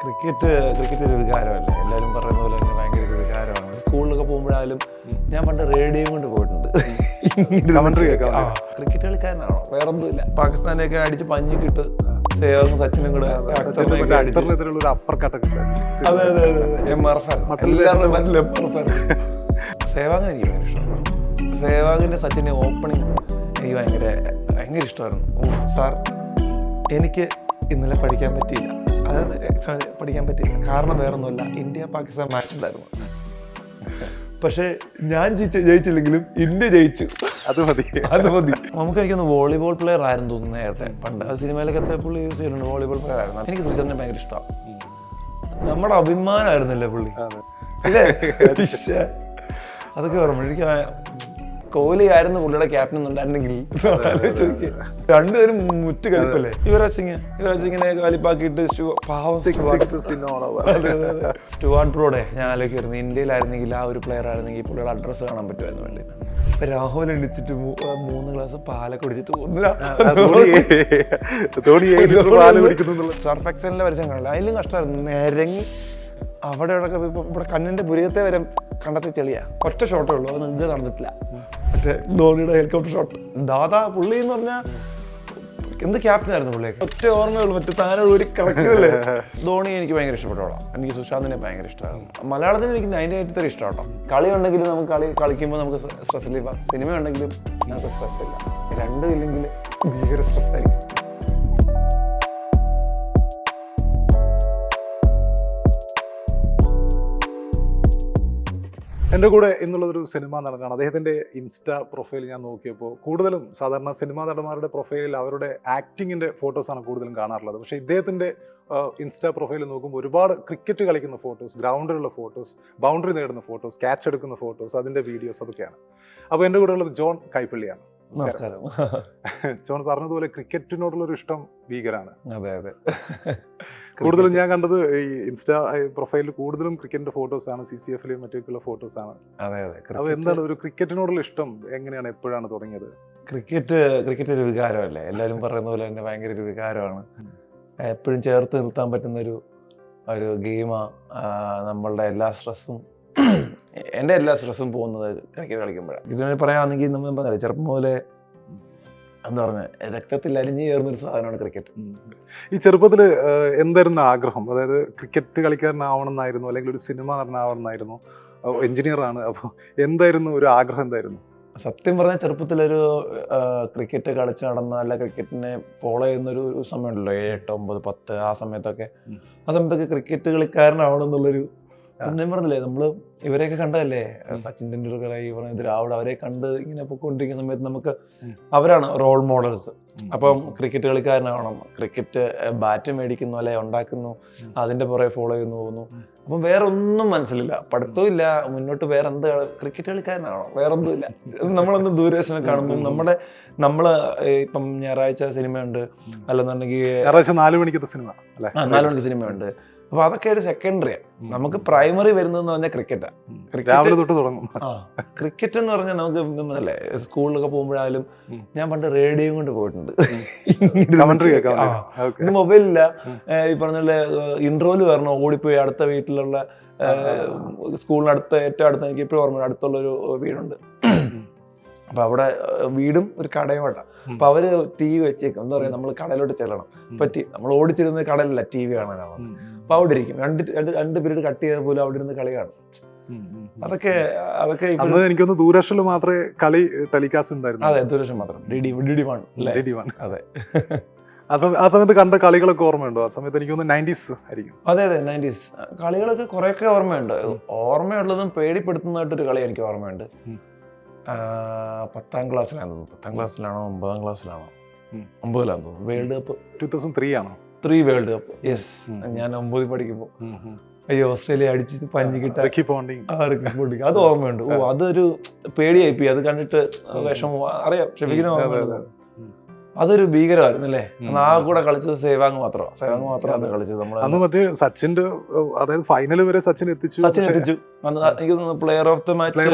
Cricket ഒരു വികാരമല്ലേ, എല്ലാവരും പറയുന്ന പോലെ തന്നെ ഭയങ്കര ഒരു വികാരമാണ്. സ്കൂളിലൊക്കെ പോകുമ്പോഴായാലും ഞാൻ പണ്ട് റേഡിയോ കൊണ്ട് പോയിട്ടുണ്ട്. ക്രിക്കറ്റ് കളിക്കാരനാണോ, വേറൊന്നുമില്ല. പാകിസ്ഥാനെയൊക്കെ അടിച്ച് പഞ്ഞിക്കിട്ട് സേവാഗും സച്ചിനും കൂടെ സേവാഗിന് എനിക്ക് ഭയങ്കര ഇഷ്ടമാണ്. സേവാഗിന്റെ സച്ചിന്റെ ഓപ്പണിങ് എനിക്ക് ഭയങ്കര ഇഷ്ടമായിരുന്നു. സാർ, എനിക്ക് ഇന്നലെ പഠിക്കാൻ പറ്റിയില്ല, അതായത് പഠിക്കാൻ പറ്റിയില്ല, കാരണം വേറൊന്നുമല്ല, ഇന്ത്യ പാകിസ്ഥാൻ മാച്ച് ഉണ്ടായിരുന്നു. പക്ഷെ ഞാൻ ജയിച്ചില്ലെങ്കിലും ഇന്ത്യ ജയിച്ചു, അത് മതി. നമുക്ക് എനിക്കൊന്ന് വോളിബോൾ പ്ലെയർ ആയിരുന്നു തോന്നുന്നു നേരത്തെ, പണ്ട് സിനിമയിലൊക്കെ പുള്ളി യൂസ് ചെയ്യുന്നുണ്ട്. വോളിബോൾ പ്ലെയർ ആയിരുന്നു. എനിക്ക് ശ്രീചന്ദ്രനെ ഭയങ്കര ഇഷ്ടമാണ്. നമ്മുടെ അഭിമാനമായിരുന്നല്ലേ പുള്ളി, അതൊക്കെ ഓർമ്മ. എനിക്ക് കോഹ്ലി ആയിരുന്നു പുള്ളിയുടെ ക്യാപ്റ്റൻ ഉണ്ടായിരുന്നെങ്കിൽ രണ്ടുപേരും മുറ്റ് കളിപ്പല്ലേ. യുവരാജ് സിംഗിനെ കളിപ്പാക്കിയിട്ട് സ്റ്റുവാർട്ട് ബ്രോഡെ ഞാൻ ആലോചിക്കുമായിരുന്നു, ഇന്ത്യയിലായിരുന്നെങ്കിൽ ആ ഒരു പ്ലെയർ ആയിരുന്നെങ്കിൽ പുള്ളിയുടെ അഡ്രസ്സ് കാണാൻ പറ്റുമായിരുന്നു വേണ്ടി. രാഹുൽ എണ്ണിച്ചിട്ട് 3 ഗ്ലാസ് പാലൊക്കെ കുടിച്ചിട്ട് സർഫ് എക്സലിന്റെ പരസ്യം കാണില്ല, അതിലും കഷ്ടമായിരുന്നു. നിരങ്ങി അവിടെ ഇവിടെ കണ്ണിന്റെ പുരികത്തെ വരെ കണ്ടെത്തി ചെളിയാ. ഒറ്റ ഷോട്ടേ ഉള്ളൂ, അത് നെഞ്ച് നടന്നിട്ടില്ല. മറ്റേ ധോണിയുടെ ഹെലികോപ്റ്റർ ഷോട്ട്. ദാദാ പുള്ളി എന്ന് പറഞ്ഞാൽ എന്ത് ക്യാപ്റ്റനായിരുന്നു പുള്ളി, ഒറ്റ ഓർമ്മയുള്ളൂ. മറ്റേ താരം ഒരു കറക്റ്റല്ലേ. ധോണി എനിക്ക് ഭയങ്കര ഇഷ്ടപ്പെട്ടോളാം. എനിക്ക് സുശാന്തിനെ ഭയങ്കര ഇഷ്ടമായിരുന്നു. മലയാളത്തിൽ എനിക്ക് 1983 ഇഷ്ടമാട്ടോ. കളി ഉണ്ടെങ്കിലും നമുക്ക് കളിക്കുമ്പോൾ നമുക്ക് സ്ട്രെസ് ഇല്ല. സിനിമ ഉണ്ടെങ്കിലും നമുക്ക് സ്ട്രെസ് ഇല്ല. രണ്ടും ഇല്ലെങ്കിൽ ഭീകര സ്ട്രെസ് ആയിരിക്കും. എൻ്റെ കൂടെ എന്നുള്ളതൊരു സിനിമാ നടനാണ്. അദ്ദേഹത്തിൻ്റെ ഇൻസ്റ്റാ പ്രൊഫൈൽ ഞാൻ നോക്കിയപ്പോൾ കൂടുതലും സാധാരണ സിനിമാ നടന്മാരുടെ പ്രൊഫൈലിൽ അവരുടെ ആക്ടിങ്ങിൻ്റെ ഫോട്ടോസാണ് കൂടുതലും കാണാറുള്ളത്. പക്ഷേ ഇദ്ദേഹത്തിൻ്റെ ഇൻസ്റ്റാ പ്രൊഫൈൽ നോക്കുമ്പോൾ ഒരുപാട് ക്രിക്കറ്റ് കളിക്കുന്ന ഫോട്ടോസ്, ഗ്രൗണ്ടിലുള്ള ഫോട്ടോസ്, ബൗണ്ടറി നേടുന്ന ഫോട്ടോസ്, ക്യാച്ച് എടുക്കുന്ന ഫോട്ടോസ്, അതിൻ്റെ വീഡിയോസ് അതൊക്കെയാണ്. അപ്പോൾ എൻ്റെ കൂടെ ഉള്ളത് ജോൺ കൈപ്പള്ളിയാണ്. ജോൺ പറഞ്ഞതുപോലെ ക്രിക്കറ്റിനോടുള്ളൊരു ഇഷ്ടം ഭീകരാണ്. അതെ അതെ. കൂടുതലും ഞാൻ കണ്ടത് ഈ ഇൻസ്റ്റാ പ്രൊഫൈലിൽ കൂടുതലും ക്രിക്കറ്റിന്റെ ഫോട്ടോസ് ആണ്, CCFലും മറ്റൊക്കെയുള്ള ഫോട്ടോസ് ആണ്. അതെ അതെ. അപ്പോൾ എന്താണ് ഒരു ക്രിക്കറ്റിനോടുള്ള ഇഷ്ടം, എങ്ങനെയാണ്, എപ്പോഴാണ് തുടങ്ങിയത്? ക്രിക്കറ്റ് ഒരു വികാരമല്ലേ, എല്ലാവരും പറയുന്ന പോലെ തന്നെ ഭയങ്കര ഒരു വികാരമാണ്. എപ്പോഴും ചേർത്ത് നിർത്താൻ പറ്റുന്ന ഒരു ഗെയിമാണ്. നമ്മളുടെ എല്ലാ സ്ട്രെസ്സും എൻ്റെ എല്ലാ സ്ട്രെസ്സും പോകുന്നത് ക്രിക്കറ്റ് കളിക്കുമ്പോഴാണ്. ഇതിനെ പറയുകയാണെങ്കിൽ നമ്മൾ പറഞ്ഞാൽ ചെറുപ്പം മുതലേ എന്താ പറഞ്ഞാൽ രക്തത്തിൽ അലിഞ്ഞു ചേർന്നൊരു സാധനമാണ് ക്രിക്കറ്റ്. ഈ ചെറുപ്പത്തിൽ എന്തായിരുന്നു ആഗ്രഹം? അതായത് ക്രിക്കറ്റ് കളിക്കാരനാവണം എന്നായിരുന്നു, അല്ലെങ്കിൽ ഒരു സിനിമ നടനാവണമെന്നായിരുന്നു, എഞ്ചിനീയറാണ്, അപ്പോൾ എന്തായിരുന്നു ഒരു ആഗ്രഹം, എന്തായിരുന്നു? സത്യം പറഞ്ഞാൽ ചെറുപ്പത്തിലൊരു ക്രിക്കറ്റ് കളിച്ച് നടന്ന, അല്ല ക്രിക്കറ്റിനെ ഫോളോ ചെയ്യുന്നൊരു സമയമുണ്ടല്ലോ, 7, 8, 9, 10 ആ സമയത്തൊക്കെ ക്രിക്കറ്റ് കളിക്കാരനാവണം എന്നുള്ളൊരു ഒന്നും പറഞ്ഞില്ലേ. നമ്മള് ഇവരെയൊക്കെ കണ്ടതല്ലേ, സച്ചിൻ തെണ്ടുൽക്കർ, ദ്രാവിഡ്, അവരെ കണ്ട് ഇങ്ങനെ പൊയ്ക്കൊണ്ടിരിക്കുന്ന സമയത്ത് നമുക്ക് അവരാണ് റോൾ മോഡൽസ്. അപ്പം ക്രിക്കറ്റ് കളിക്കാരനാവണം, ക്രിക്കറ്റ് ബാറ്റ് മേടിക്കുന്നു അല്ലെ ഉണ്ടാക്കുന്നു, അതിന്റെ പുറകെ ഫോളോ ചെയ്യുന്നു പോകുന്നു. അപ്പം വേറെ ഒന്നും മനസ്സിലില്ല, പഠിത്തവും ഇല്ല, മുന്നോട്ട് വേറെ എന്ത്, ക്രിക്കറ്റ് കളിക്കാരനാവണം, വേറൊന്നും ഇല്ല. നമ്മളൊന്ന് ദൂരദർശനം കാണുമ്പോൾ നമ്മള് ഇപ്പം ഞായറാഴ്ച സിനിമയുണ്ട്, അല്ലെന്നുണ്ടെങ്കിൽ 4 മണിക്കത്തെ സിനിമ, 4 മണിക്ക് സിനിമയുണ്ട്. അപ്പൊ അതൊക്കെ ഒരു സെക്കൻഡറിയാണ്. നമുക്ക് പ്രൈമറി വരുന്നതെന്ന് പറഞ്ഞാൽ ക്രിക്കറ്റാണ്. ക്രിക്കറ്റ് എന്ന് പറഞ്ഞാൽ നമുക്ക് അല്ലേ, സ്കൂളിലൊക്കെ പോകുമ്പോഴായാലും ഞാൻ പണ്ട് റേഡിയോ കൊണ്ട് പോയിട്ടുണ്ട്. ഇന്ന് മൊബൈലില്ല, ഈ പറഞ്ഞ ഇൻട്രോല് വരണം, ഓടിപ്പോയി അടുത്ത വീട്ടിലുള്ള സ്കൂളിനടുത്ത് ഏറ്റവും അടുത്ത്, എനിക്ക് ഇപ്പോഴും ഓർമ്മ, അടുത്തുള്ളൊരു വീടുണ്ട്. അപ്പൊ അവിടെ വീടും ഒരു കടയുമായിട്ടാണ്. അപ്പൊ അവര് TV വെച്ചേക്കും, എന്താ പറയാ, നമ്മൾ കടയിലോട്ട് ചെല്ലണം. പറ്റി നമ്മൾ ഓടിച്ചിരുന്ന കടയിലല്ല, TV കാണാനാണ്. അപ്പൊ അവിടെ ഇരിക്കും, രണ്ട് പീരീഡ് കട്ട് ചെയ്ത പോലും അവിടെ ഇരുന്ന് കളി കാണും. അതൊക്കെ എനിക്കൊന്ന് ദൂരദർശനിൽ മാത്രമേ കളി ടെലികാസ്റ്റ് ഉണ്ടായിരുന്നു. അതെ, ദൂരദർശൻ മാത്രം, DD1. അതെ. ആ സമയത്ത് കണ്ട കളികളൊക്കെ ഓർമ്മയുണ്ടോ? ആ സമയത്ത് എനിക്കൊന്ന് 90s ആയിരിക്കും. അതെ അതെ, 90s കളികളൊക്കെ കുറെയൊക്കെ ഓർമ്മയുണ്ട്. ഓർമ്മയുള്ളതും പേടിപ്പെടുത്തുന്നതായിട്ടൊരു കളി എനിക്ക് ഓർമ്മയുണ്ട്. 10ാം ക്ലാസ്സിലാണെന്ന് തോന്നുന്നു, 10ാം ക്ലാസ്സിലാണോ 9ാം ക്ലാസ്സിലാണോ, 9ലാന്ന് തോന്നുന്നു, വേൾഡ് കപ്പ് 2003 ആണോ? 3 വേൾഡ് കപ്പ്. യെസ്, ഞാൻ 9 പഠിക്കുമ്പോൾ അയ്യോ ഓസ്ട്രേലിയ അടിച്ച് പഞ്ഞിക്കിട്ട അത് ഓർമ്മയുണ്ട്. അതൊരു പേടിയായിപ്പോയി, അത് കണ്ടിട്ട് വിഷമം അറിയാം, ക്ഷമിക്കുന്ന ഓർമ്മയുണ്ട്. അതൊരു ഭീകരമായിരുന്നു അല്ലേ. ആ കൂടെ കളിച്ചത് സേവാങ് മാത്രം അത് കളിച്ചത്. നമ്മൾ മറ്റേ സച്ചിന്റെ, അതായത് ഫൈനൽ വരെ സച്ചിൻ എത്തിച്ചു. എനിക്ക് player of the match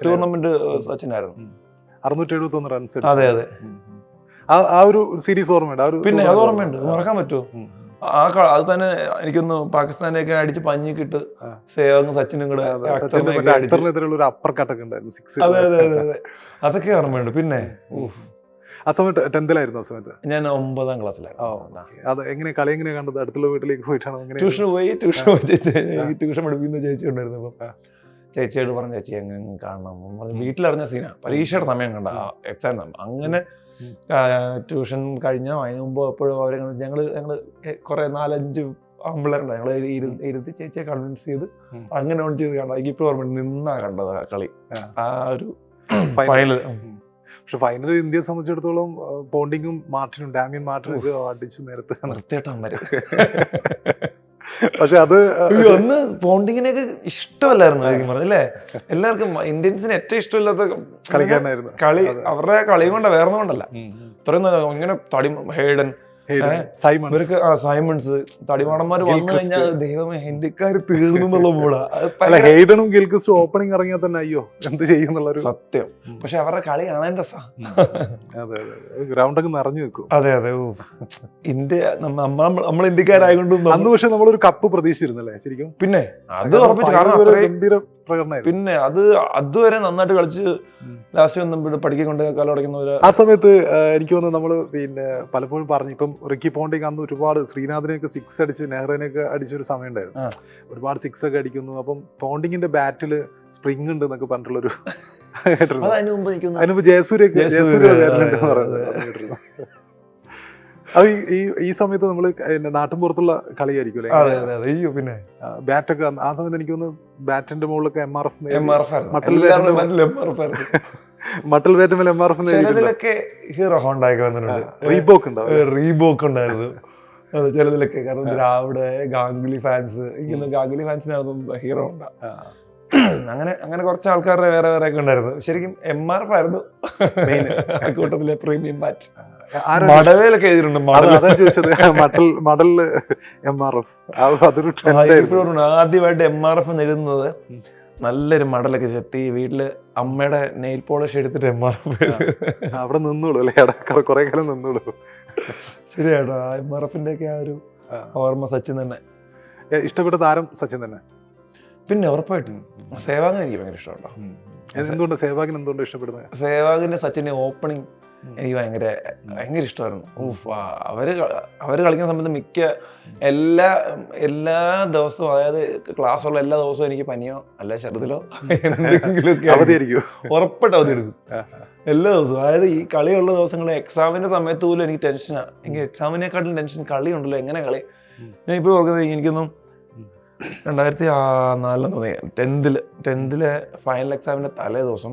tournament സച്ചിനായിരുന്നു. 671 റൺസ്. അതെ അതെ. ആ ഒരു സീരീസ് ഓർമ്മയുണ്ട്. പിന്നെ അത് ഓർമ്മയുണ്ട്, മറക്കാൻ പറ്റുമോ? അത് തന്നെ എനിക്കൊന്ന് പാകിസ്ഥാനെയൊക്കെ അടിച്ച് പഞ്ഞിക്കിട്ട് സേവാങ് സച്ചിനും കൂടെ അക്തറിനെതിരെയുള്ള ഒരു അപ്പർ കട്ടൊക്കെ ഉണ്ടായിരുന്നു, 6. അതെ അതെ അതെ അതെ, അതൊക്കെ ഓർമ്മയുണ്ട്. പിന്നെ ആ സമയത്ത് 10th ആ സമയത്ത് ഞാൻ 9ാം ക്ലാസ്സിലായിരുന്നു. അത് എങ്ങനെ കളി എങ്ങനെയാ കണ്ടത്? അടുത്തുള്ള വീട്ടിലേക്ക് പോയിട്ടാണോ? ട്യൂഷൻ പോയി ട്യൂഷൻ പഠിപ്പിക്കുന്ന ചേച്ചി ഉണ്ടായിരുന്നു. അപ്പം ചേച്ചിയോട് പറഞ്ഞു, ചേച്ചി എങ്ങനെ കാണണം പറഞ്ഞു. വീട്ടിലറിഞ്ഞ സീനാ, പരീക്ഷയുടെ സമയം കണ്ട എക്സാം അങ്ങനെ ട്യൂഷൻ കഴിഞ്ഞ അതിന് മുമ്പ് എപ്പോഴും അവരെ ഞങ്ങള് കുറെ 4-5 ആമ്പിള്ളേരുണ്ട്, ഞങ്ങൾ ഇരുത്തി ചേച്ചിയെ കൺവിൻസ് ചെയ്ത് അങ്ങനെ ഓൺ ചെയ്ത് കണ്ട. എനിക്കിപ്പോ ഓർമ്മ നിന്നാ കണ്ടത് ആ കളി, ആ ഒരു ഫൈനൽ. പക്ഷെ ഫൈനൽ ഇന്ത്യയെ സംബന്ധിച്ചിടത്തോളം പോണ്ടിങ്ങും മാർട്ടിനും, ഡാമിയൻ മാർട്ടിനും ഒക്കെ അടിച്ചു നേരത്തെ നിർത്തിയിട്ടവന്മാര്. പക്ഷെ അത് ഒന്ന് പോണ്ടിങ്ങിനെയൊക്കെ ഇഷ്ടമല്ലായിരുന്നു ശരിക്കും പറഞ്ഞല്ലേ. എല്ലാവർക്കും ഇന്ത്യൻസിന് ഏറ്റവും ഇഷ്ടമില്ലാത്ത കളിക്കാരനായിരുന്നു കളി, അവരുടെ കളി കൊണ്ട വേറെ കൊണ്ടല്ല. ഇത്രയും ഇങ്ങനെ തടി ഹെയ്ഡൻ, ഇവർക്ക് സൈമൺസ്, തടിമാടന്മാര് വന്നു കഴിഞ്ഞാൽ ദൈവമേ ഇന്ത്യക്കാര് തീർന്നു എന്നുള്ള പോളാ. ഹെയ്ഡനും ഗിൽക്രിസ്റ്റും ഓപ്പണിംഗ് ഇറങ്ങിയാൽ തന്നെ അയ്യോ എന്ത് ചെയ്യുന്നുള്ളൊരു സത്യം. പക്ഷെ അവരുടെ കളി കാണാൻ രസാ. അതെ അതെ, ഗ്രൗണ്ടൊക്കെ നിറഞ്ഞു നിൽക്കും. അതെ അതെ, ഇന്ത്യ നമ്മൾ ഇന്ത്യക്കാരായതുകൊണ്ടും അന്ന് പക്ഷെ നമ്മളൊരു കപ്പ് പ്രതീക്ഷിച്ചിരുന്നല്ലേ ശരിക്കും. പിന്നെ അത് ഉറപ്പിച്ചു, കാരണം ഗംഭീര പ്രകടനമായിരുന്നു. പിന്നെ അത് അതുവരെ നന്നായിട്ട് കളിച്ച് ലാസ്റ്റ് ഒന്നും പഠിക്കൊണ്ട് കാലടക്കുന്നവര്. ആ സമയത്ത് എനിക്ക് തോന്നുന്നു നമ്മള് പിന്നെ പലപ്പോഴും പറഞ്ഞു, ഇപ്പം റിക്കി പോണ്ടിങ് അന്ന് ഒരുപാട് ശ്രീനാഥിനെയൊക്കെ 6 അടിച്ച് നെഹ്റുവിനെയൊക്കെ അടിച്ചൊരു സമയം ഉണ്ടായിരുന്നു. ഒരുപാട് 6 ഒക്കെ അടിക്കുന്നു. അപ്പം പോണ്ടിങ്ങിന്റെ ബാറ്റില് സ്പ്രിങ് ഉണ്ട് എന്നൊക്കെ പറഞ്ഞിട്ടുള്ളൊരു അതിനുമ്പ് ജയസൂര്യൊക്കെ അത് ഈ സമയത്ത് നമ്മള് നാട്ടിൻ പുറത്തുള്ള കളിയായിരിക്കും അല്ലേ. പിന്നെ ബാറ്റൊക്കെ ആ സമയത്ത് എനിക്ക് തോന്നുന്നു ബാറ്റിന്റെ മുകളിലൊക്കെ MRF മട്ടൽ ബാറ്റ് മേലെ MRF ഹീറോ ഹോണ്ടൊക്കെ വന്നിട്ടുണ്ട്. റീബോക്ക് ഉണ്ടായിരുന്നു ചിലതിലൊക്കെ. കാരണം ദ്രാവിഡ്, ഗാംഗുലി ഫാൻസ്, എനിക്ക് ഗാംഗുലി ഫാൻസിനായിരുന്നു ഹീറോ ഉണ്ടാ. അങ്ങനെ കുറച്ച് ആൾക്കാരുടെ വേറെ വേറെ ഒക്കെ ഉണ്ടായിരുന്നു. ശരിക്കും MRF ആയിരുന്നു കൂട്ടത്തിലെ പ്രീമിയം ബാറ്റ്. മടവേലൊക്കെ എഴുതിയിട്ടുണ്ട്. ആദ്യമായിട്ട് MRF എഴുതുന്നത് നല്ലൊരു മടലൊക്കെ ചെത്തി വീട്ടില് അമ്മയുടെ നെയിൽ പോളിഷ് എടുത്തിട്ട് MRF അവിടെ നിന്നോളൂ അല്ലേ, കുറെ കാലം നിന്നോളൂ. ശരിയാട്ടോ, MRFന്റെ ഒക്കെ ആ ഒരു ഓർമ്മ. സച്ചിൻ തന്നെ ഇഷ്ടപ്പെട്ട താരം സച്ചിൻ തന്നെ. പിന്നെ ഉറപ്പായിട്ടും സേവാഗിനെ എനിക്ക് ഭയങ്കര ഇഷ്ടമുണ്ടോ. എന്തുകൊണ്ട് സേവാഗിന് എന്തുകൊണ്ട് ഇഷ്ടപ്പെടുന്നത്? സേവാഗിന്റെ സച്ചിന്റെ ഓപ്പണിങ് എനിക്ക് ഭയങ്കര ഇഷ്ടമായിരുന്നു. അവര് കളിക്കുന്ന സമയത്ത് മിക്ക എല്ലാ ദിവസവും, അതായത് ക്ലാസ്സുള്ള എല്ലാ ദിവസവും എനിക്ക് പനിയോ അല്ല ഛർദിലോ എന്തെങ്കിലും ഉറപ്പായിട്ട് അവധി എടുക്കും എല്ലാ ദിവസവും. അതായത് ഈ കളിയുള്ള ദിവസങ്ങളിൽ എക്സാമിന്റെ സമയത്ത് പോലും എനിക്ക് ടെൻഷനാണ്. എനിക്ക് എക്സാമിനെക്കാട്ടിലും ടെൻഷൻ കളി ഉണ്ടല്ലോ, എങ്ങനെ കളി. ഞാൻ ഇപ്പോൾ ഓർക്കുന്നത് എനിക്കൊന്നും 2004 10th ഫൈനൽ എക്സാമിന്റെ തലേ ദിവസം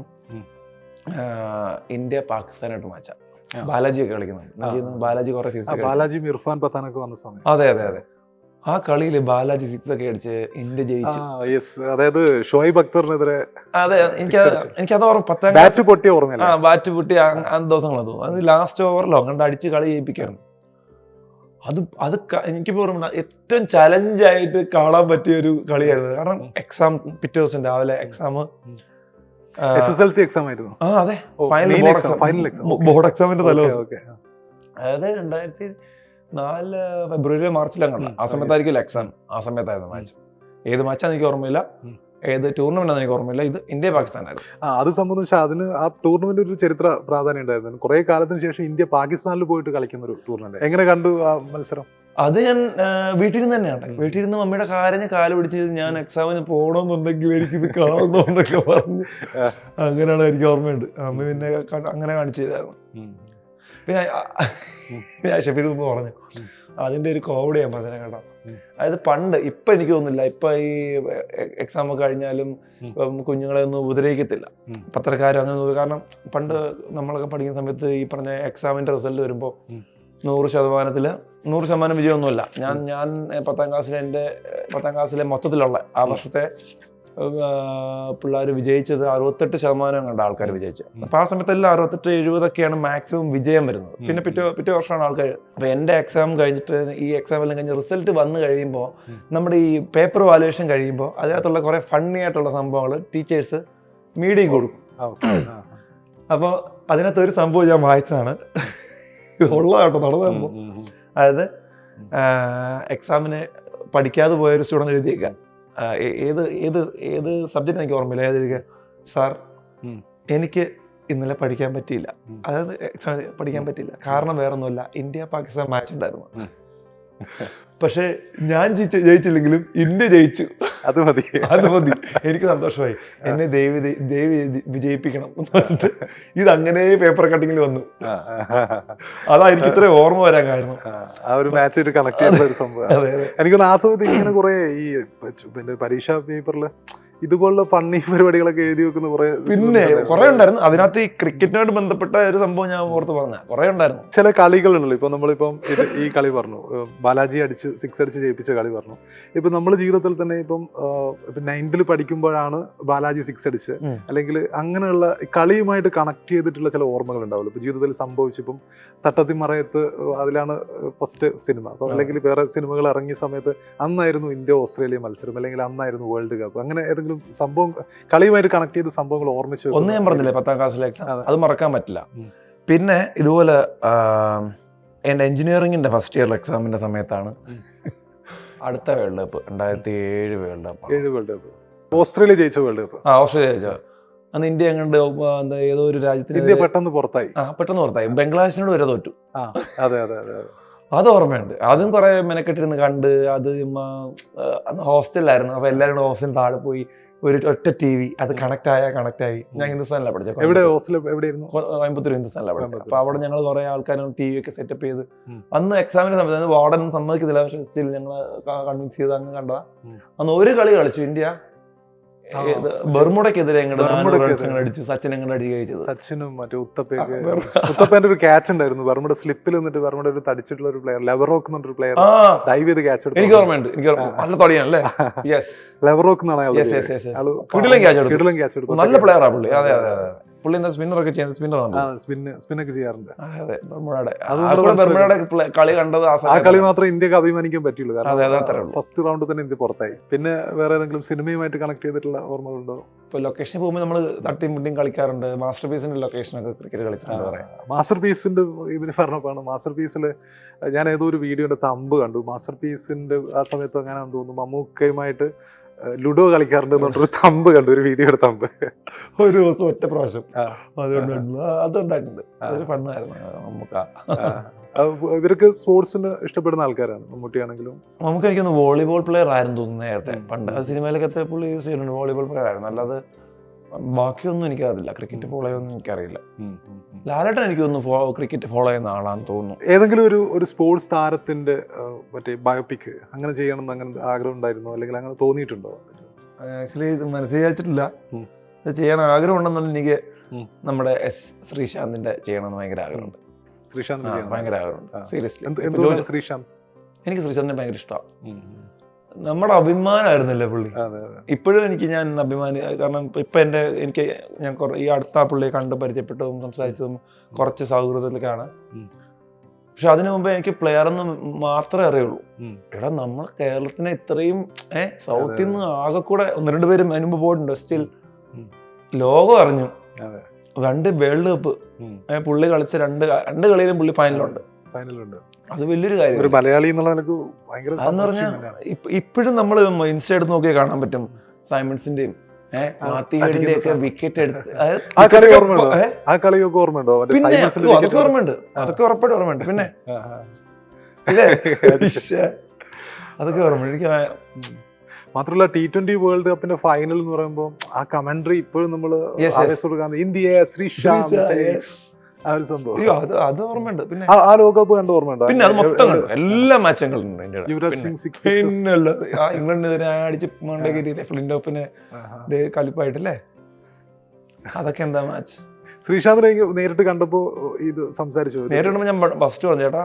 ഇന്ത്യ പാകിസ്ഥാനായിട്ട് മാച്ചാ. ബാലാജി ഒക്കെ കളിക്കുന്നത്. ബാലാജി കുറെ ബാലാജിയും ഇർഫാൻ പത്താനൊക്കെ വന്ന സമയം. അതെ അതെ അതെ, ആ കളിയില് ബാലാജി 6 ഒക്കെ അടിച്ച് ഇന്ത്യ ജയിച്ചു. അതായത് ഷോയിബ് അക്തറിനെതിരെ. അതെ, എനിക്കത് ഓർമ്മ. 10ാം ബാറ്റ് പൊട്ടിയ ഓർമ്മ. ബാറ്റ് പൊട്ടി ആ ദിവസങ്ങളാണ് തോന്നുന്നു. അത് ലാസ്റ്റ് ഓവറിലോ അങ്ങോട്ട് അടിച്ച് കളി ജയിപ്പിക്കായിരുന്നു. അത് എനിക്കിപ്പോ ഓർമ്മ ഏറ്റവും ചലഞ്ചായിട്ട് കാണാൻ പറ്റിയ ഒരു കളിയായിരുന്നു. കാരണം എക്സാം പിറ്റേ ദിവസം രാവിലെ എക്സാം SSLC എക്സാം ആയിരുന്നു. അതെ, ബോർഡ് എക്സാമിന്റെ തലേദിവസം. അതായത് 2004 ഫെബ്രുവരി മാർച്ചിലാണ്. ആ സമയത്തായിരിക്കും എക്സാം. ആ സമയത്തായിരുന്നു മാച്ച്. ഏത് മാച്ചാന്ന് എനിക്ക് ഓർമ്മയില്ല, ഏത് ടൂർണമെന്റ് എനിക്ക് ഓർമ്മയില്ല. ഇത് ഇന്ത്യ പാകിസ്ഥാനായിരുന്നു. അത് സംബന്ധിച്ച് അതിന് ആ ടൂർണമെന്റ് ഒരു ചരിത്ര പ്രാധാന്യം ഉണ്ടായിരുന്നു. കുറെ കാലത്തിന് ശേഷം ഇന്ത്യ പാകിസ്ഥാനിൽ പോയിട്ട് കളിക്കുന്ന ഒരു ടൂർണമെന്റ്. എങ്ങനെ കണ്ടു ആ മത്സരം? അത് ഞാൻ വീട്ടിലിരുന്ന് തന്നെയാണ്. വീട്ടിലിരുന്ന് മമ്മിയുടെ കാല് പിടിച്ച് ഞാൻ എക്സാമിന് പോകണമെന്നുണ്ടെങ്കിൽ എനിക്കിത് കാണണമെന്നൊക്കെ പറഞ്ഞു. അങ്ങനെയാണ് എനിക്ക് ഓർമ്മയുണ്ട്. അമ്മ പിന്നെ അങ്ങനെ കാണിച്ചു തരായിരുന്നു. പിന്നെ ഞാൻ ഷെഫീൽ മുമ്പ് പറഞ്ഞു അതിന്റെ ഒരു കോമഡി ഞാൻ പറഞ്ഞ കേട്ടോ. അതായത് പണ്ട്, ഇപ്പൊ എനിക്ക് തോന്നുന്നില്ല, ഇപ്പൊ ഈ എക്സാം ഒക്കെ കഴിഞ്ഞാലും കുഞ്ഞുങ്ങളെ ഒന്നും ഉപദ്രവിക്കത്തില്ല പത്രക്കാരും അങ്ങനെ. കാരണം പണ്ട് നമ്മളൊക്കെ പഠിക്കുന്ന സമയത്ത് ഈ പറഞ്ഞ എക്സാമിന്റെ റിസൾട്ട് വരുമ്പോ 100% വിജയമൊന്നുമില്ല. ഞാൻ 10ാം ക്ലാസ്സിലെ മൊത്തത്തിലുള്ള ആ വർഷത്തെ പിള്ളേർ വിജയിച്ചത് 68% കണ്ട ആൾക്കാർ വിജയിച്ചത്. അപ്പൊ ആ സമയത്ത് എല്ലാം 68-70 മാക്സിമം വിജയം വരുന്നത്. പിന്നെ പിറ്റേ വർഷമാണ് ആൾക്കാർ. അപ്പൊ എന്റെ എക്സാം കഴിഞ്ഞിട്ട് ഈ എക്സാം എല്ലാം കഴിഞ്ഞ് റിസൾട്ട് വന്നു കഴിയുമ്പോൾ നമ്മുടെ ഈ പേപ്പർ വാല്യുവേഷൻ കഴിയുമ്പോൾ അതിനകത്തുള്ള കുറെ ഫണ്ണി ആയിട്ടുള്ള സംഭവങ്ങൾ ടീച്ചേഴ്സ് മീഡിയക്ക് കൊടുക്കും. അപ്പോൾ അതിനകത്ത് ഒരു സംഭവം ഞാൻ വായിച്ചതാണ്, ഉള്ള കേട്ടോ, നടന്നു. അതായത് എക്സാമിന് പഠിക്കാതെ പോയൊരു സ്റ്റുഡൻറ്റ് എഴുതിയേക്കാം, ഏത് ഏത് ഏത് സബ്ജക്റ്റ് എനിക്ക് ഓർമ്മയില്ല, എഴുതിയേക്കുക, സാർ എനിക്ക് ഇന്നലെ പഠിക്കാൻ പറ്റിയില്ല, അതായത് എക്സാം പഠിക്കാൻ പറ്റിയില്ല, കാരണം വേറൊന്നുമില്ല, ഇന്ത്യ പാകിസ്ഥാൻ മാച്ച് ഉണ്ടായിരുന്നു, പക്ഷെ ഞാൻ ജയിച്ചില്ലെങ്കിലും ഇന്ത്യ ജയിച്ചു, അത് മതി, എനിക്ക് സന്തോഷമായി, എന്നെ ദൈവം വിജയിപ്പിക്കണം എന്ന് പറഞ്ഞിട്ട് ഇതങ്ങനെ പേപ്പർ കട്ടിങ്ങിൽ വന്നു. അതാ എനിക്ക് ഇത്ര ഓർമ്മ വരാൻ കാരണം. ആ ഒരു മാച്ച് കണക്ട് ചെയ്യുന്ന ഒരു സംഭവം. എനിക്കൊന്ന് ആ സമയത്ത് ഇങ്ങനെ കുറെ ഈ പിന്നെ പരീക്ഷാ പേപ്പറിൽ ഇതുപോലുള്ള ഫണ്ണി പരിപാടികളൊക്കെ എഴുതി വെക്കുന്ന പിന്നെ കുറെ ഉണ്ടായിരുന്നു. അതിനകത്ത് ഈ ക്രിക്കറ്റിനോട് ബന്ധപ്പെട്ട ഒരു സംഭവം ഞാൻ ഓർത്ത് പറഞ്ഞ കുറെ ഉണ്ടായിരുന്നു. ചില കളികളുണ്ടല്ലോ, ഇപ്പൊ നമ്മളിപ്പം ഈ കളി പറഞ്ഞു, ബാലാജി അടിച്ച് 6 അടിച്ച് ജയിപ്പിച്ച കളി പറഞ്ഞു. ഇപ്പൊ നമ്മുടെ ജീവിതത്തിൽ തന്നെ ഇപ്പം 9th പഠിക്കുമ്പോഴാണ് ബാലാജി 6 അടിച്ച്, അല്ലെങ്കിൽ അങ്ങനെയുള്ള കളിയുമായിട്ട് കണക്ട് ചെയ്തിട്ടുള്ള ചില ഓർമ്മകൾ ഉണ്ടാവുമല്ലോ. ഇപ്പൊ ജീവിതത്തിൽ സംഭവിച്ചിപ്പം തട്ടത്തിമറയത്ത് അതിലാണ് ഫസ്റ്റ് സിനിമ, അപ്പൊ അല്ലെങ്കിൽ വേറെ സിനിമകൾ ഇറങ്ങിയ സമയത്ത് അന്നായിരുന്നു ഇന്ത്യ ഓസ്ട്രേലിയ മത്സരം, അല്ലെങ്കിൽ അന്നായിരുന്നു വേൾഡ് കപ്പ്, അങ്ങനെ ഏതെങ്കിലും സംഭവം കളിയുമായിട്ട് കണക്ട് ചെയ്ത സംഭവങ്ങൾ ഓർമ്മിച്ചു. ഒന്ന് ഞാൻ പറഞ്ഞില്ലേ 10th ക്ലാസ്സിലെ എക്സാം, അത് മറക്കാൻ പറ്റില്ല. പിന്നെ ഇതുപോലെ എൻ്റെ എഞ്ചിനീയറിംഗിന്റെ ഫസ്റ്റ് ഇയർ എക്സാമിന്റെ സമയത്താണ് അടുത്ത world cup, 2007 world cup, Australia ജയിച്ച വേൾഡ് കപ്പ്. ഓസ്ട്രേലിയ ജയിച്ച അന്ന് ഇന്ത്യ എങ്ങണ്ട് ഏതോ ഒരു രാജ്യത്തിന് ഇന്ത്യ പെട്ടെന്ന് പുറത്തായി, ബംഗ്ലാദേശിനോട് വരെ തോറ്റു. അതെ അത് ഓർമ്മയുണ്ട്. അതും കുറെ മെനക്കെട്ടിരുന്ന് കണ്ട്, അത് അന്ന് ഹോസ്റ്റലിലായിരുന്നു, അപ്പൊ എല്ലാവരും ഹോസ്റ്റലിൽ താഴെ പോയി ഒറ്റ TV, അത് കണക്ട് ആയി. ഞാൻ ഹിന്ദുസ്ഥാനിലാണ് പഠിച്ചത്. കോയമ്പത്തൂർ ഹിന്ദുസ്ഥാനിലാണ് പഠിച്ചത്. അപ്പൊ അവിടെ ഞങ്ങൾ കുറെ ആൾക്കാരും TV ഒക്കെ സെറ്റപ്പ് ചെയ്ത്, അന്ന് എക്സാമിന്റെ സമയത്ത് വാർഡൻ സമ്മതിക്കത്തില്ല, പക്ഷെ സ്റ്റിൽ ഞങ്ങൾ കൺവിൻസ് ചെയ്ത് അങ്ങ് കണ്ടതാ. അന്ന് ഒരു കളി കളിച്ചു ഇന്ത്യ, ബർമുഡക്കെതിരെ അടിച്ചു, സച്ചിൻ എങ്ങനെ അടി കഴിച്ചത്. സച്ചിനും മറ്റേ ഉത്തപ്പേന്റെ ഒരു ക്യാച്ച് ഉണ്ടായിരുന്നു, ബർമുഡ സ്ലിപ്പിൽ നിന്നിട്ട് ബർമുഡ ഒരു തടിച്ചിട്ടുള്ള ഒരു പ്ലെയർ, ലെവറോക്ക് എന്നൊരു പ്ലെയർ ഡൈവ് ചെയ്ത് ക്യാച്ച് എടുത്തു. എനിക്ക് ഓർമ്മയുണ്ട്, നല്ല തടിയാണല്ലേ, ലെവറോക്ക് എന്നാണ് നല്ല പ്ലെയറാ പുള്ളി. അതെ പുള്ളി എന്താ സ്പിന്നറൊക്കെ ചെയ്യുന്നത്, സ്പിന്നൊക്കെ ചെയ്യാറുണ്ട്. കളി കണ്ടത് ആ കളി മാത്രമേ ഇന്ത്യക്ക് അഭിമാനിക്കാൻ പറ്റുള്ളൂ, കാരണം ഫസ്റ്റ് റൗണ്ടിൽ തന്നെ ഇന്ത്യ പുറത്തായി. പിന്നെ വേറെ ഏതെങ്കിലും സിനിമയുമായിട്ട് കണക്ട് ചെയ്തിട്ടുള്ള ഓർമ്മകളുണ്ടോ? ഇപ്പൊ ലൊക്കേഷനിൽ പോകുമ്പോൾ നമ്മൾ തട്ടിയും മുട്ടിയും കളിക്കാറുണ്ട്. മാസ്റ്റർ പീസിന്റെ ലൊക്കേഷനൊക്കെ ക്രിക്കറ്റ് കളിച്ചിട്ടുണ്ട്. മാസ്റ്റർ പീസിന്റെ ഇതിന് പറഞ്ഞപ്പോഴാണ്, മാസ്റ്റർ പീസിൽ ഞാൻ ഏതോ ഒരു വീഡിയോന്റെ തമ്പ് കണ്ടു. മാസ്റ്റർ പീസിന്റെ ആ സമയത്ത് അങ്ങനെ തോന്നുന്നു മമ്മൂക്കയുമായിട്ട് ലുഡോ കളിക്കാറുണ്ട് എന്നൊരു തമ്പ് കണ്ടു, ഒരു വീഡിയോയുടെ തമ്പ്. ഒരു ദിവസം ഒറ്റ പ്രാവശ്യം അതുണ്ടായിട്ടുണ്ട്. അതൊരു ഫണ്ണായിരുന്നു നമുക്ക്. ഇവർക്ക് സ്പോർട്സിന് ഇഷ്ടപ്പെടുന്ന ആൾക്കാരാണ് മമ്മൂട്ടിയാണെങ്കിലും. നമുക്ക് എനിക്കൊന്ന് വോളിബോൾ പ്ലെയർ ആയിരുന്നു തോന്നുന്നു നേരത്തെ, പണ്ട് സിനിമയിലൊക്കെ പുള്ളി യൂസ് ചെയ്യുന്നുണ്ട്. വോളിബോൾ പ്ലെയർ ആയിരുന്നു, അല്ലാതെ ബാക്കിയൊന്നും എനിക്കറിയില്ല. ക്രിക്കറ്റ് ഫോളോ ചെയ്യുമെന്ന് എനിക്കറിയില്ല. ലാലേട്ടൻ എനിക്കൊന്ന് ക്രിക്കറ്റ് ഫോളോ ചെയ്യുന്ന ആളാണെന്ന് തോന്നുന്നു. ഏതെങ്കിലും ഒരു സ്പോർട്സ് താരത്തിന്റെ മറ്റേ ബയോപിക് അങ്ങനെ ചെയ്യണമെന്ന് അങ്ങനെ ആഗ്രഹം ഉണ്ടായിരുന്നോ, അല്ലെങ്കിൽ അങ്ങനെ തോന്നിയിട്ടുണ്ടോ? ആക്ച്വലി ഇത് മനസ്സിലാച്ചിട്ടില്ല. ചെയ്യാൻ ആഗ്രഹം ഉണ്ടെന്നുണ്ടെങ്കിൽ എനിക്ക് നമ്മുടെ ശ്രീശാന്തിന്റെ ചെയ്യണമെന്ന് ഭയങ്കര ആഗ്രഹമുണ്ട്. ശ്രീശാന്ത് ഭയങ്കര ആഗ്രഹമുണ്ട്, സീരിയസ്ലി. എനിക്ക് ശ്രീശാന്തിനെ ഭയങ്കര ഇഷ്ടമാണ്. നമ്മുടെ അഭിമാനമായിരുന്നല്ലേ പുള്ളി. ഇപ്പോഴും ഞാൻ അഭിമാനി, കാരണം ഇപ്പൊ ഞാൻ ഈ അടുത്ത പുള്ളിയെ കണ്ട് പരിചയപ്പെട്ടതും സംസാരിച്ചതും കുറച്ച് സൗഹൃദത്തിലേക്കാണ്. പക്ഷെ അതിനു മുമ്പ് എനിക്ക് പ്ലെയർ എന്ന് മാത്രമേ അറിയുള്ളൂ. എടാ നമ്മൾ കേരളത്തിനെ ഇത്രയും സൗത്തിൽ നിന്ന് ആകെ കൂടെ 1-2 പേരും അതിന് മുമ്പ് പോയിട്ടുണ്ട്. സ്റ്റിൽ ലോകം അറിഞ്ഞു. 2 വേൾഡ് കപ്പ് പുള്ളി കളിച്ച 2 കളിയിലും പുള്ളി ഫൈനലുണ്ട്. അത് വലിയൊരു കാര്യം. ഒരു മലയാളി എന്നുള്ള അതെന്ന് പറഞ്ഞാൽ ഇപ്പോഴും നമ്മൾ ഇൻസ്റ്റ എടുത്ത് നോക്കിയാൽ കാണാൻ പറ്റും സൈമൺസിന്റെയും മാത്തിയുടെ ഒക്കെ വിക്കറ്റ് എടുത്ത്. അതൊക്കെ ഓർമ്മയുണ്ട്, അതൊക്കെ ഉറപ്പായിട്ട് ഓർമ്മയുണ്ട്. പിന്നെ അതൊക്കെ ഓർമ്മയുണ്ട് എനിക്ക്. മാത്രമല്ല T20 വേൾഡ് കപ്പിന്റെ ഫൈനൽ എന്ന് പറയുമ്പോൾ ആ കമന്ററി ഇപ്പോഴും നമ്മൾ ഇന്ത്യ ശ്രീശാന്ത് ആ ഒരു സംഭവം അത് ഓർമ്മയുണ്ട്. പിന്നെ ആ ലോകകപ്പ് കണ്ട ഓർമ്മയുണ്ട്. പിന്നെ അത് മൊത്തം കണ്ടു, എല്ലാ മാച്ചും കണ്ടിട്ടുണ്ട്. ഇംഗ്ലണ്ടിനെതിരെ അടിച്ച് മണ്ടേക്ക് ഫ്ലിന്റ് ഓഫിന് കളിപ്പായിട്ടല്ലേ, അതൊക്കെ എന്താ മാച്ച്. ശ്രീശാന്തിനെ നേരിട്ട് കണ്ടപ്പോ ഇത് സംസാരിച്ചു. നേരിടുമ്പോ ഞാൻ ഫസ്റ്റ് പറഞ്ഞു, ചേട്ടാ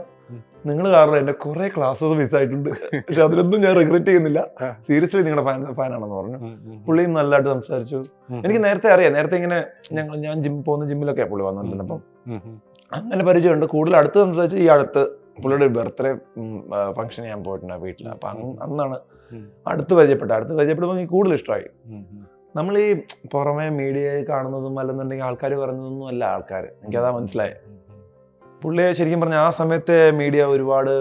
നിങ്ങൾ കാരണം എന്റെ കുറെ ക്ലാസ്സസ് മിസ്സായിട്ടുണ്ട്, പക്ഷെ അതിലൊന്നും ഞാൻ റിഗ്രറ്റ് ചെയ്യുന്നില്ല, സീരിയസ്ലി നിങ്ങളുടെ ഫാനാണെന്ന് പറഞ്ഞു. പുള്ളിയും നല്ലതായിട്ട് സംസാരിച്ചു. എനിക്ക് നേരത്തെ അറിയാം, നേരത്തെ ഇങ്ങനെ ഞാൻ പോകുന്ന ജിമ്മിലൊക്കെ പുള്ളി വന്നിട്ടുണ്ടപ്പം അങ്ങനെ പരിചയമുണ്ട്. കൂടുതൽ അടുത്ത് സംസാരിച്ച് ഈ അടുത്ത് പുള്ളിയുടെ ബർത്ത്ഡേ ഫംഗ്ഷൻ ഞാൻ പോയിട്ടുണ്ട് വീട്ടിൽ. അപ്പൊ അന്നാണ് അടുത്ത് പരിചയപ്പെട്ടപ്പോൾ എനിക്ക് കൂടുതൽ ഇഷ്ടമായി. നമ്മൾ ഈ പുറമെ മീഡിയയിൽ കാണുന്നതും അല്ലെന്നുണ്ടെങ്കിൽ ആൾക്കാർ പറയുന്നതൊന്നും അല്ല ആൾക്കാർ. എനിക്കതാ മനസ്സിലായത്. പുള്ളിയെ ശരിക്കും പറഞ്ഞാൽ ആ സമയത്തെ മീഡിയ ഒരുപാട്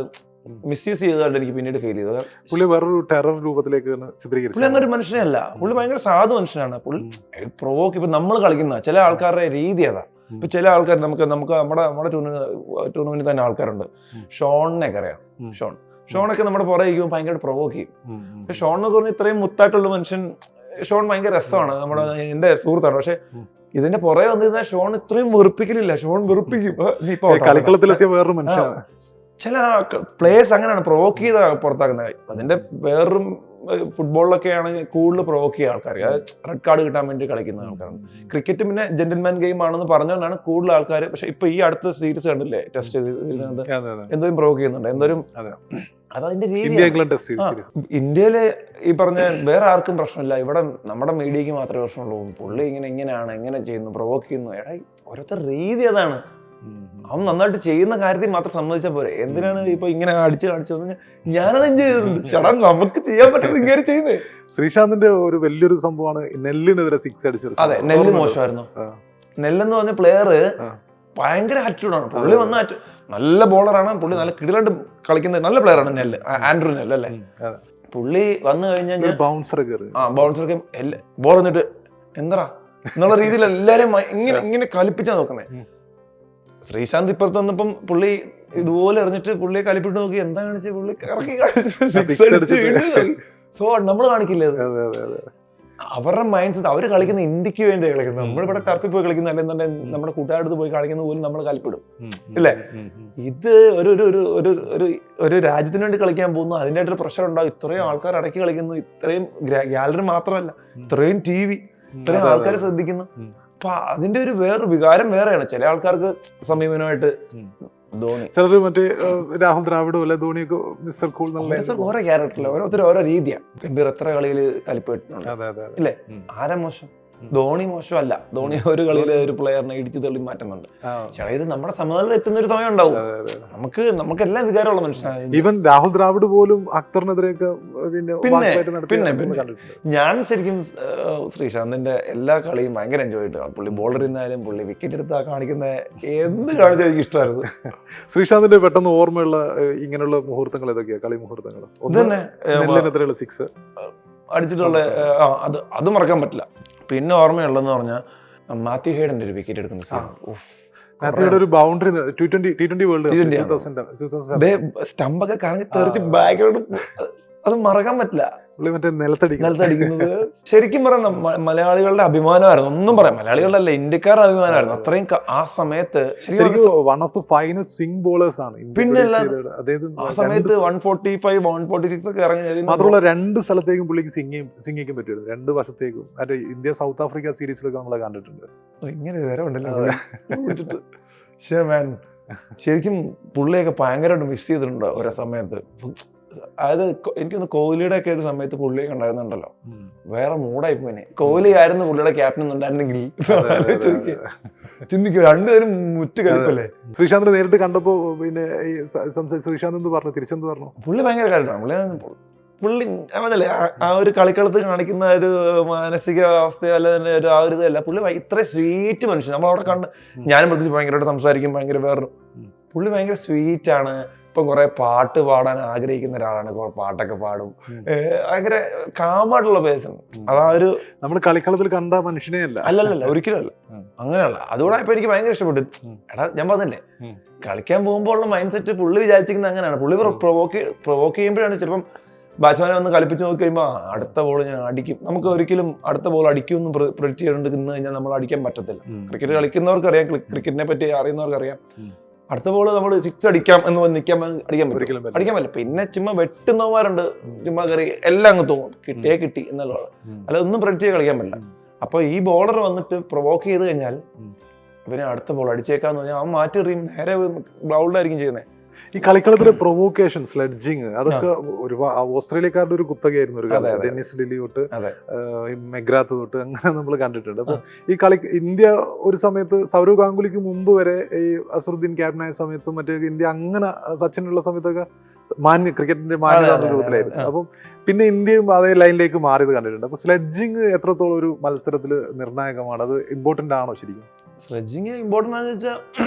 മിസ്യൂസ് ചെയ്തതായിട്ട് എനിക്ക് പിന്നീട് ഫീൽ ചെയ്തു. പുള്ളി വേറൊരു ടെറർ രൂപത്തിലേക്ക് ചിത്രീകരിച്ചു. പുള്ളി എന്നൊരു മനുഷ്യനല്ല, പുള്ളി ഭയങ്കര സാധു മനുഷ്യനാണ്. പുള്ളി പ്രൊവോക്ക്, ഇപ്പൊ നമ്മൾ കളിക്കുന്ന ചില ആൾക്കാരുടെ രീതി അതാ. ഇപ്പൊ ചില ആൾക്കാർ നമുക്ക് നമ്മുടെ ടൂർണമെന്റിൽ തന്നെ ആൾക്കാരുണ്ട്. ഷോണിനെയൊക്കെ അറിയാം. ഷോണൊക്കെ നമ്മുടെ പുറകെ ഇരിക്കുമ്പോൾ ഭയങ്കര പ്രൊവോക്ക് ചെയ്യും. പക്ഷെ ഷോൺ എന്ന് പറഞ്ഞാൽ ഇത്രയും മുത്തായിട്ടുള്ള മനുഷ്യൻ, ഷോൺ ഭയങ്കര രസമാണ്, നമ്മുടെ എന്റെ സുഹൃത്താണ്. പക്ഷെ ഇതിന്റെ പുറകെ വന്നിരുന്ന ഷോൺ ഇത്രയും വെറുപ്പിക്കലില്ല. ഷോൺ വെറുപ്പിക്കും. കളിക്കളത്തിലെത്തിയ വേറൊരു മനുഷ്യനാണ്. ചില പ്ലേയേഴ്സ് അങ്ങനെയാണ് പ്രൊവോക്ക് ചെയ്ത പുറത്താക്കുന്നത്. അതിന്റെ വേറൊരു ഫുട്ബോളിലൊക്കെ ആണെങ്കിൽ കൂടുതൽ പ്രൊവോക്ക് ചെയ്യുക ആൾക്കാർ, റെഡ് കാർഡ് കിട്ടാൻ വേണ്ടി കളിക്കുന്ന ആൾക്കാരാണ്. ക്രിക്കറ്റ് പിന്നെ ജെന്റിൽമാൻ ഗെയിം ആണെന്ന് പറഞ്ഞുകൊണ്ടാണ് കൂടുതൽ ആൾക്കാർ. പക്ഷെ ഇപ്പൊ ഈ അടുത്ത സീരീസ് കണ്ടില്ലേ, ടെസ്റ്റ് എന്തോരും പ്രൊവോക്ക് ചെയ്യുന്നുണ്ട്, എന്തോരും. അതതിന്റെ രീതി. ഇന്ത്യയില് ഈ പറഞ്ഞ വേറെ ആർക്കും പ്രശ്നമില്ല, ഇവിടെ നമ്മുടെ മീഡിയക്ക് മാത്രമേ പ്രശ്നമുള്ളൂ. പുള്ളി ഇങ്ങനെയാണ്, എങ്ങനെ ചെയ്യുന്നു, പ്രൊവോക്ക് ചെയ്യുന്നു. എടാ, ഓരോരുത്തർ രീതി അതാണ്. അവൻ നന്നായിട്ട് ചെയ്യുന്ന കാര്യത്തിൽ മാത്രം സമ്മതിച്ചാൽ പോരെ. എന്തിനാണ് ഇപ്പൊ ഇങ്ങനെ അടിച്ചു കാണിച്ചത്? ഞാനത് എൻജോയ് ചെയ്തിട്ടുണ്ട്. ചടങ്ങ് നമുക്ക് ചെയ്യാൻ പറ്റുന്നത് ഇങ്ങനെ ചെയ്യുന്നത്. ശ്രീശാന്തിന്റെ ഒരു വലിയൊരു സംഭവമാണ് നെല്ലിനെതിരെ 6 അടിച്ചത്. അതെ, നെല്ല് മോശമായിരുന്നു. നെല്ലെന്ന് പറഞ്ഞ പ്ലെയർ ഭയങ്കര ആറ്റിറ്റ്യൂഡാണ്. പുള്ളി വന്ന നല്ല ബോളറാണ്. പുള്ളി നല്ല കിടിലായിട്ട് കളിക്കുന്ന നല്ല പ്ലെയറാണ് നെല്ല്, ആൻഡ്രൂ നെല്ല് അല്ലേ. പുള്ളി വന്നു കഴിഞ്ഞാൽ ബൗൺസർ ബോൾ എന്നിട്ട് എന്താ എന്നുള്ള രീതിയിൽ എല്ലാരെയും ഇങ്ങനെ കലിപ്പിച്ചാ നോക്കുന്നത്. ശ്രീശാന്ത് ഇപ്പുറത്ത് വന്നപ്പം പുള്ളി ഇതുപോലെ എറിഞ്ഞിട്ട് പുള്ളിയെ കലിപ്പിട്ട് നോക്കി, എന്താ കാണിച്ചത്? പുള്ളി സോ നമ്മൾ കാണിക്കില്ലേ അത്? അവരുടെ മൈൻഡ് സെറ്റ്, അവര് കളിക്കുന്ന ഇന്ത്യക്ക് വേണ്ടി കളിക്കുന്നത്. നമ്മളിവിടെ ടർഫിൽ പോയി കളിക്കുന്ന, അല്ലെന്നുണ്ടെങ്കിൽ നമ്മുടെ കൂട്ടുകാരുടെ പോയി കളിക്കുന്ന പോലും നമ്മൾ കലിപ്പിടും, ഇല്ലേ? ഇത് ഒരു രാജ്യത്തിന് വേണ്ടി കളിക്കാൻ പോകുന്നു, അതിൻ്റെ ആയിട്ടൊരു പ്രഷർ ഉണ്ടാവും. ഇത്രയും ആൾക്കാർ അടക്കി കളിക്കുന്നു, ഇത്രയും ഗാലറി മാത്രമല്ല, ഇത്രയും TV, ഇത്രയും ആൾക്കാർ ശ്രദ്ധിക്കുന്നു. അപ്പൊ അതിന്റെ ഒരു വേറൊരു വികാരം വേറെയാണ്. ചില ആൾക്കാർക്ക് സമീപനമായിട്ട് ധോണി, ചിലർ മറ്റേ രാഹുൽ ദ്രാവിഡോ അല്ലെ, ധോണിയൊക്കെ മിസ്റ്റർ കൂൾ, ഓരോ ക്യാരക്ടറില്ല, ഓരോരുത്തർ ഓരോ രീതിയാണ്. ഗംഭീർ എത്ര കളിയിൽ കലിപ്പിട്ടുണ്ട്, ഇല്ലേ? ആരാ മോശം? ധോണി മോശമല്ല. ധോണി ഒരു കളിയിൽ ഒരു പ്ലെയറിനെ ഇടിച്ചു തള്ളി മാറ്റുന്നുണ്ട്. പക്ഷേ ഇത് നമ്മുടെ സമനിലയിൽ എത്തുന്ന ഒരു സമയം ഉണ്ടാവും. നമുക്കെല്ലാം വികാരമുള്ള മനുഷ്യനാണ്. ഈവൻ രാഹുൽ ദ്രാവിഡ് പോലും അക്തറിനെതിരെയൊക്കെ പിന്നെ ഞാൻ ശരിക്കും ശ്രീശാന്തിന്റെ എല്ലാ കളിയും ഭയങ്കര എൻജോയ് ചെയ്തിട്ടാണ്. പുള്ളി ബോളർ ഇരുന്നാലും പുള്ളി വിക്കറ്റ് എടുത്താ കാണിക്കുന്ന എന്ത് കാണിച്ചാൽ എനിക്ക് ഇഷ്ടമായിരുന്നു. ശ്രീശാന്തിന്റെ പെട്ടെന്ന് ഓർമ്മയുള്ള ഇങ്ങനെയുള്ള മുഹൂർത്തങ്ങൾ ഏതൊക്കെയാ? കളി മുഹൂർത്തങ്ങൾ ഇതന്നെ 6 അടിച്ചിട്ടുള്ള, അത് മറക്കാൻ പറ്റില്ല. പിന്നെ ഓർമ്മയുള്ളതെന്ന് പറഞ്ഞാൽ മാത്യു ഹേഡന്റെ ഒരു വിക്കറ്റ് എടുക്കുന്ന ഒരു ബൗണ്ടറി T20 വേൾഡ് കപ്പ് സ്റ്റമ്പൊക്കെ കറങ്ങി തെറിച്ച് ബാക്ക്ഗ്രൗണ്ട്, അത് മറക്കാൻ പറ്റില്ല. നിലത്തടിക്കുന്നത് ശരിക്കും പറയുന്ന മലയാളികളുടെ അഭിമാനമായിരുന്നു. ഒന്നും പറയാം, മലയാളികളുടെ അല്ല, ഇന്ത്യക്കാരുടെ അഭിമാനമായിരുന്നു. അത്രയും ആ സമയത്ത് one of the finest swing bowlers ആണ്. പിന്നെ ആ സമയത്ത് 145, 146 ഒക്കെ ഇറങ്ങി. മാത്രമല്ല 2 സ്ഥലത്തേക്കും പുള്ളിക്ക് സിംഗിക്കാൻ പറ്റുമായിരുന്നു, 2 വശത്തേക്കും. മറ്റേ ഇന്ത്യ സൗത്ത് ആഫ്രിക്ക സീരീസിലൊക്കെ നമ്മളെ കണ്ടിട്ടുണ്ട്. ഇങ്ങനെ വരെ ഉണ്ടല്ലോ. ശരിക്കും പുള്ളിയൊക്കെ ഭയങ്കരമായിട്ട് മിസ് ചെയ്തിട്ടുണ്ട് ഓരോ സമയത്ത്. അതായത് എനിക്കൊന്ന് കോഹ്ലിയുടെ ഒക്കെ ഒരു സമയത്ത് പുള്ളിയൊക്കെ ഉണ്ടായിരുന്നുണ്ടല്ലോ, വേറെ മൂടായി പോയിനെ. കോഹ്ലി ആയിരുന്നു പുള്ളിയുടെ ക്യാപ്റ്റൻ ഉണ്ടായിരുന്നെങ്കിൽ ചിന്തിക്കുക, രണ്ടുപേരും മുറ്റ് കളിപ്പല്ലേ. ശ്രീശാന്തിനെ നേരിട്ട് കണ്ടപ്പോ പിന്നെ ശ്രീശാന്ത് എന്ത് പറഞ്ഞു, തിരിച്ചെന്ത് പറഞ്ഞു? പുള്ളി ഭയങ്കര കാര്യമാണ്. പുള്ളി അതല്ലേ ആ ഒരു കളിക്കളത്ത് കാണിക്കുന്ന ഒരു മാനസികാവസ്ഥ അല്ല, ഒരു ആ ഒരു ഇതല്ല. പുള്ളി ഇത്ര സ്വീറ്റ് മനുഷ്യൻ. നമ്മളവിടെ കണ്ട് ഞാനും പ്രത്യേകിച്ച് ഭയങ്കരമായിട്ട് സംസാരിക്കും, ഭയങ്കര വേറൊരു. പുള്ളി ഭയങ്കര സ്വീറ്റ് ആണ്. ഇപ്പം കുറെ പാട്ട് പാടാൻ ആഗ്രഹിക്കുന്ന ഒരാളാണ്, പാട്ടൊക്കെ പാടും, ഭയങ്കര കാമായിട്ടുള്ള പേഴ്സൺ. അതാ ഒരു നമ്മൾ കളിക്കളത്തിൽ കണ്ട മനുഷ്യനെ അല്ലല്ല, ഒരിക്കലും അല്ല, അങ്ങനെയല്ല. അതുകൂടെ ഇപ്പൊ എനിക്ക് ഭയങ്കര ഇഷ്ടപ്പെട്ടു. എടാ, ഞാൻ പറഞ്ഞില്ലേ, കളിക്കാൻ പോകുമ്പോൾ ഉള്ള മൈൻഡ് സെറ്റ് പുള്ളി വിചാരിച്ചിരിക്കുന്നത് അങ്ങനെയാണ്. പുള്ളി പ്രൊവോക്ക് ചെയ്യുമ്പോഴാണ് ചിലപ്പം ബാറ്റ്സ്മാനെ വന്ന് കളിപ്പിച്ച് നോക്കി കഴിയുമ്പോൾ അടുത്ത ബോൾ ഞാൻ അടിക്കും. നമുക്ക് ഒരിക്കലും അടുത്ത ബോൾ അടിക്കുമെന്ന് പ്രെഡിക്റ്റ് ചെയ്തുകൊണ്ട് നിന്ന് കഴിഞ്ഞാൽ നമ്മൾ അടിക്കാൻ പറ്റത്തില്ല. ക്രിക്കറ്റ് കളിക്കുന്നവർക്ക് അറിയാം, ക്രിക്കറ്റിനെ പറ്റി അറിയുന്നവർക്ക് അറിയാം. അടുത്ത ബോൾ നമ്മൾ 6 അടിക്കാം എന്ന് അടിക്കാൻ പറ്റില്ല. പിന്നെ ചുമ്മാ വെട്ടുന്നവന്മാരുണ്ട്, ചുമ്മാ കയറി എല്ലാം അങ്ങ് തോന്നും, കിട്ടിയേ കിട്ടി എന്നുള്ളതാണ്. അല്ല, ഒന്നും പ്രെഡിക്റ്റ് ചെയ്ത് കളിക്കാൻ പറ്റില്ല. അപ്പൊ ഈ ബോളർ വന്നിട്ട് പ്രൊവോക്ക് ചെയ്ത് കഴിഞ്ഞാൽ ഇവനെ അടുത്ത ബോൾ അടിച്ചേക്കാന്ന് പറഞ്ഞാൽ അവൻ മാറ്റി എറിയും, നേരെ ഗ്രൗണ്ടിലായിരിക്കും ചെയ്യുന്നത്. ഈ കളിക്കളത്തിലെ പ്രൊവോക്കേഷൻ, സ്ലെഡ്ജിങ്, അതൊക്കെ ഓസ്ട്രേലിയക്കാരുടെ ഒരു കുത്തകയായിരുന്നു ഒരു കാലം. ഡെന്നിസ് ലില്ലി തൊട്ട് മെഗ്രാത്ത് തൊട്ട് അങ്ങനെ നമ്മൾ കണ്ടിട്ടുണ്ട്. അപ്പൊ ഈ ഇന്ത്യ ഒരു സമയത്ത് സൗരവ് ഗാംഗുലിക്ക് മുമ്പ് വരെ ഈ അസറുദ്ദീൻ ക്യാപ്റ്റനായ സമയത്തും മറ്റേ ഇന്ത്യ അങ്ങനെ സച്ചിനുള്ള സമയത്തൊക്കെ ക്രിക്കറ്റിന്റെ മാന്യ രൂപത്തിലായിരുന്നു. അപ്പം പിന്നെ ഇന്ത്യയും അതേ ലൈനിലേക്ക് മാറിയത് കണ്ടിട്ടുണ്ട്. അപ്പൊ സ്ലെഡ്ജിങ് എത്രത്തോളം ഒരു മത്സരത്തിൽ നിർണായകമാണ്? അത് ഇമ്പോർട്ടന്റ് ആണോ ശരിക്കും? സ്ലെഡ്ജിങ് ഇമ്പോർട്ടന്റ് ആണെന്ന് വെച്ചാൽ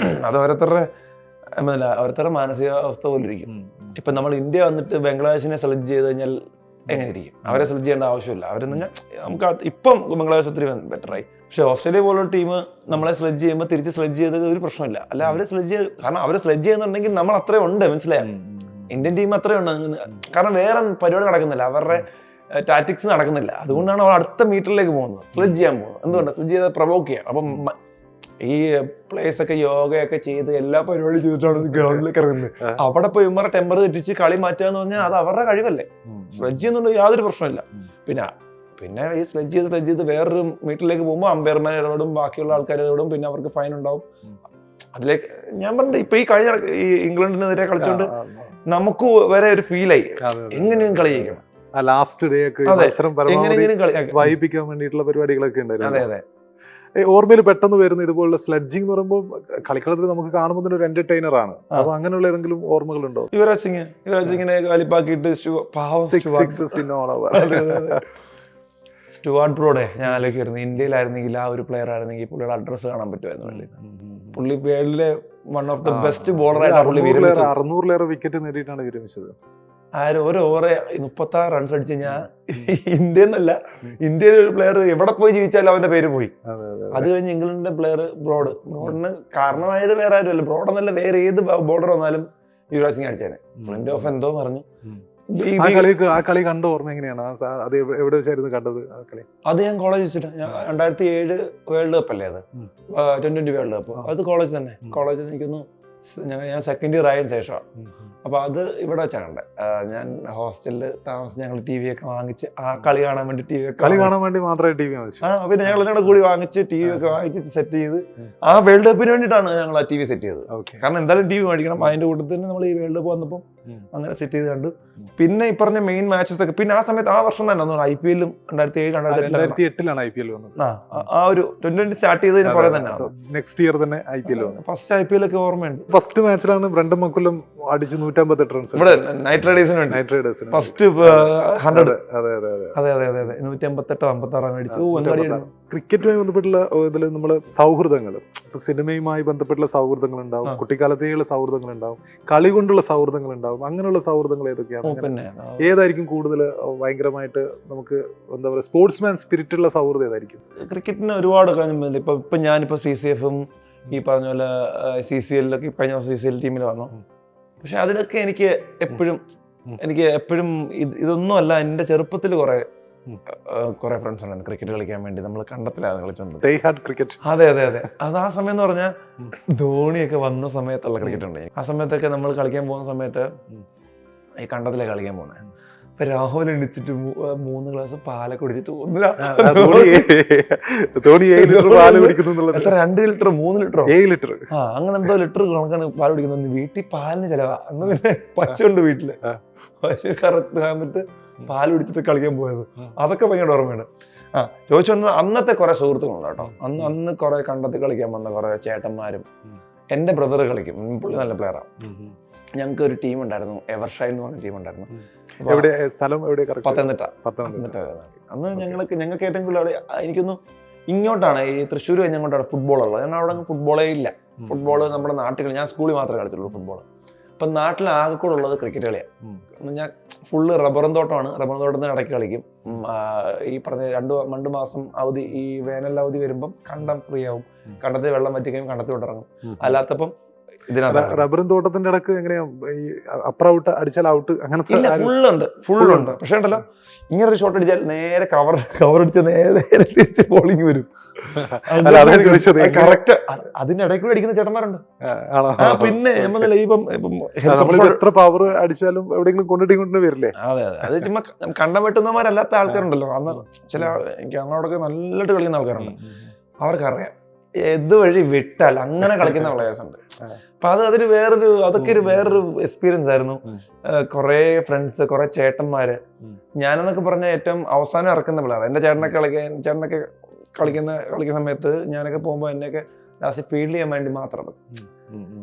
അത് ഓരോരുത്തരുടെ ഓരോരുത്തരുടെ മാനസികാവസ്ഥ പോലെ ഇരിക്കും. ഇപ്പൊ നമ്മൾ ഇന്ത്യ വന്നിട്ട് ബംഗ്ലാദേശിനെ സെലക്ട് ചെയ്ത് കഴിഞ്ഞാൽ എങ്ങനെ ഇരിക്കും? അവരെ സെലക്ട് ചെയ്യേണ്ട ആവശ്യമില്ല. അവർ നമുക്ക് ഇപ്പം ബംഗ്ലാദേശ് ഒത്തിരി ബെറ്ററായി. പക്ഷെ ഓസ്ട്രേലിയ പോലുള്ള ടീം നമ്മളെ സെലക്ട് ചെയ്യുമ്പോൾ തിരിച്ച് സെലക്ട് ചെയ്തത് ഒരു പ്രശ്നമില്ല. അല്ല അവരെ സെലക്ട് ചെയ്ത്, കാരണം അവരെ സെലക്ട് ചെയ്യുന്നുണ്ടെങ്കിൽ നമ്മൾ അത്രയും ഉണ്ട്, മനസ്സിലായോ? ഇന്ത്യൻ ടീം അത്രയും ഉണ്ട്. കാരണം വേറെ പരിപാടി നടക്കുന്നില്ല, അവരുടെ ടാറ്റിക്സ് നടക്കുന്നില്ല. അതുകൊണ്ടാണ് അവർ അടുത്ത മീറ്ററിലേക്ക് പോകുന്നത്, സെലക്ട് ചെയ്യാൻ പോകുന്നത്. എന്തുകൊണ്ടാണ് സെലക്ട് ചെയ്ത് പ്രൊവോക്ക് ചെയ്യാം. അപ്പം ഈ പ്ലേയേഴ്സ് ഒക്കെ യോഗയൊക്കെ ചെയ്ത് എല്ലാ പരിപാടിയും ചെയ്തിട്ടാണ് ഗ്രൗണ്ടിലേക്ക് ഇറങ്ങുന്നത്. അവിടെ പോയി ഇവരുടെ ടെമ്പർ തെറ്റിച്ച് കളി മാറ്റുക എന്ന് പറഞ്ഞാൽ അത് അവരുടെ കഴിവല്ലേ. സ്ലെഡ്ജ് ചെയ്യുന്നുണ്ട്, യാതൊരു പ്രശ്നമില്ല. പിന്നെ ഈ സ്ലെഡ്ജ് ചെയ്ത് വേറൊരു മീറ്ററിലേക്ക് പോകുമ്പോൾ അമ്പയർമാർ ഇടപെടും, ബാക്കിയുള്ള ആൾക്കാർ ഇടപെടും, പിന്നെ അവർക്ക് ഫൈൻ ഉണ്ടാവും. അതിലേക്ക് ഞാൻ പറഞ്ഞിട്ട് ഇപ്പൊ ഈ കഴിഞ്ഞ ഈ ഇംഗ്ലണ്ടിനെതിരെ കളിച്ചോണ്ട് നമുക്ക് വരെ ഒരു ഫീലായി എങ്ങനെയും കളി ജയിക്കണം. ലാസ്റ്റ് ഡേ ഒക്കെ വൈബിക്കാൻ വേണ്ടിയിട്ടുള്ള പരിപാടികളൊക്കെ ഉണ്ടായിരുന്നു. അതെ അതെ. ഓർമ്മയിൽ പെട്ടെന്ന് വരുന്ന ഇതുപോലുള്ള സ്ലെഡ്ജിങ് എന്ന് പറയുമ്പോൾ കളിക്കളത്തിൽ നമുക്ക് കാണുമ്പോൾ തന്നെ ഒരു എന്റർടൈനർ ആണ്. അപ്പൊ അങ്ങനെയുള്ള ഏതെങ്കിലും ഓർമ്മകളുണ്ടോ? യുവരാജ് സിംഗിനെ കാലിപ്പാക്കിയിട്ട് സ്റ്റുവാർട്ട് ബ്രോഡെ ഞാൻ ആലോചിക്കായിരുന്നു, ഇന്ത്യയിലായിരുന്നെങ്കിൽ ആ ഒരു പ്ലെയർ ആയിരുന്നെങ്കിൽ പുള്ളിയുടെ അഡ്രസ് കാണാൻ പറ്റുമായിരുന്നു. പുള്ളി വേൾഡിലെ one of the best bowler ആയിട്ടാണ് പുള്ളി വിരമിച്ചത്. 600-ലേറെ വിക്കറ്റ് നേടിയിട്ടാണ് വിരമിച്ചത്. ആരും ഒരു ഓവറെ 36 റൺസ് അടിച്ച് കഴിഞ്ഞാൽ ഇന്ത്യന്നല്ല, ഇന്ത്യയിലെ ഒരു പ്ലെയർ എവിടെ പോയി ജീവിച്ചാലും അവന്റെ പേര് പോയി. അത് കഴിഞ്ഞ് ഇംഗ്ലണ്ടിന്റെ പ്ലെയർ ബ്രോഡിന് കാരണമായത് വേറെ ആരുമല്ല, ബ്രോഡ് എന്നല്ല വേറെ ഏത് ബോർഡർ വന്നാലും യുവരാജ് സിംഗ് അടിച്ചേനെ. ഫ്രണ്ട് ഓഫ് എന്തോ പറഞ്ഞു. ആ കളി കണ്ട ഓർമ്മ എങ്ങനെയാണ്? അത് എവിടെ വെച്ചായിരുന്നു കണ്ടത് ആ കളി? അത് ഞാൻ കോളേജ് വെച്ചിട്ട് 2007 വേൾഡ് കപ്പ് അല്ലേ, അത് T20 വേൾഡ് കപ്പ്. അത് കോളേജ് തന്നെ, കോളേജ് എനിക്കൊന്ന് ഞാൻ സെക്കൻഡ് ഇയർ ആയതിനു ശേഷമാണ്. അപ്പൊ അത് ഇവിടെ വെച്ചാ കണ്ടത്. ഞാൻ ഹോസ്റ്റലിൽ താമസിച്ച് ഞങ്ങൾ ടി വി ഒക്കെ വാങ്ങിച്ച് ആ കളി കാണാൻ വേണ്ടി മാത്രമേ ടി വി വാങ്ങിച്ചു. പിന്നെ ഞങ്ങൾ എന്നോട് കൂടി വാങ്ങിച്ച് ടി വി ഒക്കെ വാങ്ങിച്ച് സെറ്റ് ചെയ്ത് ആ വേൾഡ് കപ്പിന് വേണ്ടിയിട്ടാണ് ഞങ്ങൾ ആ ടി വി സെറ്റ് ചെയ്തത്. കാരണം എന്തായാലും ടി വി മേടിക്കണം. അതിന്റെ കൂട്ടത്തിൽ തന്നെ നമ്മൾ ഈ വേൾഡ് കപ്പ് വന്നപ്പോൾ അങ്ങനെ സെറ്റ് ചെയ്ത് കണ്ടു. പിന്നെ ഈ പറഞ്ഞ മെയിൻ മാച്ചസ് ഒക്കെ പിന്നെ ആ സമയത്ത് ആ വർഷം തന്നെ IPL 2007-2008 IPL വന്നത്. ആ ഒരു 2020 സ്റ്റാർട്ട് ചെയ്തതിന് പോലെ തന്നെ നെക്സ്റ്റ് ഇയർ തന്നെ IPL വന്നു. ഫസ്റ്റ് IPL ഒക്കെ ഓർമ്മയുണ്ട്. ഫസ്റ്റ് മാച്ചിലാണ് ബ്രണ്ടൻ മക്കുലം അടിച്ച് 158 റൺസ് ഇവിടെ നൈറ്റ് റൈഡേഴ്സിന് ഫസ്റ്റ് 100. അതെ 158-56 റൺ അടിച്ചു. ക്രിക്കറ്റുമായി ബന്ധപ്പെട്ടുള്ള ഇതിൽ നമ്മള് സൗഹൃദങ്ങൾ, ഇപ്പൊ സിനിമയുമായി ബന്ധപ്പെട്ടുള്ള സൗഹൃദങ്ങൾ ഉണ്ടാവും, കുട്ടിക്കാലത്തേക്കുള്ള സൗഹൃദങ്ങൾ ഉണ്ടാവും, കളി കൊണ്ടുള്ള സൗഹൃദങ്ങൾ ഉണ്ടാവും. അങ്ങനെയുള്ള സൗഹൃദങ്ങൾ ഏതൊക്കെയാണ്? ഏതായിരിക്കും കൂടുതൽ ഭയങ്കരമായിട്ട് നമുക്ക് എന്താ പറയുക സ്പോർട്സ്മാൻ സ്പിരിറ്റ് ഉള്ള സൗഹൃദം ഏതായിരിക്കും? ക്രിക്കറ്റിന് ഒരുപാട് കാര്യം. ഇപ്പൊ ഞാനിപ്പോ CCF-ഉം ഈ പറഞ്ഞ പോലെ CCL കഴിഞ്ഞ CCL ടീമിൽ വന്നു. പക്ഷെ അതിലൊക്കെ എനിക്ക് എപ്പോഴും ഇതൊന്നുമല്ല. എന്റെ ചെറുപ്പത്തിൽ കുറെ ഫ്രണ്ട്സ് ഉണ്ടായിരുന്നു ക്രിക്കറ്റ് കളിക്കാൻ വേണ്ടി. നമ്മൾ കണ്ടത്തിലാണ് കളിച്ചിട്ടുണ്ട്. അതെ. അത് ആ സമയം എന്ന് പറഞ്ഞാൽ ധോണിയൊക്കെ വന്ന സമയത്തുള്ള ക്രിക്കറ്റ് ഉണ്ട്. ആ സമയത്തൊക്കെ നമ്മൾ കളിക്കാൻ പോകുന്ന സമയത്ത് ഈ കണ്ടത്തിലെ കളിക്കാൻ പോകുന്നത്. അപ്പൊ രാഹുൽ എണിച്ചിട്ട് 3 ഗ്ലാസ് പാലൊക്കെ കുടിച്ചിട്ട് 2 ലിറ്റർ 3 ലിറ്ററോ 7 ലിറ്റർ അങ്ങനെ എന്തോ ലിറ്റർ കണക്കാണ് പാൽ കുടിക്കുന്നത്. വീട്ടിൽ പാലിന് ചെലവാ. അന്ന് പിന്നെ പശുണ്ട് വീട്ടില്. പശു കറക്റ്റ് വന്നിട്ട് പാൽ കുടിച്ചിട്ട് കളിക്കാൻ പോയത്. അതൊക്കെ ഭയങ്കര ഓർമ്മയാണ്. ചോദിച്ചു വന്നത് അന്നത്തെ കുറെ സുഹൃത്തുക്കളുണ്ട് കേട്ടോ. അന്ന് കുറെ കണ്ടത്തിൽ കളിക്കാൻ വന്ന കുറെ ചേട്ടന്മാരും എന്റെ ബ്രദർ കളിക്കും. പുള്ളി നല്ല പ്ലെയറാണ്. ഞങ്ങൾക്ക് ഒരു ടീം ഉണ്ടായിരുന്നു, എവർഷൈൽ എന്ന് പറഞ്ഞ ടീം ഉണ്ടായിരുന്നു. പത്തനംതിട്ട. അന്ന് ഞങ്ങൾക്ക് ഏറ്റവും കൂടുതൽ എനിക്കൊന്നും ഇങ്ങോട്ടാണ് ഈ തൃശ്ശൂർ കഴിഞ്ഞങ്ങോട്ടാണ് ഫുട്ബോൾ ഉള്ളത്. ഞങ്ങൾ അവിടെ ഫുട്ബോളേ ഇല്ല. ഫുട്ബോൾ നമ്മുടെ നാട്ടിൽ ഞാൻ സ്കൂളിൽ മാത്രമേ കളിച്ചുള്ളൂ ഫുട്ബോൾ. അപ്പം നാട്ടിൽ ആകെ കൂടെ ഉള്ളത് ക്രിക്കറ്റ് കളിയാണ്. ഞാൻ ഫുള്ള് റബ്ബറും തോട്ടമാണ്. റബ്ബർ തോട്ടത്തിന് ഇടയ്ക്ക് കളിക്കും. ഈ പറഞ്ഞ 2 മാസം അവധി, ഈ വേനൽ അവധി വരുമ്പം കണ്ടം ഫ്രീ ആവും. കണ്ടത്തിൽ വെള്ളം വറ്റിക്കും, കണ്ടത്തിൽ ഇറങ്ങും. അല്ലാത്തപ്പം റബ്ബറും തോട്ടത്തിന്റെ ഇടക്ക് എങ്ങനെയാ അപ്പർ ഔട്ട് അടിച്ചാൽ ഔട്ട് അങ്ങനെ ഫുള്ളുണ്ട്. പക്ഷെ ഉണ്ടല്ലോ ഇങ്ങനെ ഒരു ഷോട്ട് അടിച്ചാൽ നേരെ കവർ അടിച്ച നേരെ തിരിച്ച് ബോളിങ് വരും. കറക്റ്റ് അതിന്റെ ഇടയിൽ കൂടെ അടിക്കുന്ന ചേട്ടന്മാരുണ്ട്. പിന്നെ എത്ര പവർ അടിച്ചാലും എവിടെയെങ്കിലും കൊണ്ടിട്ട് വരില്ലേ? അതെ. അത് ചുമ്മാ കണ്ടം വെട്ടുന്നവരല്ലാത്ത ആൾക്കാരുണ്ടല്ലോ. അന്ന് ചില എനിക്ക് അങ്ങോട്ടൊക്കെ നല്ലതായിട്ട് കളിക്കുന്ന ആൾക്കാരുണ്ട്. അവർക്കറിയാം ഏത് വഴി വിട്ടാൽ അങ്ങനെ കളിക്കുന്ന പ്ലേയേഴ്സ് ഉണ്ട്. അപ്പൊ അതൊക്കെ ഒരു വേറൊരു എക്സ്പീരിയൻസ് ആയിരുന്നു. കുറെ ഫ്രണ്ട്സ്, കുറെ ചേട്ടന്മാര്. ഞാനെന്നൊക്കെ പറഞ്ഞ ഏറ്റവും അവസാനം ഇറക്കുന്ന പ്ലെയർ. എന്റെ ചേട്ടനൊക്കെ കളിക്കുന്ന സമയത്ത് ഞാനൊക്കെ പോകുമ്പോ എന്നെയൊക്കെ ലാസ്റ്റ് ഫീൽഡ് ചെയ്യാൻ വേണ്ടി മാത്രം.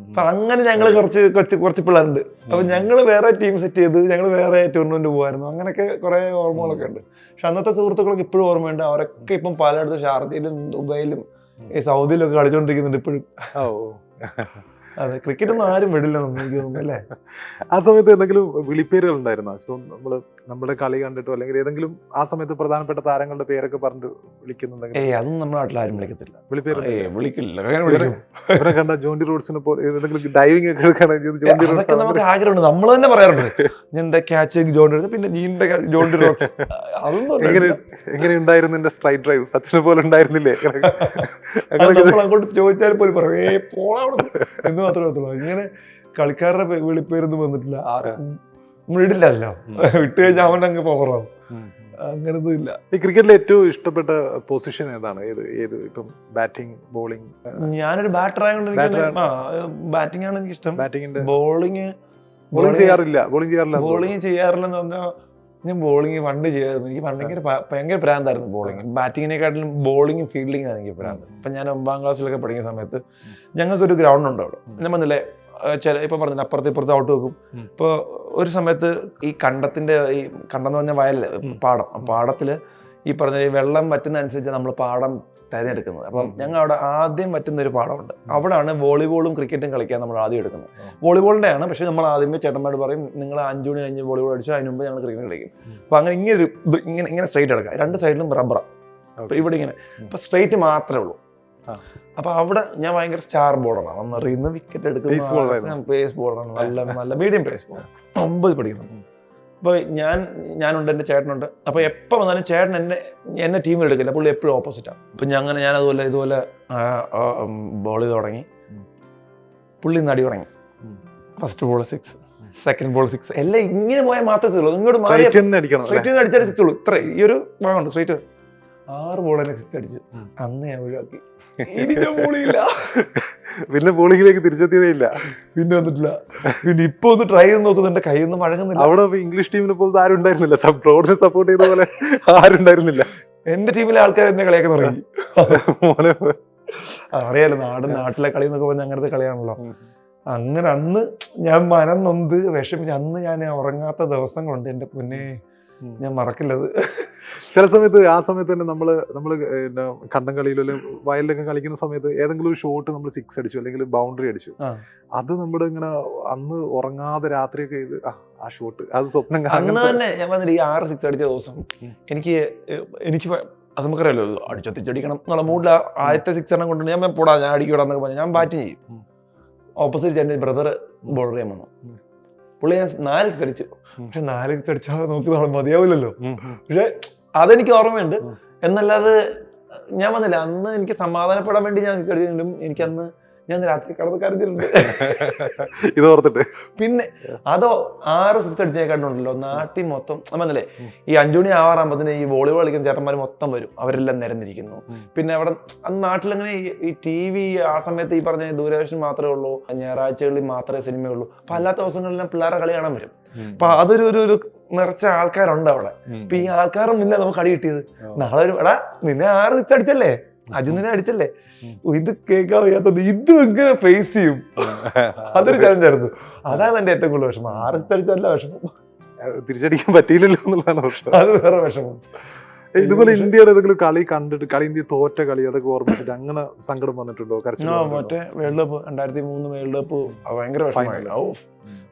അപ്പൊ അങ്ങനെ ഞങ്ങള് കുറച്ച് പിള്ളേരുണ്ട്. അപ്പൊ ഞങ്ങള് വേറെ ടീം സെറ്റ് ചെയ്ത് ഞങ്ങൾ വേറെ ടൂർണമെന്റ് പോകുമായിരുന്നു. അങ്ങനെയൊക്കെ കുറെ ഓർമ്മകളൊക്കെ ഉണ്ട്. പക്ഷെ അന്നത്തെ സുഹൃത്തുക്കളൊക്കെ ഇപ്പോഴും ഓർമ്മയുണ്ട്. അവരൊക്കെ ഇപ്പം പലയിടത്തും ഷാർജയിലും ദുബൈയിലും ഈ സൗദിയിലൊക്കെ കളിച്ചോണ്ടിരിക്കുന്നുണ്ട് ഇപ്പോഴും. അതെ, ക്രിക്കറ്റ് ഒന്നും ആരും വിടില്ല എനിക്ക് തോന്നുന്നു അല്ലേ. ആ സമയത്ത് എന്തെങ്കിലും വിളിപ്പേരുകൾ ഉണ്ടായിരുന്നോ? ഇപ്പം നമ്മുടെ കളി കണ്ടിട്ടോ അല്ലെങ്കിൽ ഏതെങ്കിലും ആ സമയത്ത് പ്രധാനപ്പെട്ട താരങ്ങളുടെ പേരൊക്കെ പറഞ്ഞിട്ട് വിളിക്കുന്നുണ്ടെങ്കിൽ? അതൊന്നും നമ്മുടെ നാട്ടിൽ ആരും വിളിക്കത്തില്ല. വിളിപ്പേര് വിളിക്കില്ല. അങ്ങനെ വിളിക്കും. ഇവരെ കണ്ട ജോണ്ടി റോഡ്സിനെ പോലെ ഏതെങ്കിലും ഡൈവിംഗ് ഒക്കെ എടുക്കുകയാണെങ്കിൽ ജോണ്ടി റോഡ്സ് അതൊക്കെ നമുക്ക് ആഗ്രഹമുണ്ട്. നമ്മൾ തന്നെ പറയാറുണ്ട്, എന്റെ ക്യാച്ച് ജോണ്ടി റോഡ്സ്, പിന്നെ ജീന്റെ ജോണ്ടി റോഡ്സ്. അതൊന്നും എങ്ങനെ ഉണ്ടായിരുന്നു എന്റെ സ്ട്രൈറ്റ് ഡ്രൈവ്? സച്ചിനെ പോലെ ഉണ്ടായിരുന്നില്ലേ? നമ്മൾ അങ്ങോട്ട് ചോദിച്ചാൽ പോലും പറയും പോളാ എന്ന് മാത്രമേ പറ്റുള്ളൂ. ഇങ്ങനെ കളിക്കാരുടെ വിളിപ്പേരൊന്നും വന്നിട്ടില്ല. ആർക്കും നമ്മൾ ഇടില്ലല്ലോ, വിട്ട് കഴിഞ്ഞാൽ അവൻ അങ്ങ് പവറാവും. അങ്ങനൊന്നും ഇല്ല. ഈ ക്രിക്കറ്റിലെ ഏറ്റവും ഇഷ്ടപ്പെട്ട പൊസിഷൻ ഏതാണ്? ഏത് ഇപ്പം ബാറ്റിംഗ്, ബോളിംഗ്? ഞാനൊരു ബാറ്റർ ആയതുകൊണ്ട് ബാറ്റിംഗ് ആണ് എനിക്ക് ഇഷ്ടം. ബാറ്റിംഗിന്റെ ബോളിംഗ് ചെയ്യാറില്ല. ബോളിംഗ് ചെയ്യാറില്ലെന്ന് പറഞ്ഞാൽ ഞാൻ ബോളിംഗ് പണ്ട് ചെയ്യാറുണ്ട്. എനിക്ക് ഭയങ്കര പ്രാന്തായിരുന്നു ബോളിംഗ്. ബാറ്റിങ്ങിനെക്കാട്ടിലും ബോളിംഗ് ഫീൽഡിംഗ് ആണ് എനിക്ക് പ്രാന്ത്. ഇപ്പൊ ഞാൻ 9ാം ക്ലാസ്സിലൊക്കെ പഠിക്കുന്ന സമയത്ത് ഞങ്ങൾക്കൊരു ഗ്രൗണ്ട് ഉണ്ട് അവിടെ. ഞാൻ പറഞ്ഞില്ലേ, ഇപ്പൊ പറഞ്ഞില്ല അപ്പുറത്ത് ഇപ്പുറത്ത് ഔട്ട് വെക്കും. ഇപ്പൊ ഒരു സമയത്ത് ഈ കണ്ടത്തിന്റെ കണ്ടം എന്ന് പറഞ്ഞാൽ വയലില് പാടത്തില് ഈ പറഞ്ഞ വെള്ളം പറ്റുന്ന അനുസരിച്ച് നമ്മൾ പാടം തിരഞ്ഞെടുക്കുന്നത്. അപ്പം ഞങ്ങൾ അവിടെ ആദ്യം പറ്റുന്ന ഒരു പാടമുണ്ട്. അവിടെയാണ് വോളിബോളും ക്രിക്കറ്റും കളിക്കാൻ നമ്മൾ ആദ്യം എടുക്കുന്നത്. വോളിബോളിന്റെ ആണ്, പക്ഷെ നമ്മൾ ആദ്യമേ ചേട്ടന്മാരോട് പറയും നിങ്ങൾ 5 മണി കഴിഞ്ഞ് വോളിബോൾ അടിച്ചു, അതിന് മുമ്പ് ഞങ്ങൾ ക്രിക്കറ്റ് കളിക്കും. അപ്പൊ അങ്ങനെ ഇങ്ങനെ സ്ട്രൈറ്റ് എടുക്കാം. 2 സൈഡിലും റബ്ബറാണ്. അപ്പൊ ഇവിടെ ഇങ്ങനെ ഇപ്പൊ സ്ട്രൈറ്റ് മാത്രമേ ഉള്ളൂ. അപ്പൊ അവിടെ ഞാൻ ഭയങ്കര സ്റ്റാർ ബോളറാണ്. വന്നറിയുന്ന വിക്കറ്റ് എടുക്കുന്ന പേസ് ബോളറാണ്. നല്ല മീഡിയം പേസ് ബോളർ. 9 പഠിക്കുന്നു. അപ്പൊ ഞാനുണ്ട്, എന്റെ ചേട്ടനുണ്ട്. അപ്പൊ എപ്പോ വന്നാലും ചേട്ടൻ എന്നെ ടീമിൽ എടുക്കില്ല. പുള്ളി എപ്പോഴും ഓപ്പോസിറ്റാണ്. അപ്പൊ ഞാൻ ഇതുപോലെ ബോൾ ചെയ്ത് തുടങ്ങി. പുള്ളി നടി തുടങ്ങി. ഫസ്റ്റ് ബോൾ 6, സെക്കൻഡ് ബോൾ 6, എല്ലാം ഇങ്ങനെ പോയാൽ മാത്രമേ ഉള്ളൂ. ഇങ്ങോട്ട് മാറി സ്ട്രൈറ്റ് അടിച്ചാൽ 6 ഉള്ളൂ. ഇത്ര ഈ ഒരു ഭാഗമുണ്ട് സ്ട്രൈറ്റ്. 6 ബോൾ തന്നെ 6 അടിച്ചു. അന്ന് ഞാൻ ഒഴിവാക്കി. പിന്നെ ബോളിങ്ങിലേക്ക് തിരിച്ചെത്തിയതേ ഇല്ല. പിന്നെ വന്നിട്ടില്ല. പിന്നെ ഇപ്പൊ ഒന്ന് ട്രൈ ചെയ്ത് നോക്കുന്നുണ്ട്, കൈയൊന്നും വഴങ്ങുന്നില്ല. അവിടെ ഇംഗ്ലീഷ് ടീമിനെ പോലത്തെ ആരും ഉണ്ടായിരുന്നില്ല. റോഡിനെ സപ്പോർട്ട് ചെയ്ത പോലെ ആരും ഉണ്ടായിരുന്നില്ല. എന്റെ ടീമിലെ ആൾക്കാർ എന്നെ കളിയാക്കാൻ തുടങ്ങി. അറിയാലോ, നാട്ടിലെ കളി എന്നൊക്കെ പറഞ്ഞാൽ അങ്ങനത്തെ കളിയാണല്ലോ. അങ്ങനെ അന്ന് ഞാൻ മനം നൊന്ത് വിഷമിച്ച് അന്ന് ഞാൻ ഉറങ്ങാത്ത ദിവസങ്ങളുണ്ട്. എന്റെ പൊന്നെ, ഞാൻ മറക്കില്ലത്. ചില സമയത്ത് ആ സമയത്ത് തന്നെ നമ്മള് കണ്ടം കളിയിലോ അല്ലെങ്കിൽ വയലിലൊക്കെ കളിക്കുന്ന സമയത്ത് ഏതെങ്കിലും ഒരു ഷോട്ട് നമ്മൾ 6 അടിച്ചു അല്ലെങ്കിൽ ബൗണ്ടറി അടിച്ചു, അത് നമ്മുടെ ഇങ്ങനെ അന്ന് ഉറങ്ങാതെ രാത്രിയൊക്കെ ഇത് ആ ഷോട്ട് അത് സ്വപ്നം അന്ന് തന്നെ ഞാൻ പറഞ്ഞില്ല. ഈ 6 6 അടിച്ച ദിവസം എനിക്ക് അത് നമുക്കറിയാലോ, അടിച്ചടിക്കണം എന്നുള്ള മൂഡിൽ ആദ്യത്തെ 6 എണ്ണം കൊണ്ട് ഞാൻ പോടാ ഞാൻ അടിക്കൂടാന്നൊക്കെ പറഞ്ഞു ഞാൻ ബാറ്റ് ചെയ്യും. ഓപ്പോസിറ്റ് എന്റെ ബ്രദർ ബോളർ ചെയ്യാൻ വന്നു. പുള്ളി ഞാൻ 4 6 അടിച്ചു. പക്ഷെ 4 6 അടിച്ചാൽ നോക്കി മതിയാവില്ലല്ലോ. പക്ഷെ അതെനിക്ക് ഓർമ്മയുണ്ട്. എന്നല്ലാതെ ഞാൻ വന്നില്ല. അന്ന് എനിക്ക് സമാധാനപ്പെടാൻ വേണ്ടി ഞാൻ കളിച്ചിട്ടും എനിക്കന്ന് ഞാൻ രാത്രി കടന്ന് കരുതിയിട്ടുണ്ട് ഇത് ഓർത്തിട്ട്. പിന്നെ അതോ 6 6 അടിച്ചേക്കാണ്ടുണ്ടല്ലോ നാട്ടിൽ മൊത്തം. വന്നില്ലേ, ഈ 5 മണി ആവാറാകുമ്പത്തിന് ഈ വോളിബോൾ കളിക്കുന്ന ചേട്ടന്മാർ മൊത്തം വരും. അവരെല്ലാം നിരന്നിരിക്കുന്നു. പിന്നെ അവിടെ അന്ന് നാട്ടിലങ്ങനെ ഈ TV ആ സമയത്ത് ഈ പറഞ്ഞ ദൂരദർശൻ മാത്രമേ ഉള്ളൂ, ഞായറാഴ്ചകളിൽ മാത്രമേ സിനിമയുള്ളൂ. അപ്പൊ അല്ലാത്ത ദിവസങ്ങളിലെല്ലാം പിള്ളേരെ കളി കാണാൻ വരും. അപ്പൊ അതൊരു നിറച്ച ആൾക്കാരുണ്ട് അവിടെ. അപ്പൊ ഈ ആൾക്കാരൊന്നും ഇല്ല നമുക്ക് അടി കിട്ടിയത്. നാളെ ഒരു എടാ നിന്നെ 6 6 അടിച്ചല്ലേ, അജുനെ അടിച്ചല്ലേ, ഇത് കേൾക്കാൻ വയ്യാത്തത് ഇത് എങ്ങനെ ഫേസ് ചെയ്യും? അതൊരു ചലഞ്ച് ആയിരുന്നു. അതാണ് എന്റെ ഏറ്റവും കൂടുതൽ വിഷമം. 6 6 അടിച്ചല്ല വിഷമം, തിരിച്ചടിക്കാൻ പറ്റിയില്ലല്ലോ എന്നുള്ളതാണ് പ്രശ്നം. അത് വേറെ വിഷമം. ഇതുപോലെ ഇന്ത്യയുടെ ഏതെങ്കിലും കളി കണ്ടിട്ട് ഇന്ത്യ തോറ്റ കളി അതൊക്കെ ഓർമ്മിച്ചിട്ട് അങ്ങനെ സങ്കടം വന്നിട്ടുണ്ടോ? മറ്റേ വേൾഡ് കപ്പ് 2003 വേൾഡ് കപ്പ് ഭയങ്കര വിഷമമായി.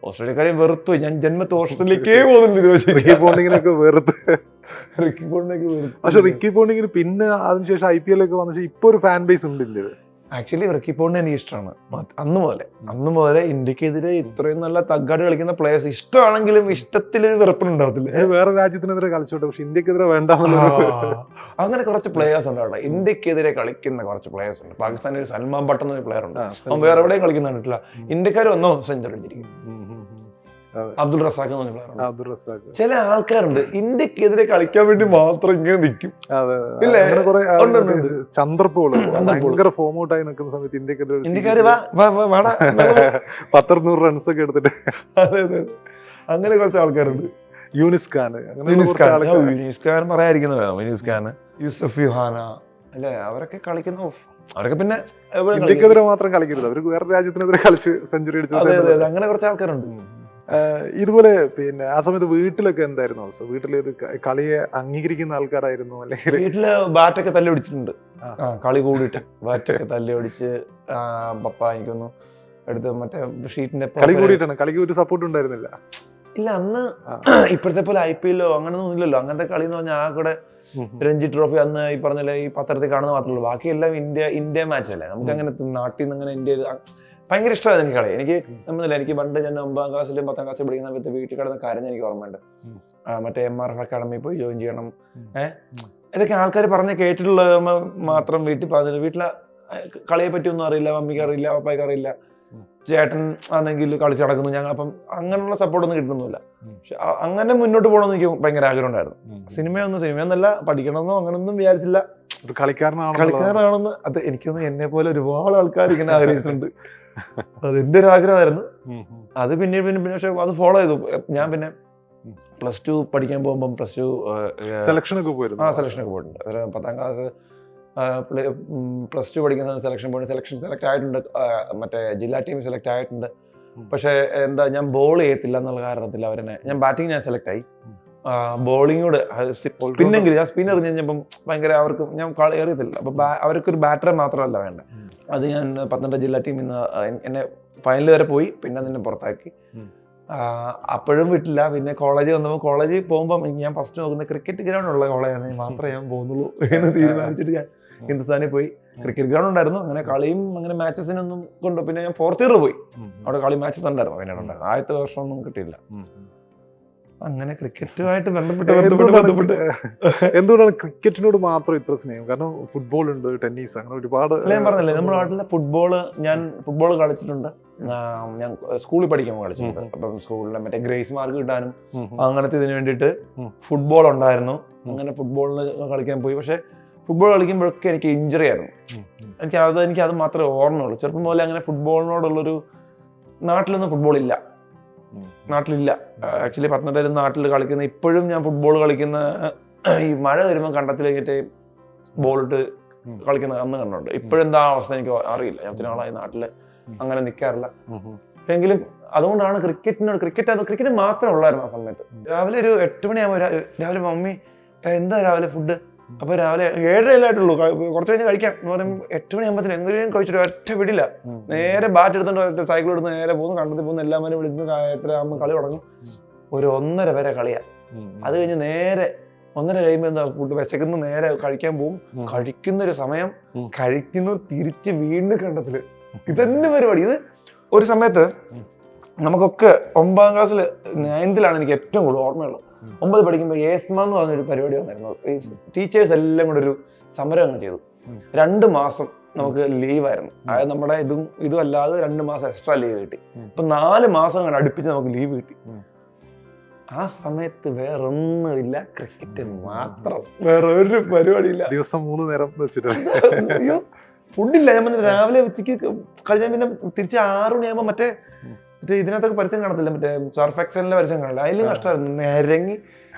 ഓസ്ട്രേലിയക്കാരെ വെറുത്തു. ഞാൻ ജന്മത്തെ ഓസ്ട്രേലിയക്കേ പോകുന്നില്ല. റിക്കി പോണ്ടിങ്ങിനൊക്കെ വെറുത്ത്. പക്ഷെ റിക്കി പോണ്ടിങ്ങിന് പിന്നെ അതിനുശേഷം IPL ഒക്കെ വന്ന ഇപ്പൊ ഒരു ഫാൻ ബേസ് ഉണ്ടില്ല. ആക്ച്വലി റിക്കി പോണ്ടിങ് എനിക്ക് ഇഷ്ടമാണ്. അന്ന് മുതലേ ഇന്ത്യക്കെതിരെ ഇത്രയും നല്ല തഗ്ഗാട് കളിക്കുന്ന പ്ലേയേഴ്സ് ഇഷ്ടമാണെങ്കിലും ഇഷ്ടത്തിൽ വെറുപ്പുണ്ടാവത്തില്ല. വേറെ രാജ്യത്തിനെതിരെ കളിച്ചോട്ടെ, പക്ഷെ ഇന്ത്യക്കെതിരെ വേണ്ട. അങ്ങനെ കുറച്ച് പ്ലേയേഴ്സ് ഉണ്ട് അവിടെ. ഇന്ത്യക്കെതിരെ കളിക്കുന്ന കുറച്ച് പ്ലേയേഴ്സ് ഉണ്ട്. പാകിസ്ഥാനിൽ സൽമാൻ ഭട്ട് എന്നൊരു പ്ലെയർ ഉണ്ട്. അവൻ വേറെ എവിടെയും കളിക്കുന്ന കണ്ടിട്ടില്ല. ഇന്ത്യക്കാർ ഒന്നോ സെഞ്ചുറി അടിച്ചിരിക്കും. അബ്ദുൾ റസാഖ് എന്ന് പറഞ്ഞ പ്ലെയർ. ചില ആൾക്കാരുണ്ട് ഇന്ത്യക്കെതിരെ കളിക്കാൻ വേണ്ടി മാത്രം ഇങ്ങനെ നിൽക്കും. ചന്ദ്രപോള് ഭയങ്കര ഫോം ഔട്ട് ആയി നിൽക്കുന്ന സമയത്ത് ഇന്ത്യക്കെതിരെ ഇന്ത്യക്കാര് 100 റൺസ് ഒക്കെ എടുത്തിട്ട്. അതെ അതെ, അങ്ങനെ കുറച്ച് ആൾക്കാരുണ്ട്. യൂനിസ് ഖാൻ പറയാതിരിക്കുന്ന യൂനിസ് ഖാൻ, യൂസഫ് യുഹാന അല്ലെ, അവരൊക്കെ കളിക്കുന്ന. അവരൊക്കെ പിന്നെ ഇന്ത്യക്കെതിരെ മാത്രം കളിക്കരുത്, അവർക്ക് വേറെ രാജ്യത്തിനെതിരെ കളിച്ച് സെഞ്ചുറി അടിച്ചു. അതെ അതെ, അങ്ങനെ കുറച്ച് ആൾക്കാരുണ്ട്. ഇതുപോലെ പിന്നെ ആ സമയത്ത് വീട്ടിലൊക്കെ എന്തായിരുന്നു അവസ്ഥ? വീട്ടിൽ കളിയെ അംഗീകരിക്കുന്ന ആൾക്കാരായിരുന്നു അല്ലെങ്കിൽ? വീട്ടില് ബാറ്റൊക്കെ തല്ലി ഒടിച്ചിട്ടുണ്ട്. കളി കൂടിയിട്ട് ബാറ്റൊക്കെ തല്ലി ഒടിച്ച് പപ്പ എനിക്കൊന്നു എടുത്ത് മറ്റേ ഷീറ്റിന്റെ കളി കൂടിയിട്ടാണ്, കളിക്ക് ഒരു സപ്പോർട്ട് ഉണ്ടായിരുന്നില്ല. ഇല്ല അന്ന് ഇപ്പോഴത്തെ പോലെ IPL അങ്ങനൊന്നും ഇല്ലല്ലോ. അങ്ങനത്തെ കളി എന്ന് പറഞ്ഞാൽ ആ കൂടെ രഞ്ജി ട്രോഫി അന്ന് ഈ പറഞ്ഞല്ലേ ഈ പത്രത്തിൽ കാണുന്ന മാത്രമേ ഉള്ളൂ. ബാക്കിയെല്ലാം ഇന്ത്യ മാച്ച് അല്ലേ. നമുക്ക് അങ്ങനെ നാട്ടിൽ നിന്ന് അങ്ങനെ ഇന്ത്യ ഭയങ്കര ഇഷ്ടമായിരുന്നു എനിക്ക് കളി. എനിക്ക് നമ്മളില്ല, എനിക്ക് പണ്ട് ഞാൻ 9ാം ക്ലാസ്സിലും 10ാം ക്ലാസ്സിൽ പഠിക്കുന്ന സമയത്ത് വീട്ടിൽ കിടന്ന കാര്യം എനിക്ക് ഓർമ്മയുണ്ട്. മറ്റേ MRF അക്കാഡമി പോയി ജോയിൻ ചെയ്യണം, ഇതൊക്കെ ആൾക്കാർ പറഞ്ഞ് കേട്ടിട്ടുള്ള മാത്രം വീട്ടിൽ പറഞ്ഞില്ല. വീട്ടിലെ കളിയെ പറ്റി ഒന്നും അറിയില്ല, മമ്മിക്ക് അറിയില്ല, പപ്പായ്ക്ക് അറിയില്ല, ചേട്ടൻ ആണെങ്കിൽ കളിച്ച് നടക്കുന്നു. ഞങ്ങൾ അപ്പം അങ്ങനെയുള്ള സപ്പോർട്ടൊന്നും കിട്ടുന്നില്ല. പക്ഷെ അങ്ങനെ മുന്നോട്ട് പോകണമെന്ന് എനിക്ക് ഭയങ്കര ആഗ്രഹം ഉണ്ടായിരുന്നു. സിനിമയൊന്നല്ല പഠിക്കണമെന്നോ അങ്ങനൊന്നും വിചാരിച്ചില്ല. കളിക്കാരനാണെന്ന് അത് എനിക്കൊന്ന് എന്നെ പോലെ ഒരുപാട് ആൾക്കാർ ഇങ്ങനെ ആഗ്രഹിച്ചിട്ടുണ്ട്. അത് എന്റെ ഒരു ആഗ്രഹമായിരുന്നു. അത് പിന്നെ പക്ഷെ അത് ഫോളോ ചെയ്തു. ഞാൻ പിന്നെ +2 പഠിക്കാൻ പോകുമ്പോൾ സെലക്ഷനൊക്കെ പോയിട്ടുണ്ട്. പോയിട്ടുണ്ട്. 10ാം ക്ലാസ് +2 പഠിക്കുന്ന സെലക്ഷൻ പോയി. സെലക്ട് ആയിട്ടുണ്ട്, മറ്റേ ജില്ലാ ടീം സെലക്ട് ആയിട്ടുണ്ട്. പക്ഷെ എന്താ ഞാൻ ബോൾ ചെയ്യത്തില്ല എന്നുള്ള കാരണത്തിൽ അവരെന്നെ ഞാൻ ബാറ്റിംഗ് ഞാൻ സെലക്ട് ആയി. ബോളിങ്ങോട് സ്പിന്നെങ്കിൽ ഞാൻ സ്പിൻ എറിഞ്ഞപ്പം ഭയങ്കര അവർക്ക് ഞാൻ എറിയത്തില്ല. അപ്പൊ അവർക്കൊരു ബാറ്ററെ മാത്രമല്ല വേണ്ട. അത് ഞാൻ പത്തനംതിട്ട ജില്ലാ ടീമിൽ നിന്ന് എന്നെ ഫൈനൽ വരെ പോയി. പിന്നെ അതിനെ പുറത്താക്കി. അപ്പോഴും വിട്ടില്ല. പിന്നെ കോളേജ് വന്നപ്പോൾ കോളേജിൽ പോകുമ്പോൾ ഞാൻ ഫസ്റ്റ് നോക്കുന്ന ക്രിക്കറ്റ് ഗ്രൗണ്ട് ഉള്ള കോളേജാണ്, മാത്രമേ ഞാൻ പോകുന്നുള്ളൂ എന്ന് തീരുമാനിച്ചിട്ട് ഞാൻ ഹിന്ദുസ്ഥാനിൽ പോയി. ക്രിക്കറ്റ് ഗ്രൗണ്ട് ഉണ്ടായിരുന്നു. അങ്ങനെ കളിയും അങ്ങനെ മാച്ചസിനൊന്നും കൊണ്ടു. പിന്നെ ഞാൻ 4th ഇയർ പോയി. അവിടെ കളി മാച്ചസ് ഉണ്ടായിരുന്നു. പിന്നീട് ഉണ്ടായിരുന്നു. ആദ്യത്തെ വർഷമൊന്നും കിട്ടിയില്ല. അങ്ങനെ ക്രിക്കറ്റുമായിട്ട് ബന്ധപ്പെട്ട് എന്തുകൊണ്ടാണ് ക്രിക്കറ്റിനോട് മാത്രം ഇത്ര സ്നേഹം? കാരണം ഫുട്ബോൾ ഉണ്ട്, ടെന്നീസ്, അങ്ങനെ ഒരുപാട്. ഞാൻ പറഞ്ഞില്ലേ നമ്മുടെ നാട്ടിലെ ഞാൻ ഫുട്ബോൾ കളിച്ചിട്ടുണ്ട്. ഞാൻ സ്കൂളിൽ പഠിക്കുമ്പോൾ കളിച്ചിട്ടുണ്ട്. അപ്പം സ്കൂളിലെ മറ്റേ ഗ്രേസ് മാർക്ക് കിട്ടാനും അങ്ങനത്തെ ഇതിന് വേണ്ടിയിട്ട് ഫുട്ബോൾ ഉണ്ടായിരുന്നു. അങ്ങനെ ഫുട്ബോളിന് കളിക്കാൻ പോയി. പക്ഷെ ഫുട്ബോൾ കളിക്കുമ്പോഴൊക്കെ എനിക്ക് ഇഞ്ചറി ആയിരുന്നു. എനിക്ക് അത് മാത്രമേ ഓർമ്മയുള്ളൂ. ചെറുപ്പം പോലെ അങ്ങനെ ഫുട്ബോളിനോടുള്ളൊരു നാട്ടിലൊന്നും ഫുട്ബോൾ ഇല്ല. നാട്ടിലില്ല. ആക്ച്വലി പത്തനംതിട്ടയിൽ നാട്ടിൽ കളിക്കുന്ന ഇപ്പോഴും ഞാൻ ഫുട്ബോൾ കളിക്കുന്ന ഈ മഴ വരുമ്പോൾ കണ്ടത്തിലേക്കിട്ട് ബോളിട്ട് കളിക്കുന്ന അന്ന് കണ്ടുണ്ട്. ഇപ്പോഴെന്താ അവസ്ഥ എനിക്ക് അറിയില്ല. ഞാൻ ഒത്തിരി നാളായി നാട്ടില് അങ്ങനെ നിൽക്കാറില്ല. എങ്കിലും അതുകൊണ്ടാണ് ക്രിക്കറ്റ് മാത്രമേ ഉള്ളായിരുന്നു ആ സമയത്ത്. രാവിലെ ഒരു 8 മണിയാകുമ്പോൾ രാവിലെ മമ്മി എന്താ രാവിലെ ഫുഡ്? അപ്പൊ രാവിലെ 7:30 ആയിട്ടുള്ളൂ, കുറച്ച് കഴിഞ്ഞ് കഴിക്കാം എന്ന് പറയുമ്പോൾ 8 മണിയാകുമ്പോഴത്തേനും എങ്ങനെയും കഴിച്ചിട്ട് ഒറ്റ വിടില്ല. നേരെ ബാറ്റ് എടുത്തോണ്ട് സൈക്കിൾ എടുത്ത് നേരെ പോകുന്നു. കണ്ടത്തിൽ പോകുന്നു. എല്ലാവരും വിളിച്ച് 8:30 കളി തുടങ്ങും. ഒരു 1:30 വരെ കളിയാ. അത് കഴിഞ്ഞ് നേരെ 1:30 കഴിയുമ്പോൾ എന്താ ഫുഡ് വിശക്കുന്നു, നേരെ കഴിക്കാൻ പോകും. കഴിക്കുന്നൊരു സമയം, കഴിക്കുന്നു, തിരിച്ച് വീണ്ടും കണ്ടത്തില്. ഇതന്നെ പരിപാടി. ഇത് ഒരു സമയത്ത് നമുക്കൊക്കെ 9ാം ക്ലാസ്സിൽ 9th എനിക്ക് ഏറ്റവും കൂടുതൽ ഓർമ്മയുള്ളത്. 9 പഠിക്കുമ്പോൾ ഏസ്മ എന്ന് പറഞ്ഞൊരു പരിപാടി വന്നിരുന്നു. ഈ ടീച്ചേഴ്സ് എല്ലാം കൂടെ ഒരു സമരം അങ്ങ് ചെയ്തു. 2 മാസം നമുക്ക് ലീവായിരുന്നു. അതായത് നമ്മുടെ ഇതും അല്ലാതെ 2 മാസം എക്സ്ട്രാ ലീവ് കിട്ടി. ഇപ്പൊ 4 മാസം അങ്ങനെ അടുപ്പിച്ച് നമുക്ക് ലീവ് കിട്ടി. ആ സമയത്ത് വേറൊന്നുമില്ല, ക്രിക്കറ്റ് മാത്രം, വേറെ ഒരു പരിപാടിയില്ല. ദിവസം 3 നേരം ഫുഡില്ല. ഞാൻ പറഞ്ഞ രാവിലെ ഉച്ചയ്ക്ക് കഴിഞ്ഞാൽ പിന്നെ തിരിച്ച് 6 മണിയാകുമ്പോൾ മറ്റേ ഇതിനകത്തൊക്കെ പരസ്യം കാണത്തില്ല, മറ്റേ സർഫ് എക്സലിന്റെ പരസ്യം കാണില്ല. അതിലും കഷ്ടമായിരുന്നു. നിരങ്ങി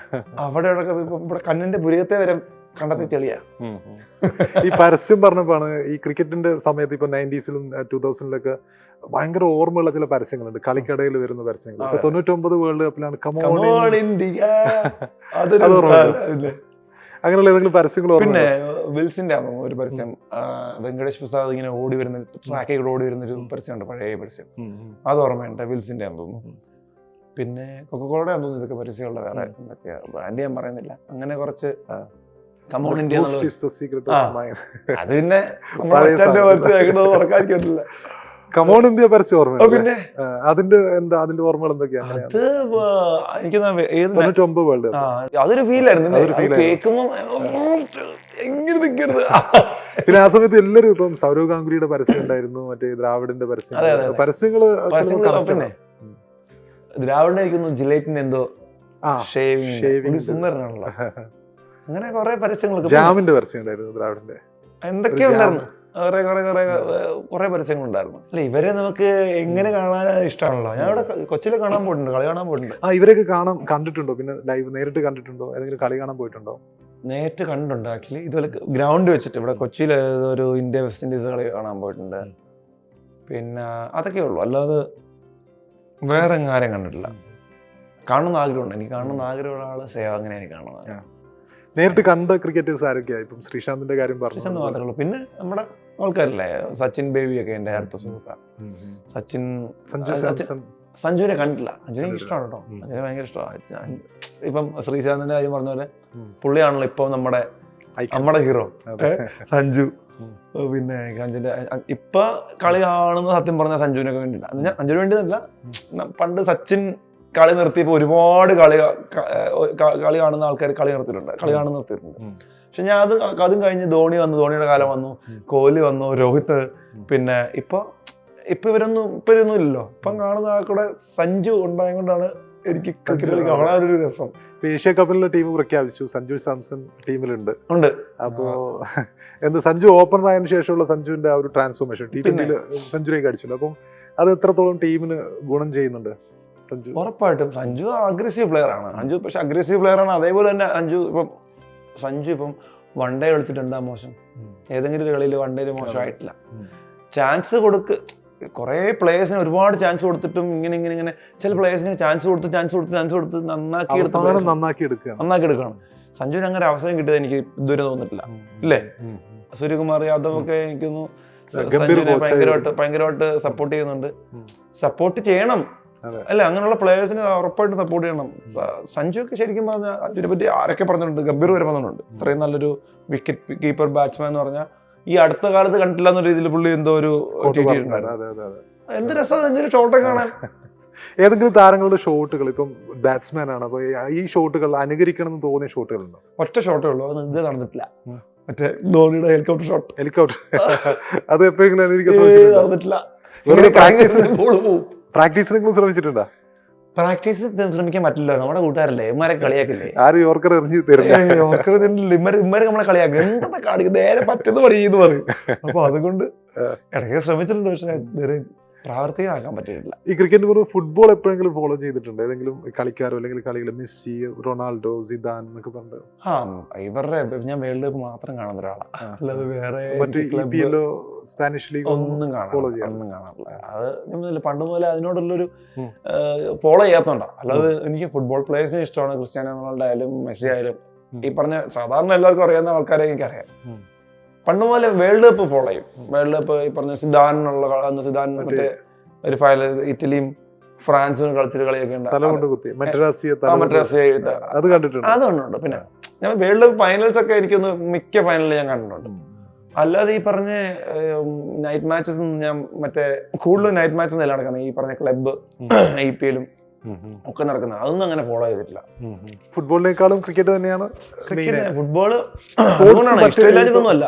അവിടെ ഇവിടെ കണ്ണിന്റെ പുരികത്തെ വരെ കണ്ടെത്തി ചെളിയാ. ഈ പരസ്യം പറഞ്ഞപ്പോഴാണ് ഈ ക്രിക്കറ്റിന്റെ സമയത്ത് ഇപ്പൊ 90s-ലും 2000-ലൊക്കെ ഭയങ്കര ഓർമ്മയുള്ള ചില പരസ്യങ്ങളുണ്ട്. കളിക്കടയിൽ വരുന്ന പരസ്യങ്ങൾ. 99 വേൾഡ് കപ്പിലാണ് അങ്ങനെയുള്ള ഏതെങ്കിലും പരസ്യങ്ങൾ? പിന്നെ വിൽസിന്റെ ഒരു പരസ്യം, വെങ്കടേഷ് പ്രസാദ് ഇങ്ങനെ ഓടി വരുന്ന ട്രാക്കിൽ ഓടി വരുന്ന ഒരു പരസ്യമുണ്ട്, പഴയ പരസ്യം. അത് ഓർമ്മയുണ്ട്. വിൽസിന്റെ ആണെന്ന് തോന്നുന്നു. പിന്നെ കൊക്കക്കോളയുടെ ആണെന്ന് തോന്നുന്നു ഇതൊക്കെ പരസ്യമുള്ള. വേറെ എന്തൊക്കെയാ ബ്രാൻഡ് ഞാൻ പറയുന്നില്ല. അങ്ങനെ കുറച്ച് കമോൺ ഇന്ത്യ അത് പിന്നെ ഉറക്കാതിരിക്കില്ല. കമോൺ ഇന്ത്യ പരസ്യം ഓർമ്മ. പിന്നെ അതിന്റെ ഓർമ്മകൾ എന്തൊക്കെയാണ്? അത് എനിക്ക് 99 വേൾഡ് കപ്പ് അതൊരു ഫീലായിരുന്നു. കേൾക്കുമ്പോ എങ്ങനെ നിൽക്കരുത്. പിന്നെ ആ സമയത്ത് എല്ലാവരും ഇപ്പം സൗരവ് ഗാംഗുലിയുടെ പരസ്യം ഉണ്ടായിരുന്നു, മറ്റേ ദ്രാവിഡിന്റെ പരസ്യങ്ങള്. പിന്നെ ദ്രാവിഡിന്റെ ആയിരിക്കുന്നു, ജിലേറ്റിന്റെ എന്തോ ഷേവിംഗ് സുന്ദരനാണല്ലോ. അങ്ങനെ കുറെ പരസ്യങ്ങളൊക്കെ. ജാമിന്റെ പരസ്യം ഉണ്ടായിരുന്നു, ദ്രാവിഡിന്റെ എന്തൊക്കെയോ ഉണ്ടായിരുന്നു. കുറെ പരസ്യങ്ങളുണ്ടായിരുന്നു. അല്ല, ഇവരെ നമുക്ക് എങ്ങനെ കാണാൻ ഇഷ്ടമാണല്ലോ. ഞാൻ ഇവിടെ കൊച്ചിയില് കാണാൻ പോയിട്ടുണ്ട്, കളി കാണാൻ പോയിട്ടുണ്ട്. ഇവരൊക്കെ കണ്ടിട്ടുണ്ടോ? പിന്നെ ലൈവ് നേരിട്ട് കണ്ടിട്ടുണ്ടോ? ഏതെങ്കിലും കളി കാണാൻ പോയിട്ടുണ്ടോ? നേരിട്ട് കണ്ടിട്ടുണ്ട്. ആക്ച്വലി ഇതുപോലെ ഗ്രൗണ്ട് വെച്ചിട്ട് ഇവിടെ കൊച്ചിയിൽ ഒരു ഇന്ത്യ വെസ്റ്റ് ഇൻഡീസ് കളി കാണാൻ പോയിട്ടുണ്ട്. പിന്നെ അതൊക്കെ ഉള്ളു, അല്ലാതെ വേറെ ആരെയും കണ്ടിട്ടില്ല. കാണുന്ന ആഗ്രഹമുണ്ട്. എനിക്ക് കാണുന്ന ആഗ്രഹമുള്ള ആള് സേവാ. എനിക്ക് കാണുന്നത്. നേരിട്ട് കണ്ട ക്രിക്കറ്റേഴ്സ് ആരൊക്കെയാ? ഇപ്പം ശ്രീശാന്തിന്റെ കാര്യം പറഞ്ഞു. ശ്രീശാന്ത് മാത്രമേ ഉള്ളൂ. പിന്നെ നമ്മുടെ ആൾക്കാരില്ലേ, സച്ചിൻ ബേബി ഒക്കെ എൻ്റെ അടുത്ത സുഹൃത്താണ്. സച്ചിൻ സാംസൺ സഞ്ജുവിനെ കണ്ടിട്ടില്ല. സഞ്ജുവിനെ എനിക്ക് ഇഷ്ടമാണ് കേട്ടോ, സഞ്ജുവിനെ ഭയങ്കര ഇഷ്ടമാണ്. ഇപ്പം ശ്രീശാന്തിന്റെ കാര്യം പറഞ്ഞ പോലെ പുള്ളിയാണല്ലോ ഇപ്പം നമ്മുടെ ഹീറോ സഞ്ജു. പിന്നെ സഞ്ജുവിന്റെ ഇപ്പൊ കളി കാണുന്ന സത്യം പറഞ്ഞ സഞ്ജുവിനൊക്കെ വേണ്ടിയില്ല, സഞ്ജുവിന് വേണ്ടിയല്ല. പണ്ട് സച്ചിൻ കളി നിർത്തിയപ്പോൾ ഒരുപാട് കളി കാണുന്ന ആൾക്കാർ കളി നിർത്തിയിട്ടുണ്ട്. പക്ഷെ ഞാൻ അതും കഴിഞ്ഞ് ധോണി വന്നു, ധോണിയുടെ കാലം വന്നു, കോഹ്ലി വന്നു, രോഹിത്. പിന്നെ ഇപ്പൊ ഇവരൊന്നും ഇല്ലല്ലോ. ഇപ്പം കാണുന്ന ആൾക്കൂടെ സഞ്ജു ഉണ്ടായതുകൊണ്ടാണ് എനിക്ക് ക്രിക്കറ്റ് കളി കാണാനൊരു രസം. ഏഷ്യ കപ്പിലെ ടീം പ്രഖ്യാപിച്ചു, സഞ്ജു സാംസൺ ടീമിലുണ്ട്. അപ്പോ എന്ത് സഞ്ജു ഓപ്പണർ ആയതിനു ശേഷമുള്ള സഞ്ജുവിന്റെ ആ ഒരു ട്രാൻസ്ഫോർമേഷൻ, T20 സെഞ്ചുറി അടിച്ചല്ലോ. അപ്പം അത് എത്രത്തോളം ടീമിന് ഗുണം ചെയ്യുന്നുണ്ട് സഞ്ജു? ഉറപ്പായിട്ടും സഞ്ജു അഗ്രസീവ് പ്ലെയർ ആണ്. പക്ഷെ അഗ്രസീവ് പ്ലെയർ ആണ്. അതേപോലെ തന്നെ സഞ്ജു ഇപ്പം വൺ ഡേ കളിച്ചിട്ട് എന്താ മോശം? ഏതെങ്കിലും ഒരു കളിയിൽ വൺ ഡേയിൽ മോശമായിട്ടില്ല. ചാൻസ് കുറെ പ്ലേയേഴ്സിന് ഒരുപാട് ചാൻസ് കൊടുത്തിട്ടും ഇങ്ങനെ ചില പ്ലേയേഴ്സിന് ചാൻസ് കൊടുത്ത് നന്നാക്കി എടുക്കുകയാണ്. സഞ്ജുവിന് അങ്ങനെ അവസരം കിട്ടിയത് എനിക്ക് ഇതുവരെ തോന്നിട്ടില്ല, ഇല്ലേ? സൂര്യകുമാർ യാദവ് ഒക്കെ എനിക്കൊന്നു സഞ്ജുവിനെ ഭയങ്കരമായിട്ട് സപ്പോർട്ട് ചെയ്യുന്നുണ്ട്. സപ്പോർട്ട് ചെയ്യണം അല്ലെ, അങ്ങനെയുള്ള പ്ലേയേഴ്സിനെ ഉറപ്പായിട്ട് സപ്പോർട്ട് ചെയ്യണം. സഞ്ജു ഒക്കെ ശരിക്കും പറഞ്ഞാൽ അതിനെ പറ്റി ആരൊക്കെ പറഞ്ഞിട്ടുണ്ട്, ഗംഭീർ വരെ പറഞ്ഞിട്ടുണ്ട്. ഇത്രയും നല്ലൊരു വിക്കറ്റ് കീപ്പർ ബാറ്റ്സ്മാൻ എന്ന് പറഞ്ഞാൽ ഈ അടുത്ത കാലത്ത് കണ്ടിട്ടില്ല എന്ന രീതിയിൽ പുള്ളി എന്തോ ഒരു എന്ത് രസം ഷോട്ടൊക്കെ കാണാൻ. ഏതെങ്കിലും താരങ്ങളുടെ ഷോട്ടുകൾ ഇപ്പം ബാറ്റ്സ്മാൻ ആണ്, അപ്പൊ ഈ ഷോട്ടുകൾ അനുകരിക്കണം എന്ന് തോന്നിയ ഷോട്ടുകളുണ്ടോ? ഒറ്റ ഷോട്ടേ ഉള്ളൂ, അത് ഇത് നടന്നിട്ടില്ല. മറ്റേ ധോണിയുടെ ഹെലികോപ്റ്റർ അത് എപ്പോഴെങ്കിലും നടന്നിട്ടില്ല. പ്രാക്ടീസ് നിങ്ങൾ ശ്രമിച്ചിട്ടുണ്ടോ? പ്രാക്ടീസ് ശ്രമിക്കാൻ പറ്റില്ല, നമ്മുടെ കൂട്ടുകാരല്ലേ ഇമാരെ കളിയാക്കില്ലേ. ആരും യോർക്കർ എറിഞ്ഞു ഇമാര് നമ്മളെ കളിയാക്കും, എന്താ കാണിക്കും, നേരെ പറ്റുന്ന പണി എന്ന് പറയും. അപ്പൊ അതുകൊണ്ട് ഇടയ്ക്ക് ശ്രമിച്ചിട്ടുണ്ട്, പക്ഷെ പ്രാവർത്തികമാക്കാൻ പറ്റിയിട്ടില്ല. ഈ ക്രിക്കറ്റ് പുറമെ ഫുട്ബോൾ എപ്പോഴെങ്കിലും ഫോളോ ചെയ്തിട്ടുണ്ട്? ഏതെങ്കിലും കളിക്കാരോ അല്ലെങ്കിൽ കളികൾ, മെസ്സി, റൊണാൾഡോ, സിദാൻ എന്നൊക്കെ പറഞ്ഞത്? ഇവരുടെ ഞാൻ വേൾഡ് കപ്പ് മാത്രം കാണുന്ന ഒരാളാണ്, അല്ലാതെ വേറെ സ്പാനിഷ് ലീഗ് ഒന്നും കാണാറില്ല. അത് ഞാൻ പണ്ട് മുതലേ അതിനോടുള്ളൊരു ഫോളോ ചെയ്യാത്തോണ്ടാ. അല്ലാതെ എനിക്ക് ഫുട്ബോൾ പ്ലേയേഴ്സിനെ ഇഷ്ടമാണ്. ക്രിസ്ത്യാനോ റൊണാൾഡോ ആയാലും മെസ്സി ആയാലും ഈ പറഞ്ഞ സാധാരണ എല്ലാവർക്കും അറിയാവുന്ന ആൾക്കാരെ എനിക്കറിയാം. പണ്ട് പോലെ വേൾഡ് കപ്പ് ഫോളോ ചെയ്യും. വേൾഡ് കപ്പ് ഈ പറഞ്ഞ സിദാൻ മറ്റേ ഒരു ഫൈനൽ ഇറ്റലിയും ഫ്രാൻസും കളിച്ചിട്ട് കളിയൊക്കെ ഉണ്ട്. അത് കണ്ടിട്ടുണ്ട്. പിന്നെ ഞാൻ വേൾഡ് കപ്പ് ഫൈനൽസ് ഒക്കെ എനിക്കൊന്ന് മിക്ക ഫൈനലിൽ ഞാൻ കണ്ടിട്ടുണ്ട്. അല്ലാതെ ഈ പറഞ്ഞ നൈറ്റ് മാച്ചസ് ഞാൻ കൂടുതലും നൈറ്റ് മാച്ചസ് എല്ലാം നടക്കുന്നത് ഈ പറഞ്ഞ ക്ലബ്ബ് IPL ഒക്കെ നടക്കുന്നത്, അതൊന്നും അങ്ങനെ ഫോളോ ചെയ്തിട്ടില്ല. ഫുട്ബോളിനേക്കാളും ക്രിക്കറ്റ് തന്നെയാണ്. ഫുട്ബോള് ഇഷ്ടമില്ലാതൊന്നും അല്ല,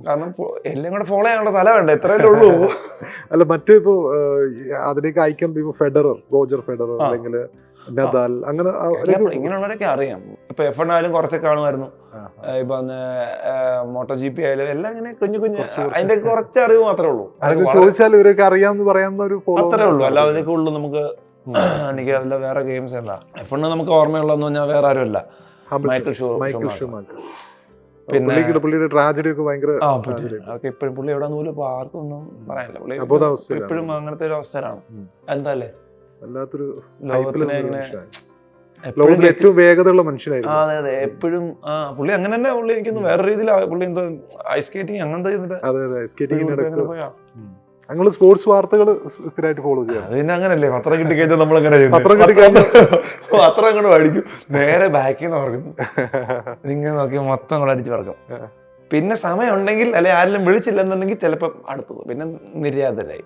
കാരണം എല്ലാം കൂടെ ഫോളോ ചെയ്യാനുള്ള സ്ഥലം വേണ്ട, എത്രയല്ലേ ഉള്ളൂ. അല്ല മറ്റേ ഇപ്പൊ അതിലേക്ക് അയക്കാൻ റോജർ ഫെഡറർ അല്ലെങ്കിൽ നദാൽ, അങ്ങനെ ഇങ്ങനെയുള്ളവരൊക്കെ അറിയാം. ഇപ്പൊ F1 ആയാലും കുറച്ചൊക്കെ കാണുമായിരുന്നു, ഇപ്പൊ MotoGP ആയാലും എല്ലാം ഇങ്ങനെ കുഞ്ഞു അതിന്റെ കുറച്ച് അറിവ് മാത്രമേ ഉള്ളൂ. ചോദിച്ചാൽ ഇവരൊക്കെ അറിയാമെന്ന് പറയാവുന്ന ഒരു അത്രേ ഉള്ളൂ. അല്ലാതെ അതിലേക്ക് ഉള്ളൂ നമുക്ക്. എനിക്ക് അതിലെ വേറെ ഗെയിംസ് അല്ല. F1 നമുക്ക് ഓർമ്മയുള്ളതെന്ന് പറഞ്ഞാൽ വേറെ ആരും അല്ല, മൈക്കിൾ ഷൂമാക്കർ. പിന്നെ പുള്ളിയുടെ ട്രാജഡി ഒക്കെ ഭയങ്കര അതൊക്കെ ഇപ്പോഴും പുള്ളി എവിടെ പോലും ഇപ്പൊ ആർക്കും ഒന്നും പറയാനില്ല. പുള്ളി എപ്പോഴും അങ്ങനത്തെ ഒരു അവസ്ഥയിലാണ്. എന്താല്ലേ വല്ലാത്തൊരു ലോകത്തിനെ ഇങ്ങനെ ഏറ്റവും വേഗതയുള്ള മനുഷ്യനായിരുന്നു. അതെ എപ്പോഴും പുള്ളി അങ്ങനെ തന്നെ. പുള്ളി എനിക്കൊന്നും വേറെ രീതിയിൽ പുള്ളി എന്തോ ഐസ് സ്കേറ്റിംഗ് അങ്ങനത്തെ പോയാ. ഞങ്ങൾ സ്പോർട്സ് വാർത്തകൾ സ്ഥിരമായിട്ട് ഫോളോ ചെയ്യാം. പിന്നെ അങ്ങനല്ലേ, പത്രം കിട്ടിക്കഴിഞ്ഞാൽ നമ്മളങ്ങനെ പത്രം അങ്ങോട്ട് മേടിക്കും, നേരെ ബാക്കിൽ നിന്ന് പറക്കും. നിങ്ങൾ നോക്കി മൊത്തം അങ്ങോട്ട് അടിച്ച് പറക്കും. പിന്നെ സമയം ഉണ്ടെങ്കിൽ അല്ലെ ആരെങ്കിലും വിളിച്ചില്ലെന്നുണ്ടെങ്കിൽ ചിലപ്പം അടുത്തത് പിന്നെ നിര്യാതരായി.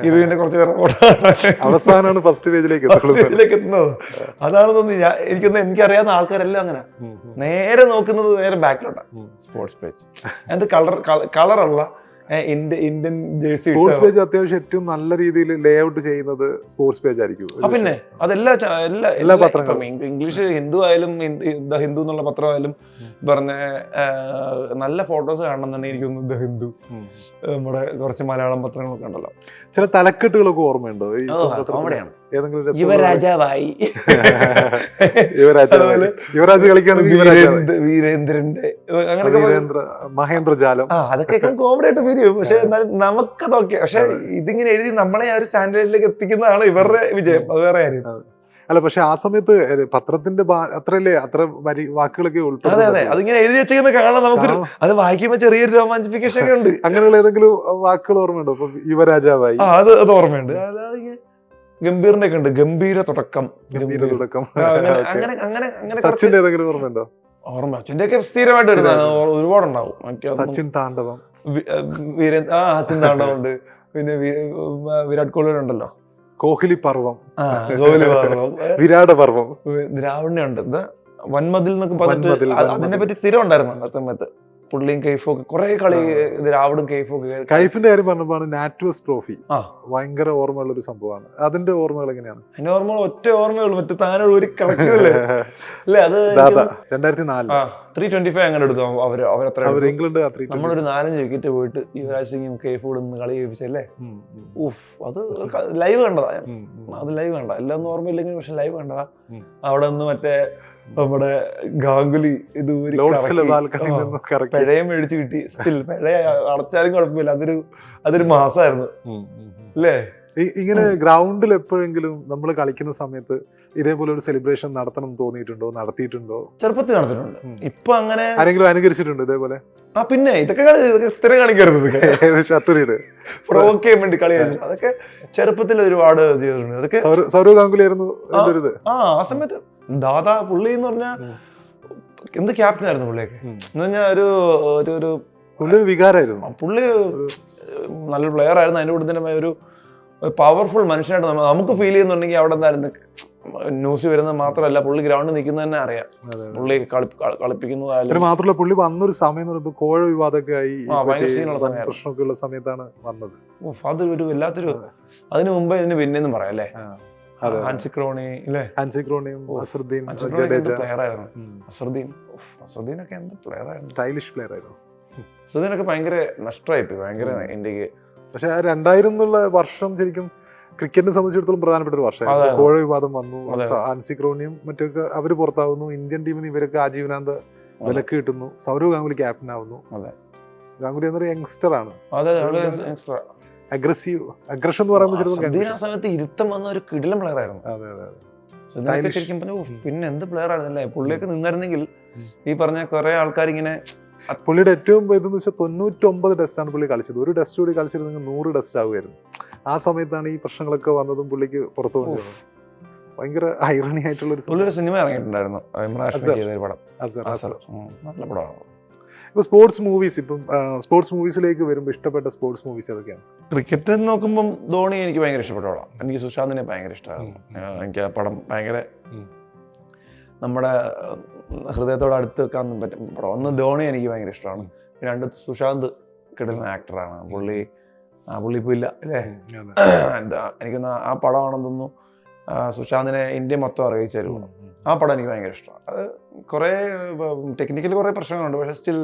ഇത് പിന്നെ കുറച്ച് അവസാനമാണ് ഫസ്റ്റ് പേജിലേക്ക് എത്തുന്നത്. അതാണെന്ന് എനിക്കറിയാവുന്ന ആൾക്കാരെല്ലാം അങ്ങനെ നേരെ നോക്കുന്നത് നേരെ ബാക്കിലോട്ടാണ് സ്പോർട്സ് പേജ്. എന്ത് കളറുള്ള ഇന്ത്യൻ ജേഴ്സി സ്പോർട്സ് പേജ് അത്യാവശ്യം ഏറ്റവും നല്ല രീതിയിൽ ലേ ഔട്ട് ചെയ്യുന്നത് സ്പോർട്സ് പേജ് ആയിരിക്കും. പിന്നെ അതെല്ലാ പത്രങ്ങളും ഇംഗ്ലീഷ് ഹിന്ദു ആയാലും ദ ഹിന്ദു എന്നുള്ള പത്രമായാലും പറഞ്ഞ നല്ല ഫോട്ടോസ് കാണണമെന്നുണ്ടെങ്കിൽ എനിക്കൊന്ന് ദ ഹിന്ദു, നമ്മുടെ കുറച്ച് മലയാളം പത്രങ്ങളൊക്കെ ഉണ്ടല്ലോ. ചില തലക്കെട്ടുകളൊക്കെ ഓർമ്മയുണ്ടോ? കോമഡിയാണ്. ഏതെങ്കിലും യുവരാജാവായി, യുവരാജ് കളിക്കുകയാണെങ്കിൽ വീരേന്ദ്രന്റെ മഹേന്ദ്രജാലം, അതൊക്കെ കോമഡി ആയിട്ട് വരും. പക്ഷെ എന്നാലും നമുക്കതൊക്കെ, പക്ഷെ ഇതിങ്ങനെ എഴുതി നമ്മളെ ആ ഒരു സ്റ്റാൻഡേർഡിലേക്ക് എത്തിക്കുന്നതാണ് ഇവരുടെ വിജയം. അത് വേറെ കാര്യം. അല്ല പക്ഷെ ആ സമയത്ത് പത്രത്തിന്റെ അത്രയല്ലേ അത്ര വാക്കുകളൊക്കെ അതെ ഉൾപ്പെടുന്നത്. അതെ, അതിങ്ങനെ എഴുതി വെച്ചേക്കുന്ന കാണാൻ നമുക്കൊരു, അത് വായിക്കുമ്പോ ചെറിയൊരു രോമാഞ്ചിഫിക്കേഷൻ ഒക്കെ ഉണ്ട്. അങ്ങനെയുള്ള ഏതെങ്കിലും വാക്കുകൾ ഓർമ്മയുണ്ടോ? ഇപ്പൊ യുവരാജാവായി, അത് ഓർമ്മയുണ്ട്. അതായത് ഗംഭീറിന്റെ ഒക്കെ ഉണ്ട്, ഗംഭീര തുടക്കം, ഗംഭീര തുടക്കം. അങ്ങനെ Okay. അങ്ങനെ അങ്ങനെ അങ്ങനെ സച്ചിന്റെ ഏതെങ്കിലും ഓർമ്മയുണ്ടോ? ഓർമ്മ അച്ഛൻ്റെ ഒക്കെ സ്ഥിരമായിട്ട് വരുന്നതാണ്, ഒരുപാടുണ്ടാവും. സച്ചിൻ താണ്ഡവം, സച്ചിൻ താണ്ഡവുണ്ട്, പിന്നെ വിരാട് കോഹ്ലി ഉണ്ടല്ലോ, കോഹ്ലി പർവം, കോഹ്ലി പർവം, വിരാട പർവം, ദ്രാവിഡ്യ ഉണ്ട്, ഇത് വൻമതിൽ എന്നൊക്കെ പറഞ്ഞിട്ട് വൻമതിൽ. അതിനെ പറ്റി സ്ഥിരം ഉണ്ടായിരുന്നു ആ സമയത്ത്. പുള്ളിയും കൈഫും ഒക്കെ കുറെ കളി, ദ്രാവിഡും കൈഫും ഒക്കെ. കൈഫിന്റെ കാര്യം പറഞ്ഞപ്പോഴാണ് നാറ്റ്വസ് ട്രോഫി ആ ഭയങ്കര ഓർമ്മയുള്ള ഒരു സംഭവമാണ്. അതിന്റെ ഓർമ്മകൾ എങ്ങനെയാണ്? അതിന്റെ ഓർമ്മ ഒറ്റ ഓർമ്മയുള്ളൂ, മറ്റേ താനുള്ള ഒരു കറക്റ്റ് അല്ലേ അത് 2004 325 അങ്ങനെ എടുത്തു അവരത്ര. ഇംഗ്ലണ്ട് നമ്മളൊരു 4-5 വിക്കറ്റ് പോയിട്ട് യുവരാജ് സിംഗും കൈഫോടും നിന്ന് കളി കഴിപ്പിച്ചല്ലേ. അത് ലൈവ് കണ്ടതാ, അത് ലൈവ് കണ്ട, എല്ലാം ഒന്നും ഓർമ്മയില്ലെങ്കിൽ പക്ഷെ ലൈവ് കണ്ടതാ. അവിടെ നിന്ന് മറ്റേ നമ്മുടെ ഗാംഗുലി ഇത് പിഴയും മേടിച്ചു കിട്ടി. സ്റ്റിൽ പിഴയ അടച്ചാലും കുഴപ്പമില്ല, അതൊരു മാസമായിരുന്നു അല്ലേ. ഇങ്ങനെ ഗ്രൗണ്ടിൽ എപ്പോഴെങ്കിലും നമ്മൾ കളിക്കുന്ന സമയത്ത് ഇതേപോലെ ഒരു സെലിബ്രേഷൻ നടത്തണം തോന്നിയിട്ടുണ്ടോ, നടത്തിയിട്ടുണ്ടോ? ചെറുപ്പത്തിൽ നടത്തിയിട്ടുണ്ട്. ഇപ്പൊ അങ്ങനെ ആരെങ്കിലും അനുകരിച്ചിട്ടുണ്ടോ ഇതേപോലെ? പിന്നെ ഇതൊക്കെ സ്ഥിരം കളിക്കരുത്, പ്രൊവോക്ക് ചെയ്യാൻ വേണ്ടി കളി കളിച്ചിട്ടുണ്ട്. അതൊക്കെ ചെറുപ്പത്തിൽ ഒരുപാട് ചെയ്തിട്ടുണ്ട്. അതൊക്കെ സൗരവ് ഗാംഗുലി ആയിരുന്നു ആ സമയത്ത്. ദാദാ പുള്ളി എന്ന് പറഞ്ഞാൽ എന്ത് ക്യാപ്റ്റൻ ആയിരുന്നു പുള്ളിയൊക്കെ എന്ന് പറഞ്ഞാൽ ഒരു വികാരമായിരുന്നു. പുള്ളി നല്ല പ്ലെയർ ആയിരുന്നു. അതിന്റെ കൂടെ തന്നെ ഒരു പവർഫുൾ മനുഷ്യനായിട്ട് നമുക്ക് ഫീൽ ചെയ്യുന്നുണ്ടെങ്കിൽ അവിടെ എന്തായിരുന്നു ന്യൂസ് വരുന്നത് മാത്രമല്ല, പുള്ളി ഗ്രൗണ്ടിൽ നിൽക്കുന്നത് തന്നെ അറിയാം. പുള്ളി കളിപ്പിക്കുന്നതായാലും മാത്രമല്ല പുള്ളി വന്നൊരു സമയം എന്ന് പറയുമ്പോൾ കോഴ വിവാദമൊക്കെ ആയി പ്രശ്നമൊക്കെ ഉള്ള സമയത്താണ് വന്നത്. അതൊരു വല്ലാത്തൊരു, അതിന് മുമ്പ് ഇതിന് പിന്നെന്നും പറയാം അല്ലേ. അസറുദ്ദീനൊക്കെ എന്ത് പ്ലെയർ ആയിരുന്നു, സ്റ്റൈലിഷ് പ്ലെയർ ആയിരുന്നു. അസറുദ്ദീനൊക്കെ ഭയങ്കര നഷ്ടമായിപ്പോയി, ഭയങ്കര ഇന്ത്യക്ക്. പക്ഷെ ആ 2000 എന്നുള്ള വർഷം ശരിക്കും ക്രിക്കറ്റിനെ സംബന്ധിച്ചിടത്തോളം പ്രധാനപ്പെട്ട ഒരു വർഷമായിരുന്നു. കോഴ വിവാദം വന്നു, ഹാൻസി ക്രോണിയും മറ്റൊക്കെ അവര് പുറത്താവുന്നു, ഇന്ത്യൻ ടീമിന് ഇവരൊക്കെ ആജീവനാന്ത വിലക്ക് കിട്ടുന്നു, സൗരവ് ഗാംഗുലി ക്യാപ്റ്റൻ ആവുന്നു. ഗാംഗുലി എന്നൊരു യങ്സ്റ്റർ ആണ്, അഗ്രഷൻ എന്ന് പറയുമ്പോൾ ആ സമയത്ത് ഇരുത്തം വന്ന ഒരു കിടിലൻ പ്ലെയർ ആയിരുന്നു. ശരിക്കും പറഞ്ഞു പിന്നെ എന്ത് പ്ലെയർ ആയിരുന്നല്ലേ. പുള്ളിയൊക്കെ നിന്നായിരുന്നെങ്കിൽ ഈ പറഞ്ഞ കുറെ ആൾക്കാർ ഇങ്ങനെ. പുള്ളിയുടെ ഏറ്റവും ഇതെന്ന് വെച്ചാൽ 99 ടെസ്റ്റാണ് പുള്ളി കളിച്ചത്. ഒരു ടെസ്റ്റ് കൂടി കളിച്ചിരുന്നെങ്കിൽ 100 ടെസ്റ്റ് ആവുമായിരുന്നു. ആ സമയത്താണ് ഈ പ്രശ്നങ്ങളൊക്കെ വന്നതും പുള്ളിക്ക് പുറത്തു വന്നത്. ഭയങ്കര ഐറണി ആയിട്ടുള്ള ഒരു സിനിമ ഇറങ്ങിയിട്ടുണ്ടായിരുന്നു, നല്ല പടമാണ്. ഇപ്പൊ സ്പോർട്സ് മൂവീസിലേക്ക് വരുമ്പോൾ ഇഷ്ടപ്പെട്ട സ്പോർട്സ് മൂവീസ് ഏതൊക്കെയാണ്? ക്രിക്കറ്റ് നോക്കുമ്പോൾ ധോണി എനിക്ക് ഭയങ്കര ഇഷ്ടപ്പെട്ടോളാം. എനിക്ക് സുശാന്തിനെ ഭയങ്കര ഇഷ്ടമായിരുന്നു. എനിക്ക് ആ പടം ഭയങ്കര നമ്മുടെ ഹൃദയത്തോട് അടുത്ത് വെക്കാൻ പറ്റും പടം. ഒന്ന് ധോണി എനിക്ക് ഭയങ്കര ഇഷ്ടമാണ്, രണ്ട് സുശാന്ത് കിടന്ന ആക്ടറാണ്. പുള്ളി ഇപ്പോൾ ഇല്ല അല്ലേ. എനിക്കൊന്ന് ആ പടമാണെന്ന് തോന്നുന്നു സുശാന്തിനെ ഇന്ത്യ മൊത്തം അറിയിച്ചു തരുള്ളൂ. ആ പടം എനിക്ക് ഭയങ്കര ഇഷ്ടമാണ്. അത് കുറേ ടെക്നിക്കലി കുറേ പ്രശ്നങ്ങളുണ്ട്, പക്ഷെ സ്റ്റിൽ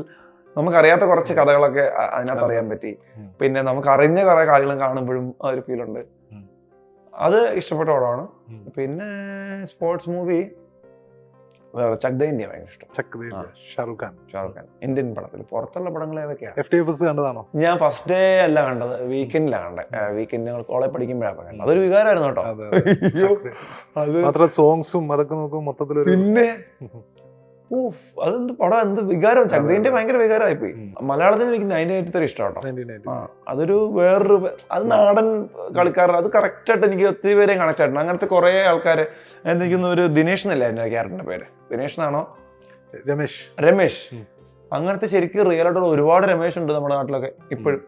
നമുക്കറിയാത്ത കുറച്ച് കഥകളൊക്കെ അതിനകത്ത് അറിയാൻ പറ്റി. പിന്നെ നമുക്ക് അറിഞ്ഞ കുറേ കാര്യങ്ങൾ കാണുമ്പോഴും അതൊരു ഫീലുണ്ട്. അത് ഇഷ്ടപ്പെട്ട പടമാണ്. പിന്നെ സ്പോർട്സ് മൂവി ചക് ദേ ഇന്ത്യ ഭയങ്കര ഇഷ്ടം. ഷാറുഖ് ഖാൻ ഇന്ത്യൻ പടത്തിൽ. പുറത്തുള്ള പടങ്ങൾ ഏതൊക്കെയാണ്? FTFS കണ്ടതാണോ? ഞാൻ ഫസ്റ്റ് ഡേ അല്ല കണ്ടത്, വീക്കെൻഡിലാണ് കണ്ടത്. വീക്കെൻഡ് ഞങ്ങൾ കോളേജ് പഠിക്കുമ്പോഴാണ് കണ്ടത്. അതൊരു വികാരമായിരുന്നു കേട്ടോ. അത് സോങ്സും അതൊക്കെ നോക്കും മൊത്തത്തിൽ. പിന്നെ അതെന്ത് പടം, എന്ത് വികാരം. ചക് ദേ ഇന്ത്യ ഭയങ്കര വികാരമായിപ്പോയി. മലയാളത്തിൽ എനിക്ക് 1983 ഇഷ്ടം. അതൊരു വേറൊരു, അത് നാടൻ കളിക്കാർ, അത് കറക്റ്റായിട്ട് എനിക്ക് ഒത്തിരി പേരെ കണക്ട് ആയിട്ടുണ്ട്. അങ്ങനത്തെ കുറെ ആൾക്കാരെ. എനിക്കൊന്നും ഒരു ദിനേഷ് എന്നല്ല എൻ്റെ ക്യാരക്ടറിന്റെ പേര്, ദിനേഷ് എന്നാണോ? രമേശ്. അങ്ങനത്തെ ശരിക്കും റിയൽ ആയിട്ടുള്ള ഒരുപാട് രമേശ് ഉണ്ട് നമ്മുടെ നാട്ടിലൊക്കെ ഇപ്പോഴും.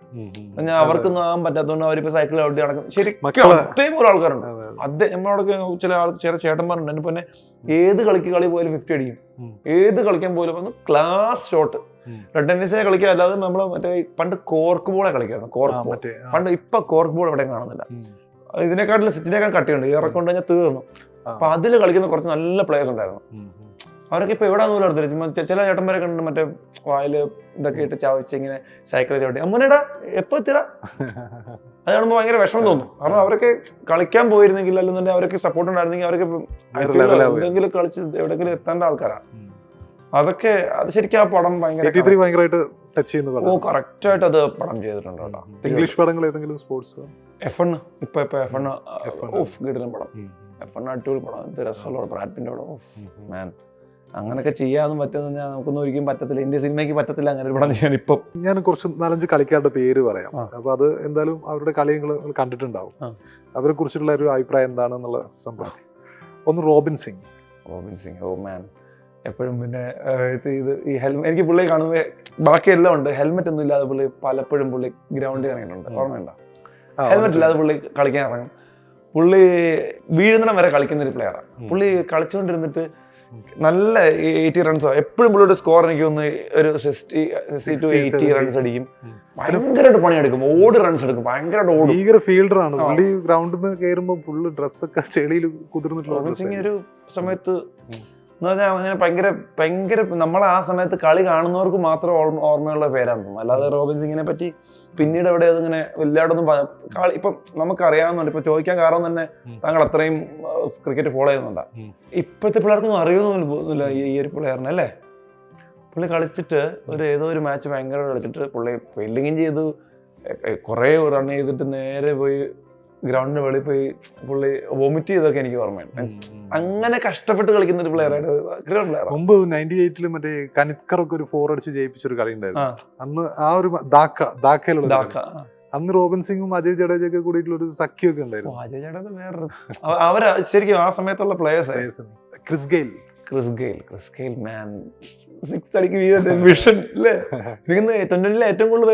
ഞാൻ അവർക്കൊന്നും ആകാൻ പറ്റാത്തതുകൊണ്ട് അവരിപ്പോ സൈക്കിൾ ഔട്ടി നടക്കും. ശരിക്കും അത്രയും പോലെ ആൾക്കാരുണ്ട്. നമ്മളോടൊക്കെ ചില ചേട്ടന്മാരുണ്ട്. എന്നെ പിന്നെ ഏത് കളി പോയാലും 50 അടിക്കും. ഏത് കളിക്കാൻ പോലും ക്ലാസ് ഷോട്ട്. റെഡ് ടെന്നീസിനെ കളിക്കുക, അല്ലാതെ നമ്മള് മറ്റേ പണ്ട് കോർക്ക് ബോളെ കളിക്കായിരുന്നു. കോർക്ക് ബോൾ പണ്ട്, ഇപ്പൊ കോർക്ക് ബോൾ എവിടെയും കാണുന്നില്ല. ഇതിനെക്കാട്ടിലും സച്ചിനേക്കാൾ കട്ടിയുണ്ട്. ഇറക്കൊണ്ട് കഴിഞ്ഞാൽ തീർന്നു. അപ്പൊ അതിൽ കളിക്കുന്ന കുറച്ച് നല്ല പ്ലേയേഴ്സ് ഉണ്ടായിരുന്നു. അവരൊക്കെ ഇപ്പൊ എവിടെ പോലും എടുത്തില്ല. ചില ചേട്ടന്മാരെ കണ്ടിട്ട് മറ്റേ വായില് ഇതൊക്കെ ഇട്ട് ചവച്ച് ഇങ്ങനെ സൈക്കിൾ ചവിട്ടി അമ്മനേടാ എപ്പോ എത്തിടാ. അത് കാണുമ്പോൾ ഭയങ്കര വിഷമം തോന്നും. കാരണം അവരൊക്കെ കളിക്കാൻ പോയിരുന്നെങ്കിൽ, അല്ലെന്നുണ്ടെങ്കിൽ അവരൊക്കെ സപ്പോർട്ട് ഉണ്ടായിരുന്നെങ്കിൽ അവരൊക്കെ എന്തെങ്കിലും കളിച്ച് എവിടെയെങ്കിലും എത്തേണ്ട ആൾക്കാരാണ്. അതൊക്കെ അത് ശരിക്കും ആ പടം ഭയങ്കരമായിട്ട് ടച്ച് ചെയ്യുന്നു. കറക്റ്റ് ആയിട്ട് അത് പടം ചെയ്തിട്ടുണ്ട് കേട്ടോ. ഇംഗ്ലീഷ് പടങ്ങൾ ഏതെങ്കിലും സ്പോർട്സ്? F1 ഇപ്പൊ F1 കിടലും പടം. F1 അടിപൊളി പടം, എന്ത് രസമുള്ള ബ്രാഡ് പിന്റെ പടം. മാൻ, അങ്ങനെയൊക്കെ ചെയ്യാനും പറ്റുമെന്ന് ഞാൻ നമുക്കൊന്നും ഒരിക്കലും പറ്റത്തില്ല, ഇന്ത്യ സിനിമയ്ക്ക് പറ്റത്തില്ല അങ്ങനെ ഒരു പടം ചെയ്യാൻ. ഇപ്പം ഞാൻ കുറച്ച് 4-5 കളിക്കാരുടെ പേര് പറയാം. അപ്പൊ അത് എന്തായാലും അവരുടെ കളി നിങ്ങൾ കണ്ടിട്ടുണ്ടാവും. അവരെ കുറിച്ചുള്ള ഒരു അഭിപ്രായം എന്താണെന്നുള്ള സംഭവം. ഒന്ന് റോബിൻ സിംഗ്. ഓ മാൻ, എപ്പോഴും പിന്നെ ഇത് ഈ ഹെൽമെറ്റ് എനിക്ക് പുള്ളി കാണുമ്പോൾ ബാക്കി എല്ലാം ഉണ്ട്, ഹെൽമെറ്റ് ഒന്നും ഇല്ലാതെ പുള്ളി പലപ്പോഴും പുള്ളി ഗ്രൗണ്ടിൽ ഇറങ്ങിയിട്ടുണ്ട്, ഓർമ്മയുണ്ടോ? ഹെൽമെറ്റ് ഇല്ലാതെ പുള്ളി കളിക്കാൻ ഇറങ്ങും. പുള്ളി വീഴുന്നിടം വരെ കളിക്കുന്ന ഒരു പ്ലെയറാണ്. പുള്ളി കളിച്ചുകൊണ്ടിരുന്നിട്ട് നല്ല 80 റൺസോ എപ്പോഴും പുള്ളിയുടെ സ്കോർ എനിക്ക് ഒന്ന് ഒരു 60 to 80 റൺസ് അടിക്കും. ഭയങ്കരമായിട്ട് പണിയെടുക്കും, ഓട് റൺസ് എടുക്കും, ഭയങ്കരമായിട്ട് ഓടും. ഭീകര ഫീൽഡറാണ് പുള്ളി. ഗ്രൗണ്ടിൽ നിന്ന് കയറുമ്പോൾ ഫുള്ള് ഡ്രസ്സൊക്കെ ചെളിയിൽ കുതിർന്നിട്ടുള്ള ഒരു സമയത്ത് എന്ന് പറഞ്ഞാൽ അങ്ങനെ ഭയങ്കര നമ്മൾ ആ സമയത്ത് കളി കാണുന്നവർക്ക് മാത്രം ഓർമ്മയുള്ള പേരാന്ന് തോന്നുന്നു. അല്ലാതെ റോബിൻ സിംഗിനെ പറ്റി പിന്നീട് എവിടെ അതിങ്ങനെ വല്ലാടൊന്നും കളി ഇപ്പം നമുക്കറിയാവുന്നുണ്ട്. ഇപ്പൊ ചോദിക്കാൻ കാരണം തന്നെ താങ്കൾ അത്രയും ക്രിക്കറ്റ് ഫോളോ ചെയ്യുന്നുണ്ടാ. ഇപ്പോഴത്തെ പിള്ളേർക്കൊന്നും അറിയുന്നില്ല ഈ ഒരു പ്ലെയറിനെ അല്ലേ. പുള്ളി കളിച്ചിട്ട് ഏതോ ഒരു മാച്ച് ഭയങ്കര കളിച്ചിട്ട് പുള്ളി ഫീൽഡിങ്ങും ചെയ്തു, കുറേ റൺ ചെയ്തിട്ട് നേരെ പോയി ഗ്രൗണ്ടിന് വെളിയിൽ പോയി പുള്ളി വൊമിറ്റ് ചെയ്തൊക്കെ എനിക്ക് ഓർമ്മയുണ്ട്. അങ്ങനെ കഷ്ടപ്പെട്ട് കളിക്കുന്ന ഒരു പ്ലെയർ ആയിട്ട്. മുമ്പ് 98 മറ്റേ കനിത്കറൊക്കെ ഒരു 4 അടിച്ച് ജയിപ്പിച്ചൊരു കളി ഉണ്ടായിരുന്നു. അന്ന് ആ ഒരു ധാക്കയിലുള്ള അന്ന് റോബിൻ സിംഗും അജയ് ജഡേജയൊക്കെ കൂടിയിട്ടുള്ള ഒരു സഖ്യമൊക്കെ ഉണ്ടായിരുന്നു. അജയ് ജഡേജ വേറെ അവര് ശരിക്കും ആ സമയത്തുള്ള പ്ലേയേഴ്സ്. ക്രിസ് ഗെയിൽ മാൻ, 6 അടിക്ക് വിഷൻ അല്ലേ. തൊണ്ണൂറിലെ ഏറ്റവും കൂടുതൽ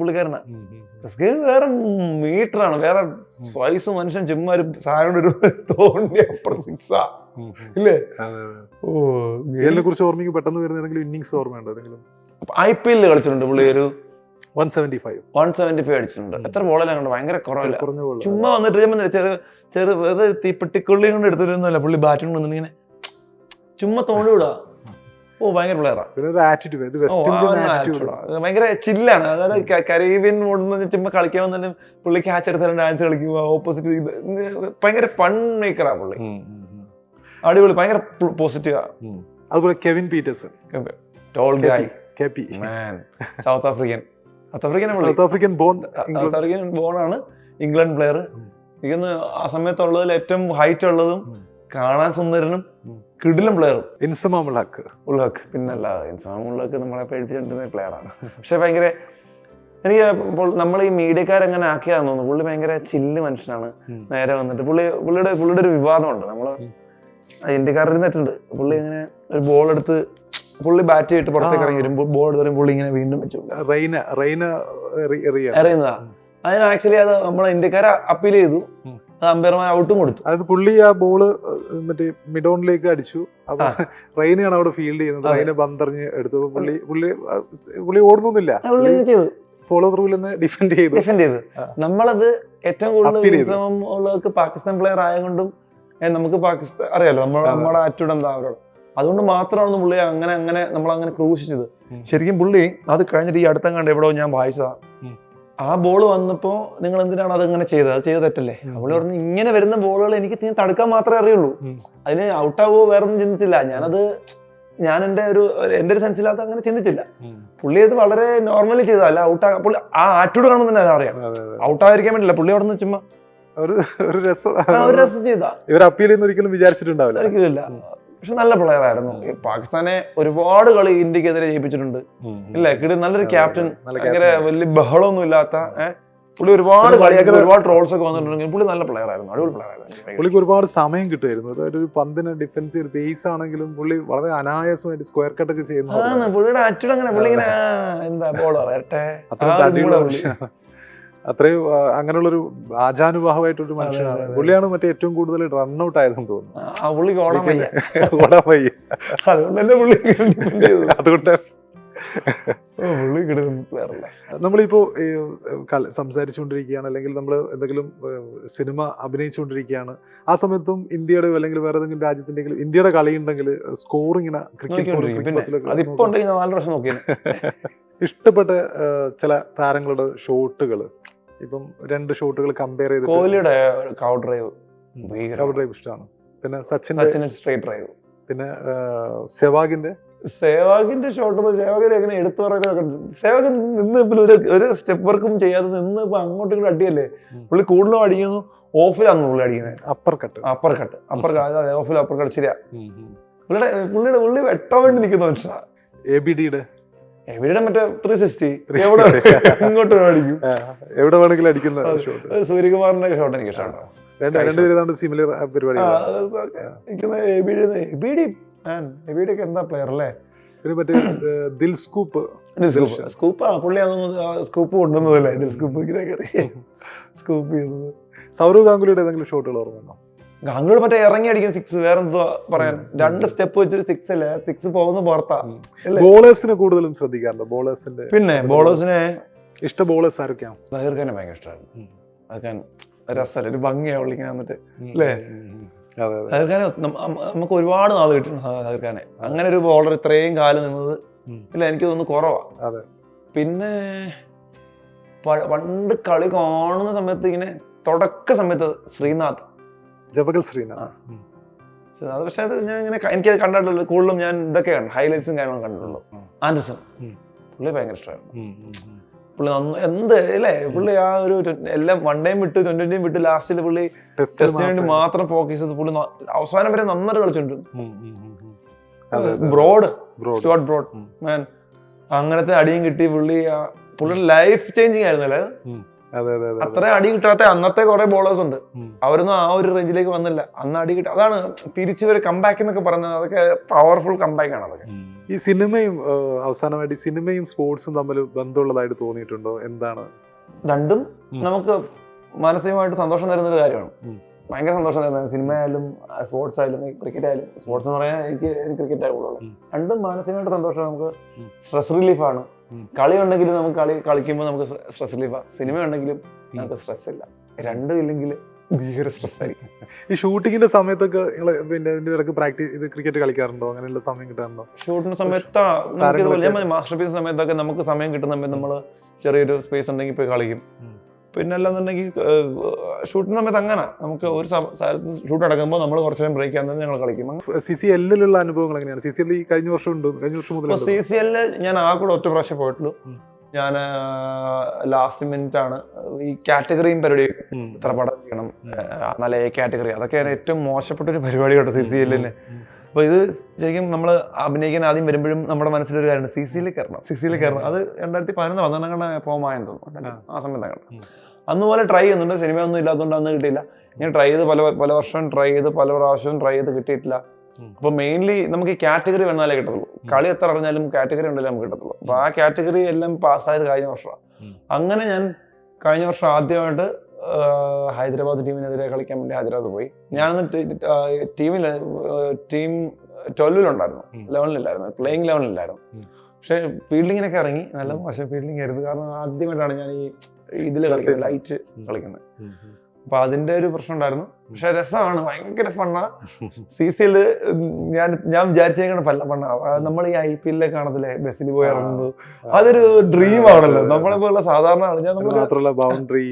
പുള്ളിക്കാരനാ. വേറെ മീറ്ററാണ്, വേറെ സ്വൈസ് മനുഷ്യൻ ചുമ്മാ ഒരു സാധനം ഒരു തോണ്ടി അപ്പുറം 6 ഇല്ലേ. ഗെയിലിനെ കുറിച്ച് ഓർമ്മിക്ക് പെട്ടെന്ന് വരുന്ന ഏതെങ്കിലും ഇന്നിങ്സ് ഓർമ്മയുണ്ടോ? IPL കളിച്ചിട്ടുണ്ട് പുള്ളി, ഒരു 175 അടിച്ചിട്ടുണ്ട്. എത്ര ബോളെല്ലാം കണ്ടു, ഭയങ്കര കുറവില്ല. ചുമ്മാ വന്നിട്ട് ചെറു തീപ്പെട്ടിക്കൊള്ളി കൊണ്ട് എടുത്തിരുന്നല്ല പുള്ളി ബാറ്റിംഗ് വന്നിങ്ങനെ ചുമ്മാ തോണ്ടി വിടാ. ഓ ഭയങ്കര പ്ലെയറാ, ഭയങ്കര ചില്ലാണ്. അതായത് കരീബിയൻ മോഡ് ചുമ്മാ കളിക്കാൻ വന്നാലും പുള്ളി ക്യാച്ച് എടുത്താലും ഡാൻസ് കളിക്കുക, ഓപ്പോസിറ്റ് ഭയങ്കര ഫൺ മേക്കറാ പുള്ളി. അടിപൊളി, ഭയങ്കര പോസിറ്റീവാ. അതുപോലെ Kevin Pietersen, tall guy, South African ബോണാണ്, ഇംഗ്ലണ്ട് പ്ലെയർ. എനിക്കൊന്ന് ആ സമയത്തുള്ളതിൽ ഏറ്റവും ഹൈറ്റ് ഉള്ളതും കാണാൻ സുന്ദരനും കിടിലം പ്ലെയറും ഇൻസമാം ഉൽ ഹക്ക്. പിന്നല്ല, ഇൻസമാം ഉൽ ഹക്ക് നമ്മളെ പേടിപ്പിച്ചിട്ടുള്ള പ്ലെയറാണ്. പക്ഷെ ഭയങ്കര എനിക്ക് നമ്മൾ ഈ മീഡിയക്കാരെങ്ങനെ ആക്കിയാന്ന് തോന്നുന്നു. പുള്ളി ഭയങ്കര ചില്ല് മനുഷ്യനാണ്. നേരെ വന്നിട്ട് പുള്ളിയുടെ ഒരു വിവാദമുണ്ട്, നമ്മള് ഇന്ത്യക്കാരിരുന്നിട്ടുണ്ട്. പുള്ളി ഇങ്ങനെ ഒരു ബോൾ എടുത്ത് പുള്ളി ബാറ്റ് ചെയ്തിട്ട് പുറത്തേക്ക് ഇറങ്ങി വരും, ബോൾ എടുത്ത് വരും, പുള്ളി ഇങ്ങനെ വീണ്ടും വെച്ചു എറിയുന്നതാ. അതിന് ആക്ച്വലി അത് നമ്മളെ ഇന്ത്യക്കാരെ അപ്പീൽ ചെയ്തു, അമ്പയർമാർ ഔട്ടും കൊടുത്തു. അതായത് പുള്ളി ആ ബോള് മറ്റേ മിഡോണിലേക്ക് അടിച്ചു. അപ്പൊ റെയിനാണ് അവിടെ ഫീൽഡ് ചെയ്യുന്നത്. റെയിനെ ബന്ധറിഞ്ഞ് എടുത്തു. പുള്ളി ഓടുന്നൊന്നുമില്ല, ഫോളോ ത്രൂവിൽ തന്നെ ഡിഫെൻഡ് ചെയ്തു. നമ്മളത് ഏറ്റവും കൂടുതൽ പാകിസ്ഥാൻ പ്ലെയർ ആയതുകൊണ്ടും നമുക്ക് പാകിസ്ഥാൻ അറിയാലോ, നമ്മുടെ ആറ്റിറ്റ്യൂഡ് എന്താ അവരോട്. അതുകൊണ്ട് മാത്രമാണ് പുള്ളി അങ്ങനെ നമ്മളങ്ങനെ ക്രൂശിച്ചത്. ശരിക്കും പുള്ളി അത് കഴിഞ്ഞിട്ട് ഈ അടുത്തം കണ്ട് എവിടെയോ ഞാൻ വായിച്ചതാ, ആ ബോൾ വന്നപ്പോ നിങ്ങൾ എന്തിനാണ് അതങ്ങനെ ചെയ്തത്, അത് ചെയ്ത തെറ്റല്ലേ. അവള് പറഞ്ഞു ഇങ്ങനെ വരുന്ന ബോളുകൾ എനിക്ക് തടുക്കാൻ മാത്രമേ അറിയുള്ളൂ, അതിന് ഔട്ടാവോ വേറെ ഒന്നും ചിന്തിച്ചില്ല. ഞാൻ എന്റെ ഒരു സെൻസിലകത്ത് അങ്ങനെ ചിന്തിച്ചില്ല. പുള്ളി അത് വളരെ നോർമലി ചെയ്തതല്ല, പുള്ളി ആ ആറ്റിറ്റ്യൂഡ് കാണുമ്പോൾ തന്നെ അറിയാം ഔട്ടായിരിക്കാൻ പറ്റില്ല. പുള്ളി അവിടെ നിന്ന് ചുമ്മാ ഒരു രസം ചെയ്താ. ഇവർ അപ്പീൽ ചെയ്യുന്ന ഒരിക്കലും വിചാരിച്ചിട്ടുണ്ടാവില്ല. പക്ഷെ നല്ല പ്ലെയർ ആയിരുന്നു. പാകിസ്ഥാനെ ഒരുപാട് കളി ഇന്ത്യക്കെതിരെ ജയിപ്പിച്ചിട്ടുണ്ട് ഇല്ലേ. നല്ലൊരു ക്യാപ്റ്റൻ, ഭയങ്കര വലിയ ബഹളമൊന്നും ഇല്ലാത്ത പുള്ളി. ഒരുപാട് കളിയാക്കി ഒരുപാട് ട്രോൾസ് ഒക്കെ വന്നിട്ടുണ്ടെങ്കിൽ പുള്ളി നല്ല പ്ലെയർ ആയിരുന്നു, അടിപൊളി പ്ലെയർ ആയിരുന്നു. പുള്ളിക്ക് ഒരുപാട് സമയം കിട്ടുമായിരുന്നു. അതായത് ഒരു പന്തിന് ഡിഫൻസ് ബേസ് ആണെങ്കിലും പുള്ളി വളരെ അനായാസമായിട്ട് സ്ക്വയർ കട്ട് ഒക്കെ ചെയ്യുന്നു. പുള്ളിയുടെ ആറ്റിറ്റ്യൂഡ് അങ്ങനെ, പുള്ളി ഇങ്ങനെ എന്താ ബോളോ വരട്ടെ, അത്രയും അങ്ങനെയുള്ളൊരു ആജാനുബാഹമായിട്ടൊരു മനുഷ്യനാണ്. പുള്ളിയാണ് മറ്റേ ഏറ്റവും കൂടുതൽ റൺഔട്ട് ആയതെന്ന് തോന്നുന്നു. അതുകൊണ്ട് നമ്മളിപ്പോ സംസാരിച്ചുകൊണ്ടിരിക്കുകയാണ്, അല്ലെങ്കിൽ നമ്മൾ എന്തെങ്കിലും സിനിമ അഭിനയിച്ചുകൊണ്ടിരിക്കുകയാണ്, ആ സമയത്തും ഇന്ത്യയുടെ അല്ലെങ്കിൽ വേറെ ഏതെങ്കിലും രാജ്യത്തിന്റെ ഇന്ത്യയുടെ കളി ഉണ്ടെങ്കിൽ സ്കോറിങ്ങനെ ഇഷ്ടപ്പെട്ട ചില താരങ്ങളുടെ ഷോട്ടുകൾ, ഇപ്പം 2 ഷോട്ടുകൾ കമ്പയർ ചെയ്ത് കോഹ്ലിയുടെ കവർ ഡ്രൈവ് ഇഷ്ടമാണ്. പിന്നെ സച്ചിൻ സ്ട്രൈറ്റ് ഡ്രൈവ്. പിന്നെ സെവാഗിന്റെ ഷോട്ട് സേവകൻ എങ്ങനെ എടുത്തു പറയുന്നത്. സേവകൻ നിന്ന് ഒരു സ്റ്റെപ്പ് വർക്കും ചെയ്യാതെ നിന്ന് ഇപ്പൊ അങ്ങോട്ടും അടിയല്ലേ. പുള്ളി കൂടുതലും അടിക്കുന്നു, ഓഫിലാണ് പുള്ളി അടിക്കുന്നത്. അപ്പർ കട്ട് ഓഫിൽ അപ്പർ കട്ട് ശരിയാ. പുള്ളി വെട്ടാൻ വേണ്ടി നിൽക്കുന്ന മനുഷ്യനാ. ABDയുടെ മറ്റേ 360 ഇങ്ങോട്ട് അടിക്കും, എവിടെ വേണമെങ്കിലും അടിക്കുന്ന. സൂര്യകുമാറിന്റെ ഷോട്ട് എനിക്ക് ഇഷ്ടമാണ്. സിമിലർ പരിപാടി. ഒക്കെ എന്താ പ്ലെയർ അല്ലേ. പിന്നെ മറ്റേ ദിൽ സ്കൂപ്പ് പുള്ളി അതൊന്നും സ്കൂപ്പ് കൊണ്ടുവന്നതല്ലേ, ദിൽ സ്കൂപ്പ് ചെയ്യുന്നത്. സൗരവ് ഗാംഗുലിയുടെ ഏതെങ്കിലും ഷോട്ടുകൾ ഓർമ്മയുണ്ടോ? ഗാംഗുലി മറ്റേ ഇറങ്ങി അടിക്കുന്ന 6, വേറെ എന്തോ പറയാൻ, 2 സ്റ്റെപ്പ് വെച്ചൊരു 6 അല്ലേ, 6 പോകുന്ന പുറത്താ. ബോളേഴ്സിനെ കൂടുതലും ശ്രദ്ധിക്കാറുണ്ട്. ബോളേഴ്സിന്റെ പിന്നെ ബോളേഴ്സിനെ ഇഷ്ട ബോളേഴ്സ് ആരൊക്കെയാണ്? സഹീർ ഖാനെ ഭയങ്കര ഇഷ്ടമാണ്. അതൊക്കെ രസമല്ലേ, ഒരു ഭംഗിയാ വിളിക്കാൻ വന്നിട്ട് അല്ലേ. സഹീർ ഖാനെ നമുക്ക് ഒരുപാട് നാൾ കിട്ടും. സഹീർ ഖാനെ അങ്ങനെ ഒരു ബോളർ ഇത്രയും കാലം നിന്നത് ഇല്ല, എനിക്ക് തോന്നുന്നു കുറവാ. പിന്നെ പണ്ട് കളി കാണുന്ന സമയത്ത് ഇങ്ങനെ തുടക്ക സമയത്ത് ശ്രീനാഥ്. പക്ഷെ അത് ഞാൻ ഇങ്ങനെ എനിക്കത് കണ്ടിട്ടുള്ളൂ. കൂടുതലും ഞാൻ ഇതൊക്കെയാണ് ഹൈലൈറ്റ്സും കാര്യങ്ങളും കണ്ടിട്ടുള്ളൂ. ആൻഡർസൺ പുള്ളി ഭയങ്കര ഇഷ്ടമായിരുന്നു. പുള്ളി എന്ത് അല്ലേ, പുള്ളി ആ ഒരു എല്ലാം 1 ഡേയും വിട്ട് 20 വിട്ട് ലാസ്റ്റിൽ പുള്ളി ടെസ്റ്റിന് വേണ്ടി മാത്രം ഫോക്കസ് ചെയ്ത് പുള്ളി അവസാനം വരെ നന്നായിട്ട് കളിച്ചിട്ടുണ്ട്. സ്റ്റുവർട്ട് ബ്രോഡ് മാൻ അങ്ങനത്തെ അടിയും കിട്ടി. പുള്ളിയുടെ ലൈഫ് ചേഞ്ചിങ് ആയിരുന്നല്ലേ. അത്ര അടി കിട്ടാത്ത അന്നത്തെ കുറെ ബോളേഴ്സ് ഉണ്ട്, അവരൊന്നും ആ ഒരു റേഞ്ചിലേക്ക് വന്നില്ല. അന്ന് അടി കിട്ടും, അതാണ് തിരിച്ചു ഒരു കംബാക്ക് എന്നൊക്കെ പറയുന്നത്. അതൊക്കെ പവർഫുൾ കംബാക്ക് ആണ്. അതൊക്കെ ഈ സിനിമയും അവസാനമായിട്ട് സിനിമയും സ്പോർട്സും തമ്മിൽ ബന്ധമുള്ളതായിട്ട് തോന്നിയിട്ടുണ്ടോ? എന്താണ്? രണ്ടും നമുക്ക് മാനസികമായിട്ട് സന്തോഷം തരുന്ന ഒരു കാര്യമാണ്. ഭയങ്കര സന്തോഷം തരുന്നത് സിനിമ ആയാലും സ്പോർട്സ് ആയാലും ക്രിക്കറ്റ് ആയാലും. സ്പോർട്സ് എന്ന് പറയാൻ എനിക്ക് ക്രിക്കറ്റ് ആയാലും രണ്ടും മാനസികമായിട്ട് സന്തോഷം. നമുക്ക് സ്ട്രെസ് റിലീഫാണ്. കളി ഉണ്ടെങ്കിലും നമുക്ക് കളിക്കുമ്പോൾ നമുക്ക് സ്ട്രെസ് റിലീഫാണ്. സിനിമ ഉണ്ടെങ്കിലും നമുക്ക് സ്ട്രെസ് ഇല്ല. രണ്ടും ഇല്ലെങ്കിൽ ഭീകര സ്ട്രെസ് ആയിരിക്കും. ഈ ഷൂട്ടിങ്ങിന്റെ സമയത്തൊക്കെ പിന്നെ ഇതിന്റെ ഇടയ്ക്ക് പ്രാക്ടീസ് ഇത് ക്രിക്കറ്റ് കളിക്കാറുണ്ടോ? അങ്ങനെയുള്ള സമയം കിട്ടാറുണ്ടോ? ഷൂട്ടിന്റെ സമയത്ത് മാസ്റ്റർ പീസ് സമയത്തൊക്കെ നമുക്ക് സമയം കിട്ടുന്ന സമയത്ത് നമ്മൾ ചെറിയൊരു സ്പേസ് ഉണ്ടെങ്കിൽ പോയി കളിക്കും. പിന്നെ അല്ലാന്നുണ്ടെങ്കിൽ ഷൂട്ടിന് സമയത്ത് അങ്ങനെ നമുക്ക് ഒരു ഷൂട്ട് നടക്കുമ്പോൾ നമ്മൾ കുറച്ച് നേരം ബ്രേക്ക് ആകുന്നത് ഞങ്ങൾ കളിക്കും. CCL അനുഭവങ്ങൾ എങ്ങനെയാണ്? CCL ഈ കഴിഞ്ഞ വർഷം മുതൽ CCL ഞാൻ ആ കൂടെ ഒറ്റ പ്രാവശ്യം പോയിട്ടുള്ളൂ. ഞാൻ ലാസ്റ്റ് മിനിറ്റ് ആണ് ഈ കാറ്റഗറിയും പരിപാടി. ഇത്ര പടം ചെയ്യണം, നല്ല A കാറ്റഗറി, അതൊക്കെയാണ് ഏറ്റവും മോശപ്പെട്ട ഒരു പരിപാടി കേട്ടോ CCL-ന്. അപ്പൊ ഇത് ശരിക്കും നമ്മൾ അഭിനയിക്കാൻ ആദ്യം വരുമ്പോഴും നമ്മുടെ മനസ്സിലൊരു കാര്യമാണ്, CCL കയറണം. അത് 2011 12 ഫോമായെന്ന് തോന്നുന്നു, ആ സമയത്താണ്. അന്ന് പോലെ ട്രൈ ചെയ്യുന്നുണ്ട്. സിനിമ ഒന്നും ഇല്ലാത്തതുകൊണ്ട് അന്ന് കിട്ടിയില്ല. ഞാൻ ട്രൈ ചെയ്ത് പല വർഷം ട്രൈ ചെയ്ത് പല പ്രാവശ്യവും ട്രൈ ചെയ്ത് കിട്ടിയിട്ടില്ല. അപ്പൊ മെയിൻലി നമുക്ക് ഈ കാറ്റഗറി വന്നാലേ കിട്ടത്തുള്ളൂ. കളി എത്ര അറിഞ്ഞാലും കാറ്റഗറി ഉണ്ടെങ്കിൽ നമുക്ക് കിട്ടത്തുള്ളൂ. അപ്പൊ ആ കാറ്റഗറി എല്ലാം പാസ്സായത് കഴിഞ്ഞ വർഷമാണ്. അങ്ങനെ ഞാൻ കഴിഞ്ഞ വർഷം ആദ്യമായിട്ട് ഹൈദരാബാദ് ടീമിനെതിരെ കളിക്കാൻ വേണ്ടി ഹൈദരാബാദ് പോയി. ഞാനന്ന് ടീം 12-ലുണ്ടായിരുന്നു, 11-ലില്ലായിരുന്നു, പ്ലേയിങ് 11-ലില്ലായിരുന്നു. പക്ഷെ ഫീൽഡിങ്ങിനൊക്കെ ഇറങ്ങി. നല്ല മോശം ഫീൽഡിങ് ആയിരുന്നു. കാരണം ആദ്യമായിട്ടാണ് ഞാൻ ഈ ഇതിൽ കളിക്കുന്നത്, ലൈറ്റ് കളിക്കുന്നത്. അപ്പൊ അതിന്റെ ഒരു പ്രശ്നം ഉണ്ടായിരുന്നു. പക്ഷെ രസമാണ്, ഭയങ്കര ഫണ്ണാ. CCL ഞാൻ വിചാരിച്ചേക്കണ ഫണ്ണാ. നമ്മൾ ഈ IPL കാണത്തില്ലേ, ബസ്സിൽ പോയി ഇറങ്ങുന്നത്, അതൊരു ഡ്രീം ആണല്ലോ. നമ്മളെ പോലുള്ള സാധാരണ ബൗണ്ടറി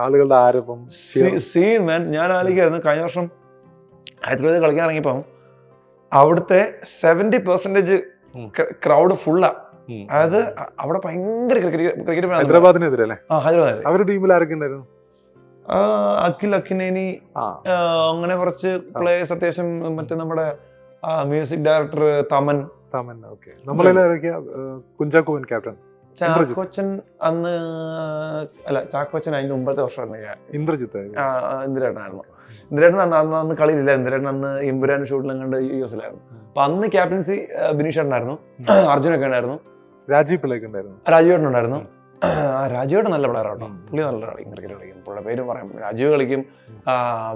ആളുകളുടെ ആരവം സീൻ മാൻ. ഞാൻ ആലോചിക്കായിരുന്നു കഴിഞ്ഞ വർഷം ഹൈദരാബാദ് കളിക്കാൻ ഇറങ്ങിയപ്പം അവിടുത്തെ 70% ക്രൗഡ് ഫുള്ളാ. അതായത് അവിടെ ഭയങ്കര ക്രിക്കറ്റ് ഹൈദരാബാദിനെതിരെ. ഹൈദരാബാദ് അവരുടെ ടീമിൽ ആരൊക്കെ ഉണ്ടായിരുന്നു? അഖിൽ അക്കിനേനി, അങ്ങനെ കുറച്ച് പ്ലേയേഴ്സ് അത്യാവശ്യം. മറ്റേ നമ്മുടെ മ്യൂസിക് ഡയറക്ടർ തമൻ. കുഞ്ചാക്കോവൻ ക്യാപ്റ്റൻ. ചാക്കോച്ചൻ അന്ന് അല്ല, ചാക്കോച്ചൻ അതിന്റെ മുമ്പത്തെ വർഷമായിരുന്നു. ഇന്ദിരേട്ടനായിരുന്നു. ഇന്ദിരേട്ടൻ അന്ന് കളിയില്ല. ഇന്ദിരേട്ടൻ അന്ന് എമ്പുരാൻ ഷൂട്ടിലും കണ്ട് US-ലായിരുന്നു. അപ്പൊ അന്ന് ക്യാപ്റ്റൻസി ബിനീഷേട്ടനായിരുന്നു, അർജുനൊക്കെ ഉണ്ടായിരുന്നു, രാജീവേട്ടൻ ഉണ്ടായിരുന്നു. രാജീവേട്ടൻ നല്ല പ്ലെയർ ആട്ടോ. പുള്ളി നല്ല കളിക്കും, ക്രിക്കറ്റ് കളിക്കും. പുള്ളിയുടെ പേരും പറയാം. രാജീവ് കളിക്കും,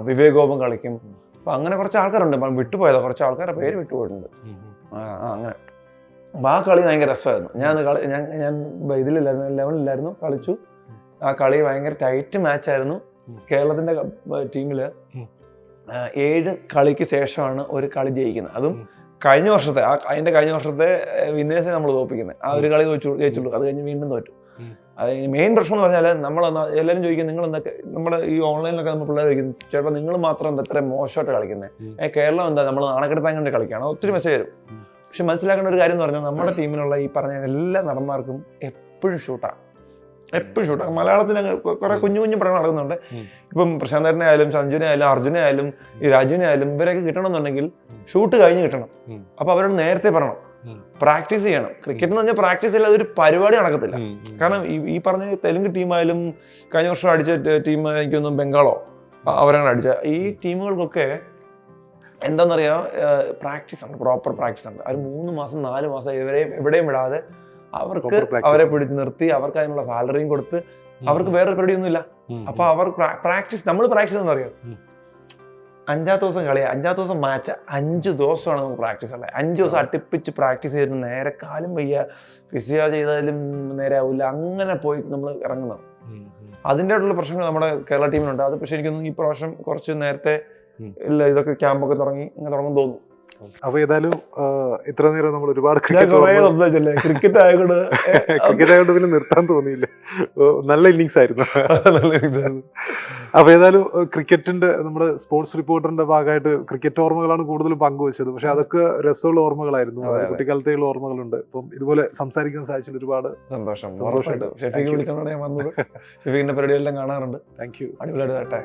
വിവേക് ഗോപൻ കളിക്കും. അപ്പൊ അങ്ങനെ കുറച്ച് ആൾക്കാരുണ്ട്. വിട്ടുപോയതാ, കുറച്ച് ആൾക്കാരുടെ പേര് വിട്ടുപോയിട്ടുണ്ട്. അങ്ങനെ അപ്പൊ ആ കളി ഭയങ്കര രസമായിരുന്നു. ഞാൻ ഇതിലില്ലായിരുന്നു, 11-ലില്ലായിരുന്നു, കളിച്ചു. ആ കളി ഭയങ്കര ടൈറ്റ് മാച്ചായിരുന്നു. കേരളത്തിന്റെ ടീമില് 7 കളിക്ക് ശേഷമാണ് ഒരു കളി ജയിക്കുന്നത്. അതും കഴിഞ്ഞ വർഷത്തെ വിന്നേഴ്സിനെ നമ്മൾ തോൽപ്പിക്കുന്നത്. ആ ഒരു കളി ജയിച്ചുള്ളൂ. അത് കഴിഞ്ഞ് വീണ്ടും തോറ്റു. അത് മെയിൻ പ്രശ്നം എന്ന് പറഞ്ഞാൽ എല്ലാവരും ചോദിക്കും, നിങ്ങൾ എന്തൊക്കെ നമ്മുടെ ഈ ഓൺലൈനിലൊക്കെ നമ്മൾ പിള്ളേർ ചോദിക്കും, ചേട്ടാ നിങ്ങൾ മാത്രം എന്താ ഇത്ര മോശമായിട്ട് കളിക്കുന്നത്, കേരളം എന്താ നമ്മൾ നാണക്കെടുത്താൻ കൊണ്ട് കളിക്കുകയാണ്, ഒത്തിരി മെസ്സേജ് വരും. പക്ഷെ മനസ്സിലാക്കേണ്ട ഒരു കാര്യം എന്ന് പറഞ്ഞാൽ നമ്മുടെ ടീമിലുള്ള ഈ പറഞ്ഞ എല്ലാ നടന്മാർക്കും എപ്പോഴും ഷൂട്ടാണ്. എപ്പോഴും ഷൂട്ട്. മലയാളത്തിൽ കുറെ കുഞ്ഞു കുഞ്ഞു പടങ്ങൾ നടക്കുന്നുണ്ട്. ഉം. ഇപ്പം പ്രശാന്തനെ ആയാലും സഞ്ജുവിനെ ആയാലും അർജുനെ ആയാലും ഈ രാജുവിനെ ആയാലും ഇവരൊക്കെ കിട്ടണമെന്നുണ്ടെങ്കിൽ ഷൂട്ട് കഴിഞ്ഞ് കിട്ടണം. ഉം. അപ്പൊ അവരോട് നേരത്തെ പറയണം, ഉം. പ്രാക്ടീസ് ചെയ്യണം. ക്രിക്കറ്റ് എന്ന് പറഞ്ഞാൽ പ്രാക്ടീസ് ഇല്ലാതെ ഒരു പരിപാടി നടക്കത്തില്ല. കാരണം ഈ പറഞ്ഞ തെലുങ്ക് ടീമായാലും കഴിഞ്ഞ വർഷം അടിച്ച ടീം എനിക്കൊന്നും ബംഗാളോ അവരങ്ങനെ അടിച്ച ഈ ടീമുകൾക്കൊക്കെ എന്താണെന്നറിയാം, പ്രാക്ടീസ് ഉണ്ട്, പ്രോപ്പർ പ്രാക്ടീസ് ഉണ്ട്. ഒരു 3 മാസം 4 മാസം എവിടെയും വിടാതെ അവർക്ക് Proper practice. അവരെ പിടിച്ച് നിർത്തി അവർക്ക് അതിനുള്ള സാലറിയും കൊടുത്ത് അവർക്ക് വേറെ പരിപാടിയൊന്നും ഇല്ല. അപ്പൊ അവർ പ്രാക്ടീസ്, നമ്മൾ പ്രാക്ടീസ് എന്ന് അറിയാം. 5ാമത്തെ ദിവസം കളിയാ, 5ാമത്തെ ദിവസം മാച്ച്, 5 ദിവസമാണ് നമുക്ക് പ്രാക്ടീസ് ഉള്ളത്. 5 ദിവസം അടുപ്പിച്ച് പ്രാക്ടീസ് ചെയ്തിട്ട് നേരെ കാലും വയ്യ, ഫിസിയോ ചെയ്താലും നേരെ ആവില്ല, അങ്ങനെ പോയി നമ്മൾ ഇറങ്ങുന്നത്. അതിൻ്റെ ആയിട്ടുള്ള പ്രശ്നങ്ങൾ നമ്മുടെ കേരള ടീമിനുണ്ട്. അത് പക്ഷെ എനിക്കൊന്നും ഈ പ്രാവശ്യം കുറച്ച് നേരത്തെ ഇല്ല, ഇതൊക്കെ ക്യാമ്പൊക്കെ തുടങ്ങും തോന്നുന്നു. അപ്പൊ ഏതായാലും ഇത്ര നേരം നമ്മൾ ഒരുപാട് ക്രിക്കറ്റ് ആയതുകൊണ്ട് ക്രിക്കറ്റ് ആയതുകൊണ്ട് പിന്നെ നിർത്താൻ തോന്നിയില്ല. നല്ല ഇന്നിങ്സ് ആയിരുന്നു. അപ്പൊ ഏതായാലും ക്രിക്കറ്റിന്റെ നമ്മുടെ സ്പോർട്സ് റിപ്പോർട്ടറിന്റെ ഭാഗമായിട്ട് ക്രിക്കറ്റ് ഓർമ്മകളാണ് കൂടുതലും പങ്കുവച്ചത്. പക്ഷെ അതൊക്കെ രസമുള്ള ഓർമ്മകളായിരുന്നു, കുട്ടിക്കാലത്തെയുള്ള ഓർമ്മകളുണ്ട്. അപ്പം ഇതുപോലെ സംസാരിക്കാൻ സാധിച്ചതിൽ ഒരുപാട് സന്തോഷം. ഷെഫീഖ് വിളിച്ചോണ്ടാണ് ഞാൻ വന്നത്. ഷെഫീഖിന്റെ പരിപാടിയെല്ലാം കാണാറുണ്ട്. Thank you. അടിപൊളിയായിട്ട്.